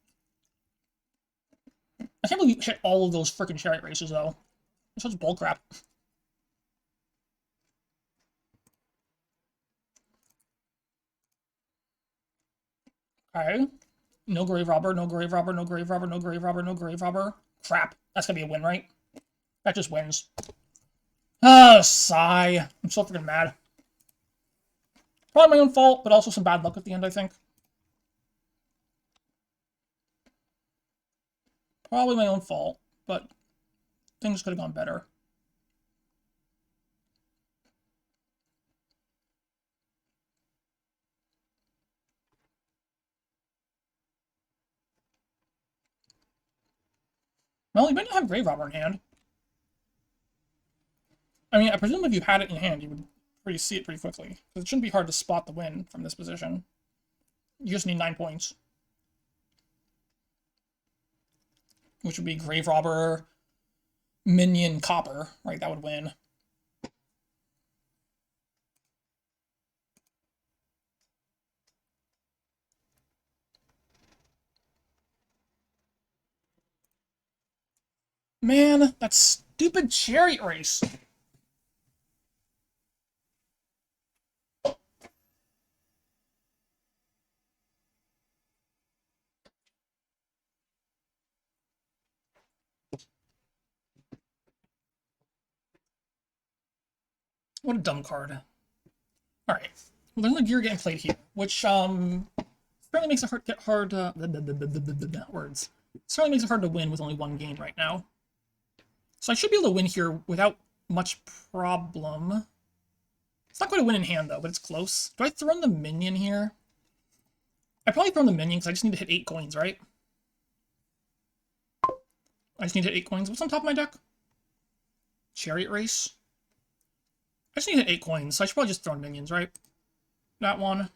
I can't believe you hit all of those freaking chariot races, though. It's such bullcrap. Okay. No grave robber, no grave robber, no grave robber, no grave robber, no grave robber. Crap. That's gonna be a win, right? That just wins. Ah, sigh. I'm so freaking mad. Probably my own fault, but also some bad luck at the end, I think. Probably my own fault, but things could have gone better. Well, you might not have Grave Robber in hand. I mean, I presume if you had it in hand, you would see it pretty quickly. Because it shouldn't be hard to spot the win from this position. You just need 9 points. Which would be Grave Robber, Minion, Copper, right? That would win. Man, that stupid chariot race. What a dumb card. Alright. Well, there's no gear getting played here, which certainly makes it hard words. Certainly makes it hard to win with only one game right now. So I should be able to win here without much problem. It's not quite a win in hand, though, but it's close. Do I throw in the minion here? I probably throw in the minion because I just need to hit 8 coins, right? I just need to hit 8 coins. What's on top of my deck? Chariot Race. I just need to hit 8 coins, so I should probably just throw in minions, right? That one.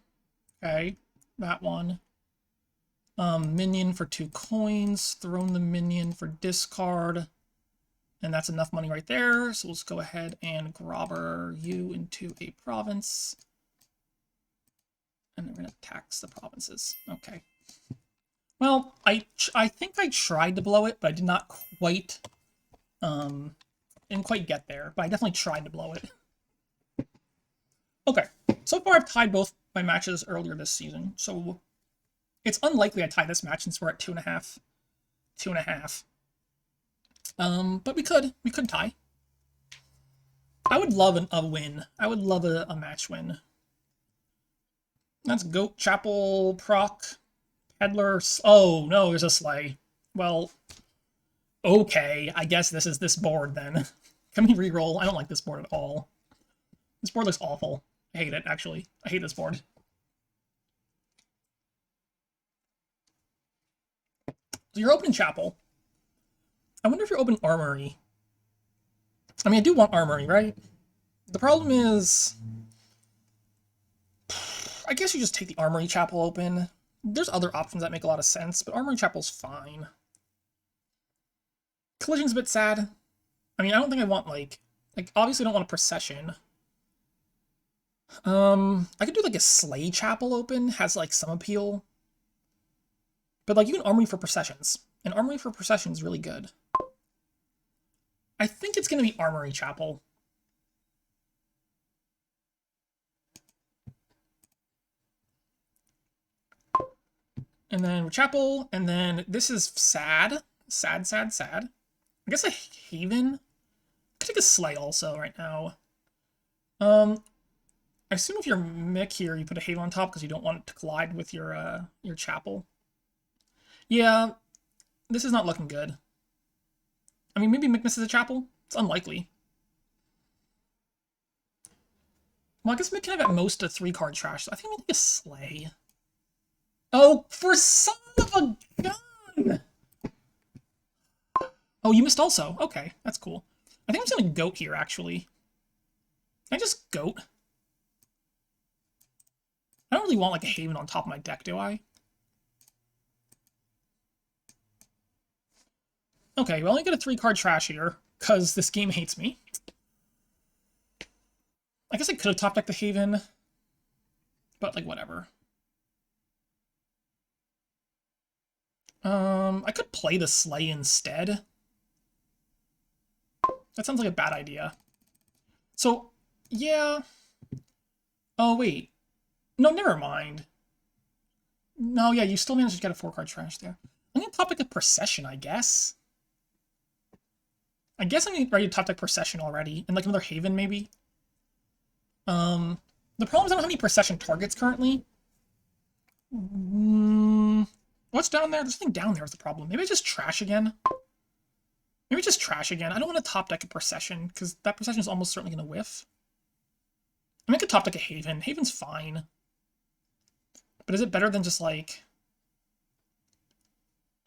Okay. That one. Minion for 2 coins. Throw in the minion for discard. And that's enough money right there. So let's go ahead and grobber you into a province. And we're going to tax the provinces. Okay. Well, I think I tried to blow it, but I did not quite, didn't quite get there. But I definitely tried to blow it. Okay. So far, I've tied both my matches earlier this season. So it's unlikely I tie this match since we're at 2.5. 2.5. But we could tie. I would love a win. I would love a match win. That's Goat, Chapel, Proc, Peddler. Oh, no, there's a Sleigh. Well, okay, I guess this is this board then. Can we reroll? I don't like this board at all. This board looks awful. I hate it, actually. I hate this board. So you're opening Chapel. I wonder if you're opening Armory. I mean, I do want Armory, right? The problem is... I guess you just take the Armory Chapel open. There's other options that make a lot of sense, but Armory Chapel's fine. Collision's a bit sad. I mean, I don't think I want, like obviously I don't want a Procession. I could do, like, a Sleigh Chapel open. Has, like, some appeal. But, like, you can Armory for Processions. And Armory for Procession is really good. I think it's going to be Armory Chapel. And then Chapel, and then this is sad. Sad, sad, sad. I guess a Haven. I could take a Sleigh also right now. I assume if you're Mick here, you put a Haven on top because you don't want it to collide with your Chapel. Yeah, this is not looking good. I mean, maybe Mick misses a Chapel. It's unlikely. Well, I guess Mick can have at most a 3-card trash, so I think we take a Sleigh. Oh, for son of a gun! Oh, you missed also. Okay, that's cool. I think I'm just gonna Goat here, actually. Can I just Goat? I don't really want, like, a Haven on top of my deck, do I? Okay, we only get a 3-card trash here, because this game hates me. I guess I could have top decked the Haven, but, like, whatever. I could play the Sleigh instead. That sounds like a bad idea. So, yeah. Oh, wait. No, never mind. No, yeah, you still managed to get a 4-card trash there. I'm gonna top deck a Procession, I guess. I guess I'm ready to top deck Procession already. And, like, another Haven, maybe? The problem is I don't have any Procession targets currently. What's down there? There's nothing down there is the problem. Maybe I just trash again. Maybe just trash again. I don't want to top deck a Procession, because that Procession is almost certainly going to whiff. I mean, I could top deck a Haven. Haven's fine. But is it better than just, like,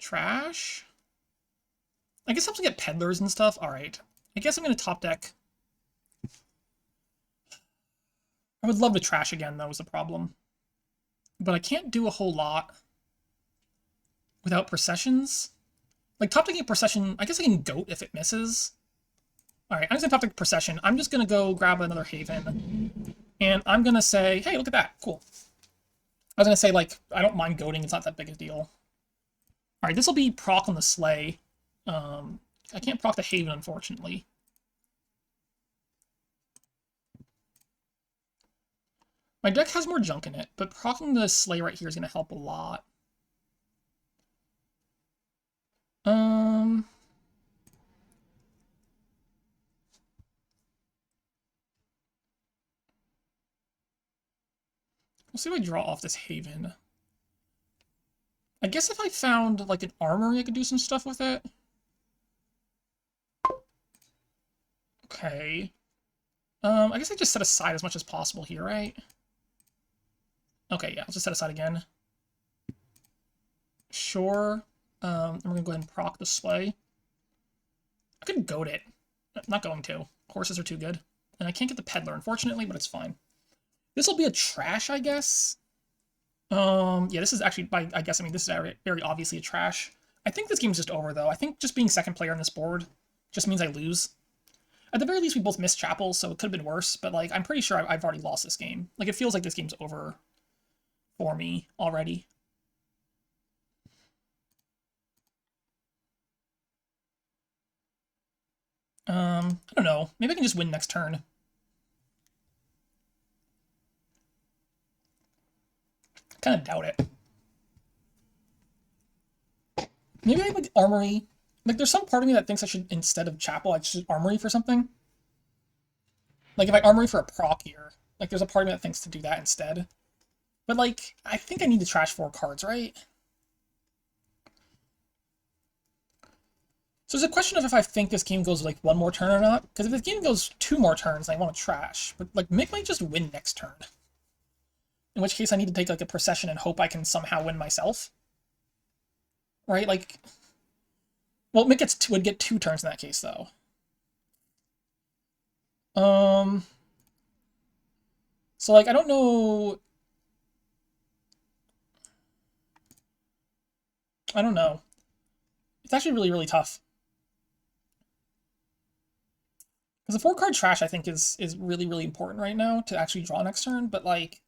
trash? I guess I'm going to get Peddlers and stuff. Alright. I guess I'm going to top deck. I would love to trash again, though, is the problem. But I can't do a whole lot without Processions. Like, top decking a Procession, I guess I can Goat if it misses. Alright, I'm just going to top deck a Procession. I'm just going to go grab another Haven. And I'm going to say, hey, look at that. Cool. I was going to say, like, I don't mind goating. It's not that big a deal. Alright, this will be proc on the Sleigh. I can't proc the Haven, unfortunately. My deck has more junk in it, but proccing the Sleigh right here is going to help a lot. We'll see if I draw off this Haven. I guess if I found, like, an Armory, I could do some stuff with it. Okay. I guess I just set aside as much as possible here, right? Okay, yeah, I'll just set aside again. Sure. I'm gonna go ahead and proc the Sleigh. I could goat it. Not going to. Horses are too good. And I can't get the Peddler, unfortunately, but it's fine. This will be a trash, I guess. Yeah, this is actually, I guess, I mean, this is very, very obviously a trash. I think this game's just over, though. I think just being second player on this board just means I lose. At the very least, we both missed Chapel, so it could have been worse, but, like, I'm pretty sure I've already lost this game. Like, it feels like this game's over for me already. I don't know. Maybe I can just win next turn. I kind of doubt it. Maybe I like Armory. Like, there's some part of me that thinks I should, instead of Chapel, I should Armory for something. Like, if I Armory for a proc here, like, there's a part of me that thinks to do that instead. But, like, I think I need to trash 4 cards, right? So there's a question of if I think this game goes, like, 1 more turn or not. Because if this game goes 2 more turns, I want to trash. But, like, Mick might just win next turn. In which case I need to take, like, a Procession and hope I can somehow win myself. Right? Like... Well, Mick would get 2 turns in that case, though. So, like, I don't know... I don't know. It's actually really, really tough. Because the 4-card trash, I think, is really, really important right now to actually draw next turn, but, like...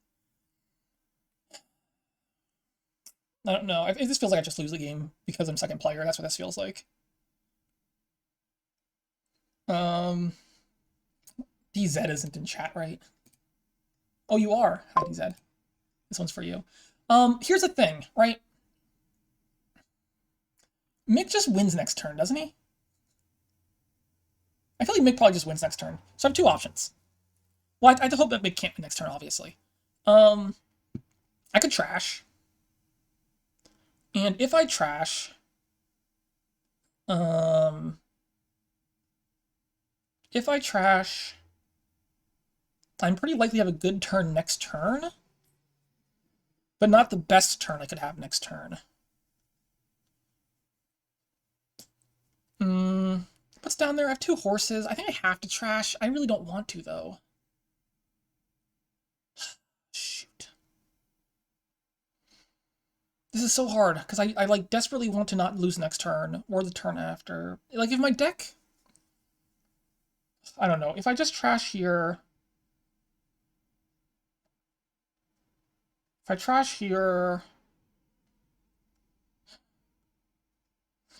I don't know. It just feels like I just lose the game because I'm second player. That's what this feels like. DZ isn't in chat, right? Oh, you are. Hi, DZ. This one's for you. Here's the thing, right? Mick just wins next turn, doesn't he? I feel like Mick probably just wins next turn. So I have 2 options. Well, I hope that Mick can't win next turn, obviously. I could trash. And if I trash... If I trash... I'm pretty likely to have a good turn next turn. But not the best turn I could have next turn. What's down there? I have 2 horses. I think I have to trash. I really don't want to, though. Shoot. This is so hard, because I like, desperately want to not lose next turn, or the turn after. Like, if my deck... I don't know. If I just trash here... If I trash here...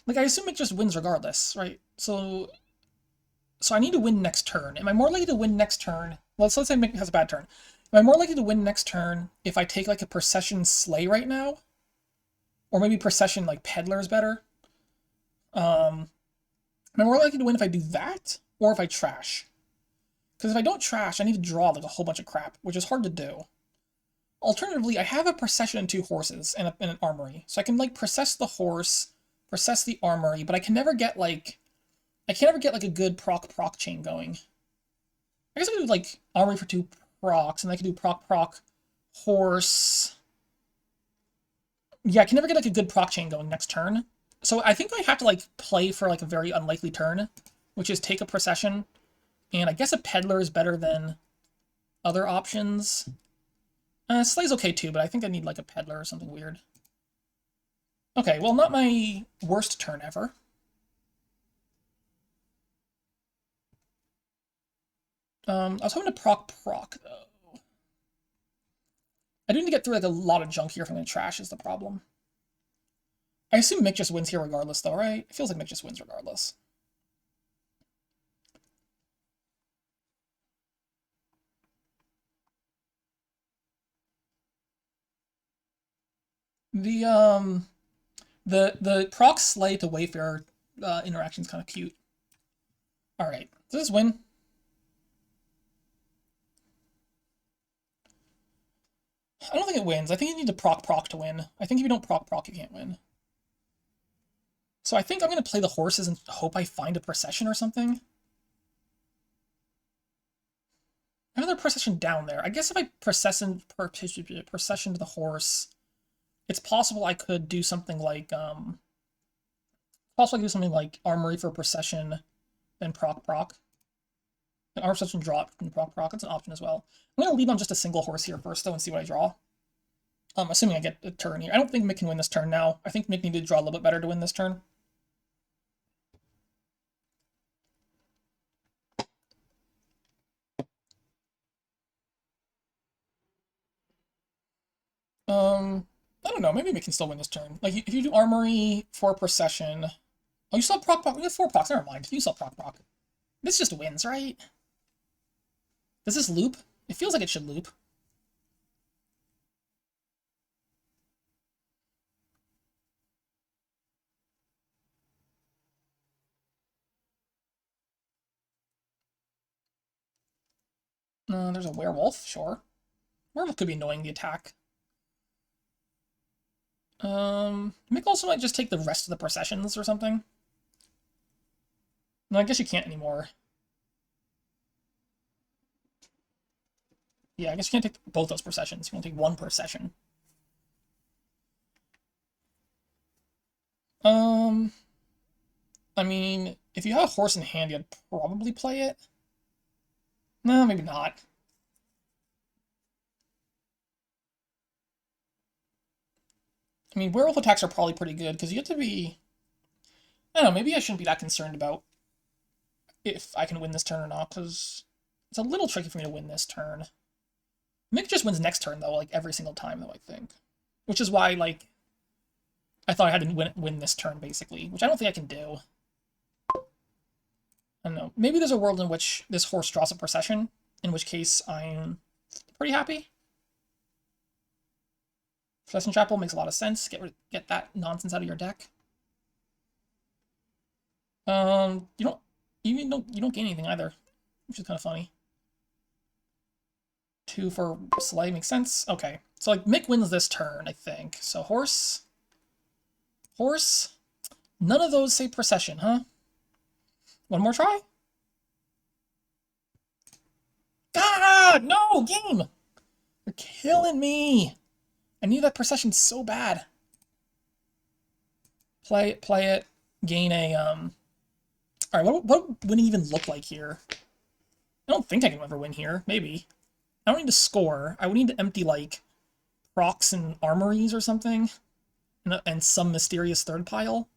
Like, I assume it just wins regardless, right? So I need to win next turn. Am I more likely to win next turn? Well, let's say Mick has a bad turn. Am I more likely to win next turn if I take, like, a Procession Sleigh right now? Or maybe Procession, like, Peddler is better? Am I more likely to win if I do that? Or if I trash? Because if I don't trash, I need to draw, like, a whole bunch of crap, which is hard to do. Alternatively, I have a procession and 2 horses and an armory. So I can, like, process the horse, process the armory, but I can never get, like... I can never get, like, a good proc chain going. I guess I could do, like, armory for 2 procs, and I could do proc horse... Yeah, I can never get, like, a good proc chain going next turn. So I think I have to, like, play for, like, a very unlikely turn, which is take a procession. And I guess a peddler is better than other options. Slay's okay too, but I think I need, like, a peddler or something weird. Okay, well, not my worst turn ever. I was hoping to proc, though. I do need to get through, like, a lot of junk here if I'm going to trash is the problem. I assume Mick just wins here regardless, though, right? It feels like Mick just wins regardless. The proc Slay to Wayfarer interaction is kind of cute. Alright, does this win? I don't think it wins. I think you need to proc to win. I think if you don't proc, you can't win. So I think I'm going to play the horses and hope I find a procession or something. Another procession down there. I guess if I procession to the horse, it's possible I could do something like armory for procession, then proc. An armor procession drop and proc. That's an option as well. I'm gonna lead on just a single horse here first though and see what I draw. Assuming I get a turn here. I don't think Mick can win this turn now. I think Mick needed to draw a little bit better to win this turn. I don't know. Maybe Mick can still win this turn. Like, if you do armory for procession... Oh, you still have proc. We have 4 procs. Never mind. You still have proc. This just wins, right? Does this loop? It feels like it should loop. There's a werewolf, sure. Werewolf could be annoying the attack. Mick also might just take the rest of the processions or something. No, I guess you can't anymore. Yeah, I guess you can't take both those processions. You can only take 1 procession. I mean, if you have a horse in hand, you'd probably play it. No, maybe not. I mean, werewolf attacks are probably pretty good, because you have to be... I don't know, maybe I shouldn't be that concerned about if I can win this turn or not, because it's a little tricky for me to win this turn. Mick just wins next turn, though, like, every single time, though, I think. Which is why, like, I thought I had to win this turn, basically, which I don't think I can do. I don't know. Maybe there's a world in which this horse draws a procession, in which case I'm pretty happy. Procession Chapel makes a lot of sense. Get that nonsense out of your deck. You don't gain anything either, which is kind of funny. 2 for Slay makes sense. Okay, so like Mick wins this turn, I think. So horse. None of those say procession, huh? One more try. God, no, game. You're killing me. I need that procession so bad. Play it. Gain a All right, what would it even look like here? I don't think I can ever win here. Maybe. I don't need to score. I would need to empty, like, procs and armories or something. And some mysterious third pile.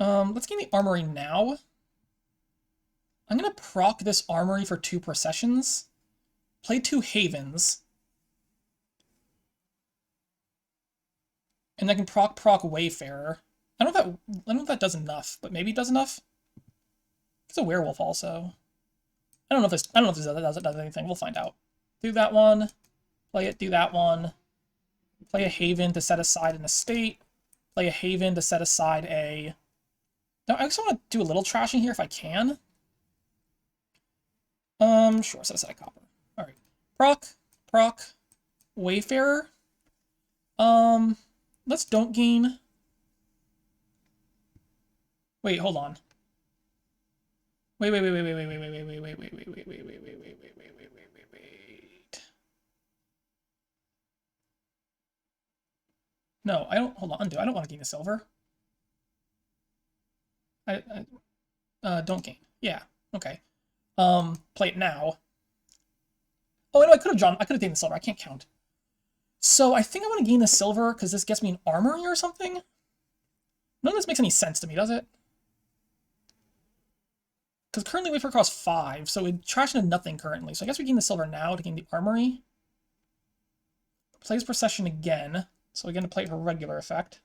Let's gain the armory now. I'm gonna proc this armory for 2 processions. Play 2 havens. And I can proc Wayfarer. I don't know if that does enough, but maybe it does enough. It's a werewolf also. I don't know if this does anything. We'll find out. Do that one. Play it, do that one. Play a haven to set aside an estate. Play a haven to set aside a... Now, I just want to do a little trashing here if I can. Sure, set aside a copper. Alright. Proc, Wayfarer. Let's don't gain. Wait, hold on. Wait. No, I don't. Hold on, undo. I don't want to gain a silver. Don't gain. Yeah. Okay. Play it now. Oh, I know. I could have gained the silver. I can't count. So I think I want to gain the silver because this gets me an armory or something. None of this makes any sense to me, does it? Because currently Wayfarer costs 5, so we trash into nothing currently. So I guess we gain the silver now to gain the armory. Plays Procession again. So we're going to play it for regular effect.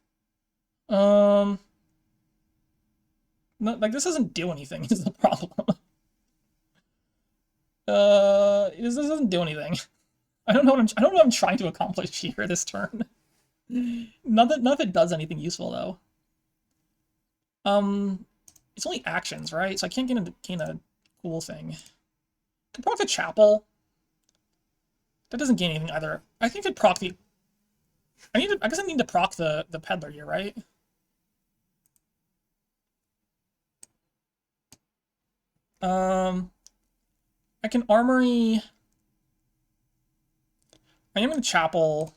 No, like, this doesn't do anything, is the problem. This doesn't do anything. I don't know what I'm trying to accomplish here this turn. None of it does anything useful, though. It's only actions, right? So I can't gain a cool thing. Can proc the chapel. That doesn't gain anything either. I think it proc the. I guess I need to proc the peddler here, right? I can armory. I am in the chapel,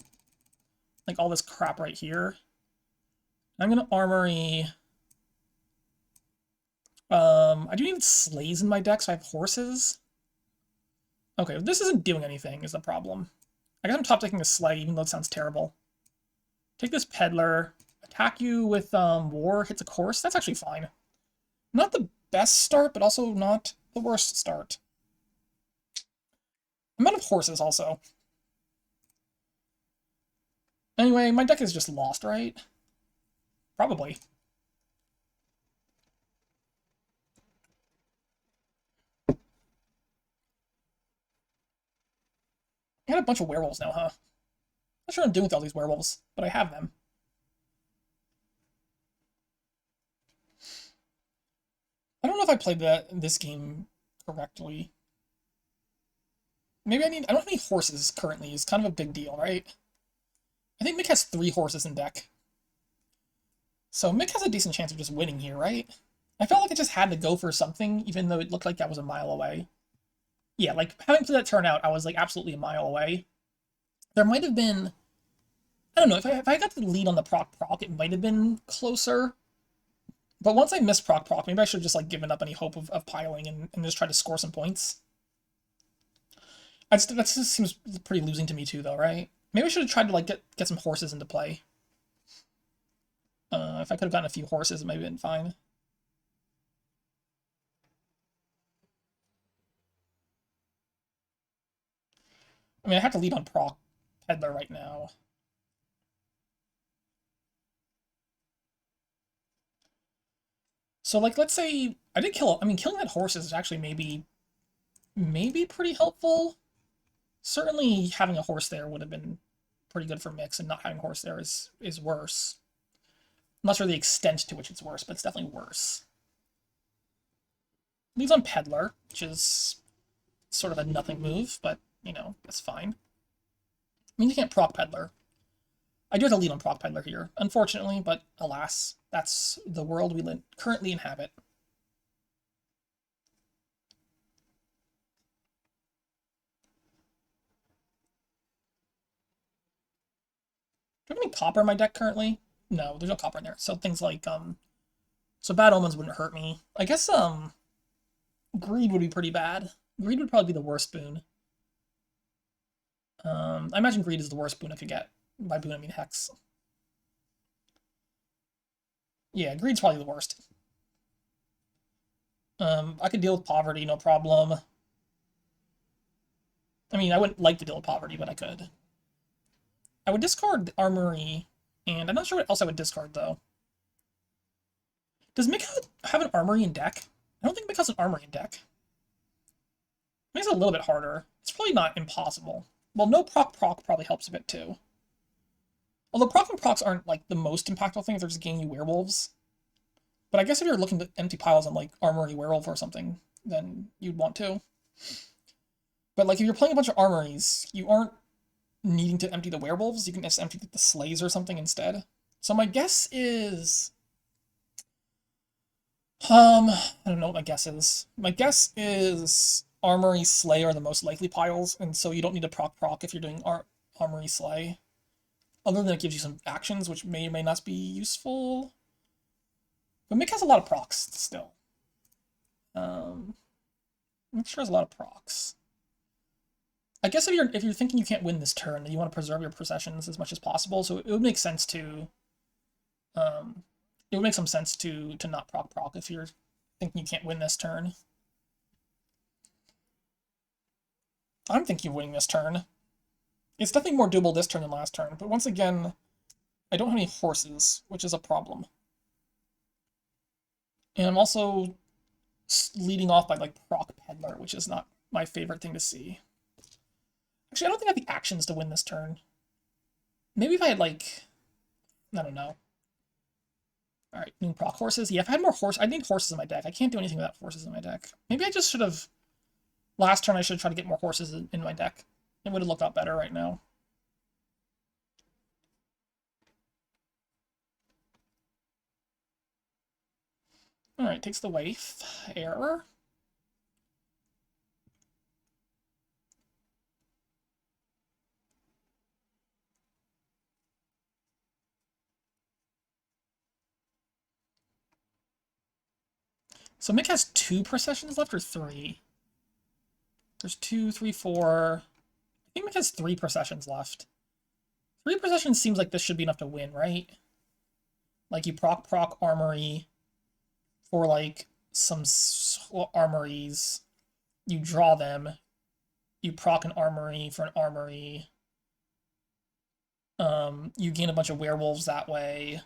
like all this crap right here. I'm gonna armory. I do need sleighs in my deck, so I have horses. Okay, this isn't doing anything, is the problem. I guess I'm top decking a sleigh, even though it sounds terrible. Take this peddler, attack you with war, hits a course. That's actually fine. Not the best start, but also not the worst start. I'm out of horses also. Anyway, my deck is just lost, right? Probably. I got a bunch of werewolves now, huh? Not sure what I'm doing with all these werewolves, but I have them. I don't know if I played this game correctly. Maybe I don't have any horses currently. It's kind of a big deal, right? I think Mick has 3 horses in deck. So Mick has a decent chance of just winning here, right? I felt like I just had to go for something, even though it looked like I was a mile away. Yeah, like, having played that turn out, I was, like, absolutely a mile away. There might have been... I don't know, if I got the lead on the proc, it might have been closer. But once I missed proc, maybe I should have just, like, given up any hope of piling and just tried to score some points. That just seems pretty losing to me too, though, right? Maybe I should have tried to, like, get some horses into play. If I could have gotten a few horses, it might have been fine. I mean, I have to lead on proc peddler right now. So, like, let's say I did kill. I mean, killing that horse is actually maybe pretty helpful. Certainly, having a horse there would have been pretty good for Mix, and not having a horse there is worse. I'm not sure the extent to which it's worse, but it's definitely worse. Leads on peddler, which is sort of a nothing move, but you know that's fine. I mean, you can't proc peddler. I do have to lead on proc peddler here, unfortunately, but alas, that's the world we currently inhabit. Do I have any copper in my deck currently? No, there's no copper in there. So things like, so bad omens wouldn't hurt me. I guess, greed would be pretty bad. Greed would probably be the worst boon. I imagine greed is the worst boon I could get. By boon, I mean hex. Yeah, greed's probably the worst. I could deal with poverty, no problem. I mean, I wouldn't like to deal with poverty, but I could. I would discard the armory, and I'm not sure what else I would discard, though. Does Mick have an armory in deck? I don't think Mick has an armory in deck. Makes it a little bit harder. It's probably not impossible. Well, no proc probably helps a bit, too. Although proc and procs aren't, like, the most impactful thing if they're just gaining you werewolves. But I guess if you're looking to empty piles on, like, armory werewolf or something, then you'd want to. But like if you're playing a bunch of armories, you aren't needing to empty the werewolves. You can just empty the slays or something instead. So my guess is, I don't know what my guess is. My guess is Armory Slay are the most likely piles, and so you don't need to proc if you're doing Armory Slay. Other than it gives you some actions, which may or may not be useful. But Mick has a lot of procs still. Mick sure has a lot of procs. I guess if you're thinking you can't win this turn, then you want to preserve your processions as much as possible. So it would make sense to, it would make some sense to not proc if you're thinking you can't win this turn. I'm thinking of winning this turn. It's definitely more doable this turn than last turn, but once again, I don't have any horses, which is a problem. And I'm also leading off by like proc peddler, which is not my favorite thing to see. Actually, I don't think I have the actions to win this turn. Maybe if I had like, I don't know. All right, new proc horses. Yeah, if I had more horse, I need horses in my deck. I can't do anything without horses in my deck. Maybe I just should have, last turn I should try to get more horses in my deck. It would have looked out better right now. All right, takes the waif. Error. So Mick has 2 processions left, or 3? There's 2, 3, 4. I think Mick has 3 processions left. 3 processions seems like this should be enough to win, right? Like you proc armory for like some armories. You draw them. You proc an armory for an armory. You gain a bunch of werewolves that way.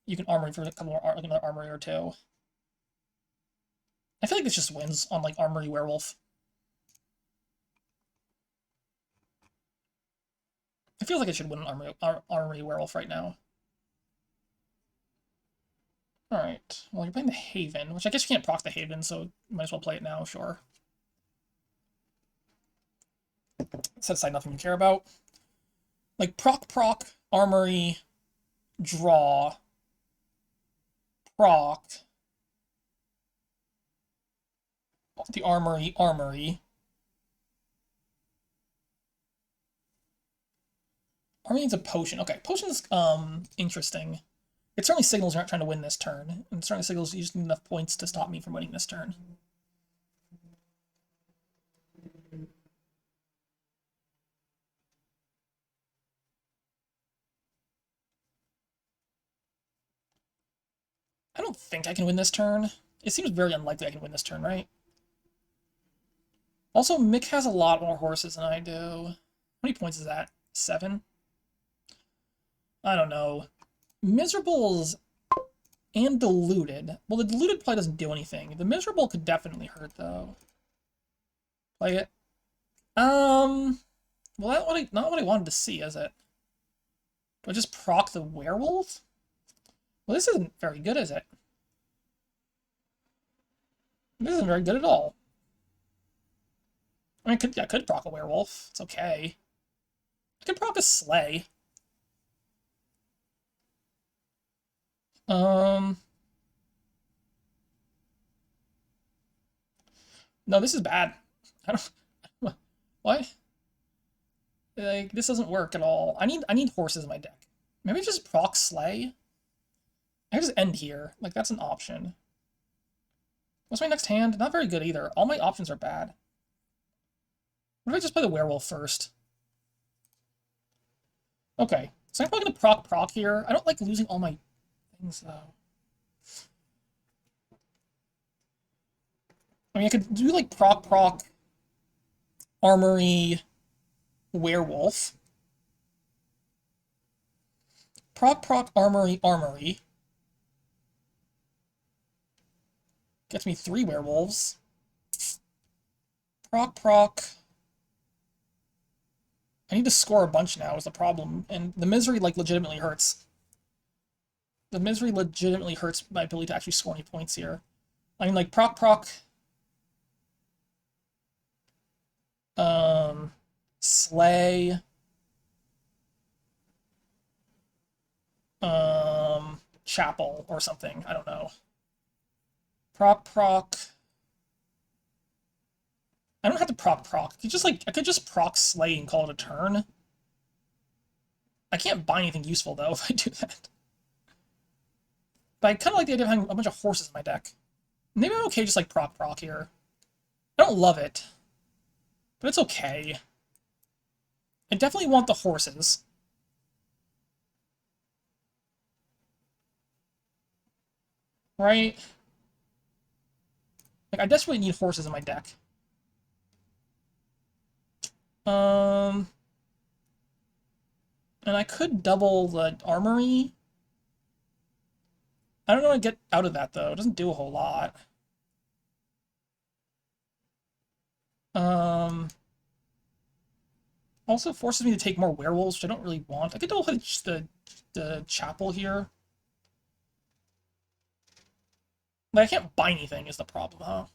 You can armory for a couple more, another armory or 2. I feel like this just wins on like armory werewolf. It feels like it should win an armory werewolf right now. Alright, well you're playing the Haven, which I guess you can't proc the Haven, so you might as well play it now, sure. Set aside nothing you care about. Like proc, armory, draw, proc, the armory. Armory needs a potion. Okay, potion's interesting. It certainly signals you're not trying to win this turn, and it certainly signals you just need enough points to stop me from winning this turn. I don't think I can win this turn. It seems very unlikely I can win this turn, right? Also, Mick has a lot more horses than I do. How many points is that? 7? I don't know. Miserables and Deluded. Well, the Deluded probably doesn't do anything. The Miserable could definitely hurt, though. Play it. Well, not what I wanted to see, is it? Do I just proc the werewolf? Well, this isn't very good, is it? This isn't very good at all. I mean, I could proc a werewolf. It's okay. I could proc a sleigh. No, this is bad. I don't. What? Like, this doesn't work at all. I need horses in my deck. Maybe just proc sleigh. I can just end here. Like, that's an option. What's my next hand? Not very good either. All my options are bad. What if I just play the werewolf first? Okay, so I'm probably gonna proc here. I don't like losing all my things though. I mean, I could do like proc armory werewolf. Proc armory. Gets me 3 werewolves. Proc. I need to score a bunch now is the problem, and the misery like legitimately hurts. The misery legitimately hurts my ability to actually score any points here. I mean, like proc. Slay. Chapel or something. I don't know. Proc. I don't have to proc. I could just proc Slay and call it a turn. I can't buy anything useful though if I do that. But I kind of like the idea of having a bunch of horses in my deck. Maybe I'm okay just like proc here. I don't love it, but it's okay. I definitely want the horses. Right? Like, I desperately need horses in my deck. And I could double the armory. I don't know what to get out of that, though. It doesn't do a whole lot. Also forces me to take more werewolves, which I don't really want. I could double the chapel here. But I can't buy anything is the problem, huh?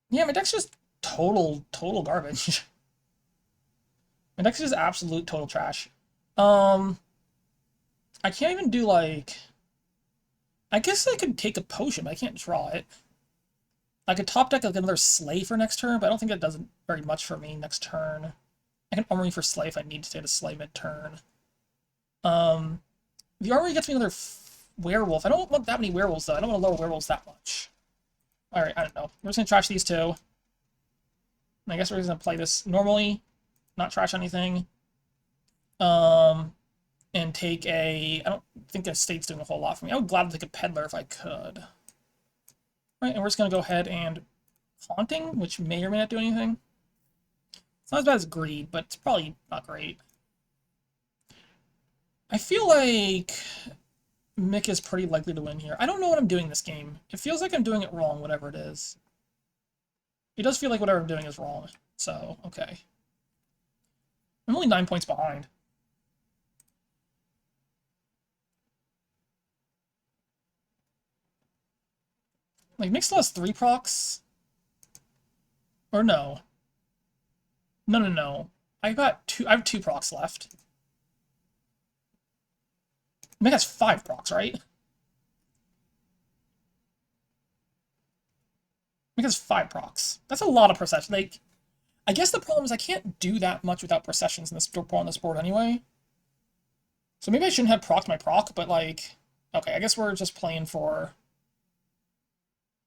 Yeah, my deck's just total garbage. My deck's just absolute total trash. I can't even do, like... I guess I could take a potion, but I can't draw it. I could top deck like another Slay for next turn, but I don't think that does very much for me next turn. I can Armory for Slay if I need to get a Slay mid-turn. The Armory gets me another werewolf. I don't want that many werewolves, though. I don't want to lower werewolves that much. Alright, I don't know. We're just going to trash these two. And I guess we're just going to play this normally. Not trash anything. And take a... I don't think a State's doing a whole lot for me. I would gladly take a Peddler if I could. Right, and we're just going to go ahead and Haunting, which may or may not do anything. It's not as bad as Greed, but it's probably not great. I feel like Mick is pretty likely to win here. I don't know what I'm doing this game. It feels like I'm doing it wrong, whatever it is. It does feel like whatever I'm doing is wrong. So, okay. I'm only 9 points behind. Like, Mick still has 3 procs? Or no? No. I have 2 procs left. Mick has 5 procs, right? Mick has 5 procs. That's a lot of procession. Like, I guess the problem is I can't do that much without processions on this board anyway. So maybe I shouldn't have procced my proc, but like, okay, I guess we're just playing for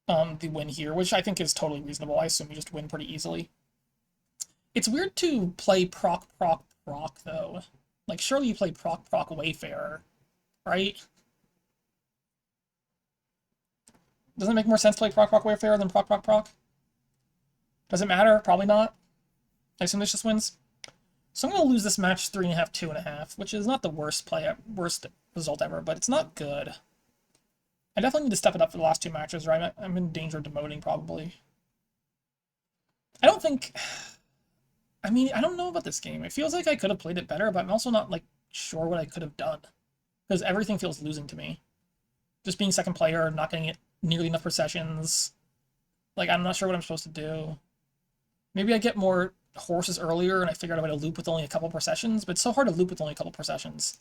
the win here, which I think is totally reasonable. I assume you just win pretty easily. It's weird to play proc, though. Like, surely you play proc, Wayfarer, right? Doesn't it make more sense to play proc, Wayfarer than proc? Does it matter? Probably not. I assume this just wins. So I'm going to lose this match 3.5, 2.5, which is not the worst result ever, but it's not good. I definitely need to step it up for the last 2 matches, right? I'm in danger of demoting, probably. I don't think... I mean, I don't know about this game. It feels like I could have played it better, but I'm also not, like, sure what I could have done. Because everything feels losing to me. Just being second player, not getting it nearly enough processions. Like, I'm not sure what I'm supposed to do. Maybe I get more horses earlier and I figure out a way to loop with only a couple processions, but it's so hard to loop with only a couple processions.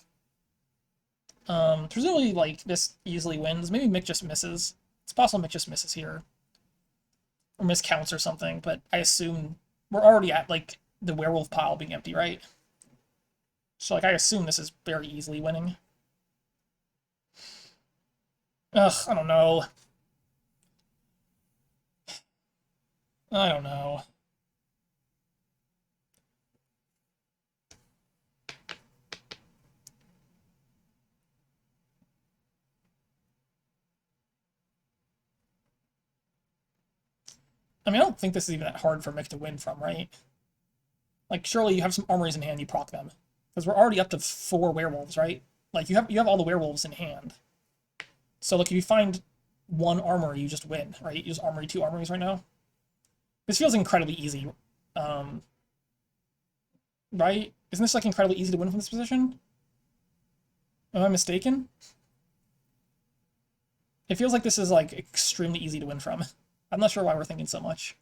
Presumably, like, this easily wins. Maybe Mick just misses. It's possible Mick just misses here. Or miscounts or something, but I assume we're already at, like, the werewolf pile being empty, right? So, like, I assume this is very easily winning. Ugh, I don't know. I don't know. I mean, I don't think this is even that hard for Mick to win from, right? Like, surely you have some armories in hand, you proc them. Because we're already up to 4 werewolves, right? Like, you have all the werewolves in hand. So, like, if you find 1 armory, you just win, right? You just armory 2 armories right now. This feels incredibly easy. Right? Isn't this, like, incredibly easy to win from this position? Am I mistaken? It feels like this is, like, extremely easy to win from. I'm not sure why we're thinking so much.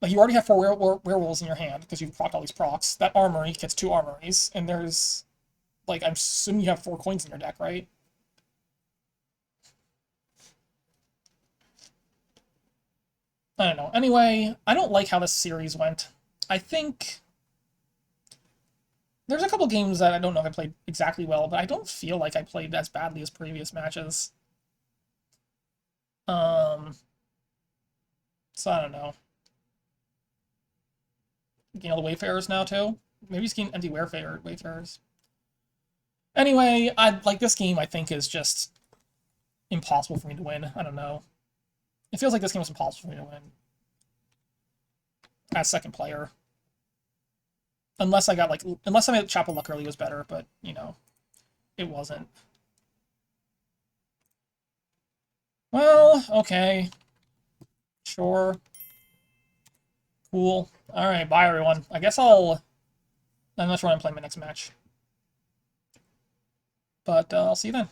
Like, you already have 4 werewolves in your hand because you've procced all these procs. That armory gets 2 armories, and there's, like, I'm assuming you have 4 coins in your deck, right? I don't know. Anyway, I don't like how this series went. I think there's a couple games that I don't know if I played exactly well, but I don't feel like I played as badly as previous matches. So I don't know. Getting all the Wayfarers now too. Maybe he's getting empty Wayfarers. Anyway, I like this game. I think is just impossible for me to win. I don't know. It feels like this game was impossible for me to win as second player. Unless I got like, unless I made Chapel Luck early was better, but you know, it wasn't. Well, okay. Sure. Cool. Alright, bye everyone. I guess I'm not sure when I'm playing my next match. But I'll see you then.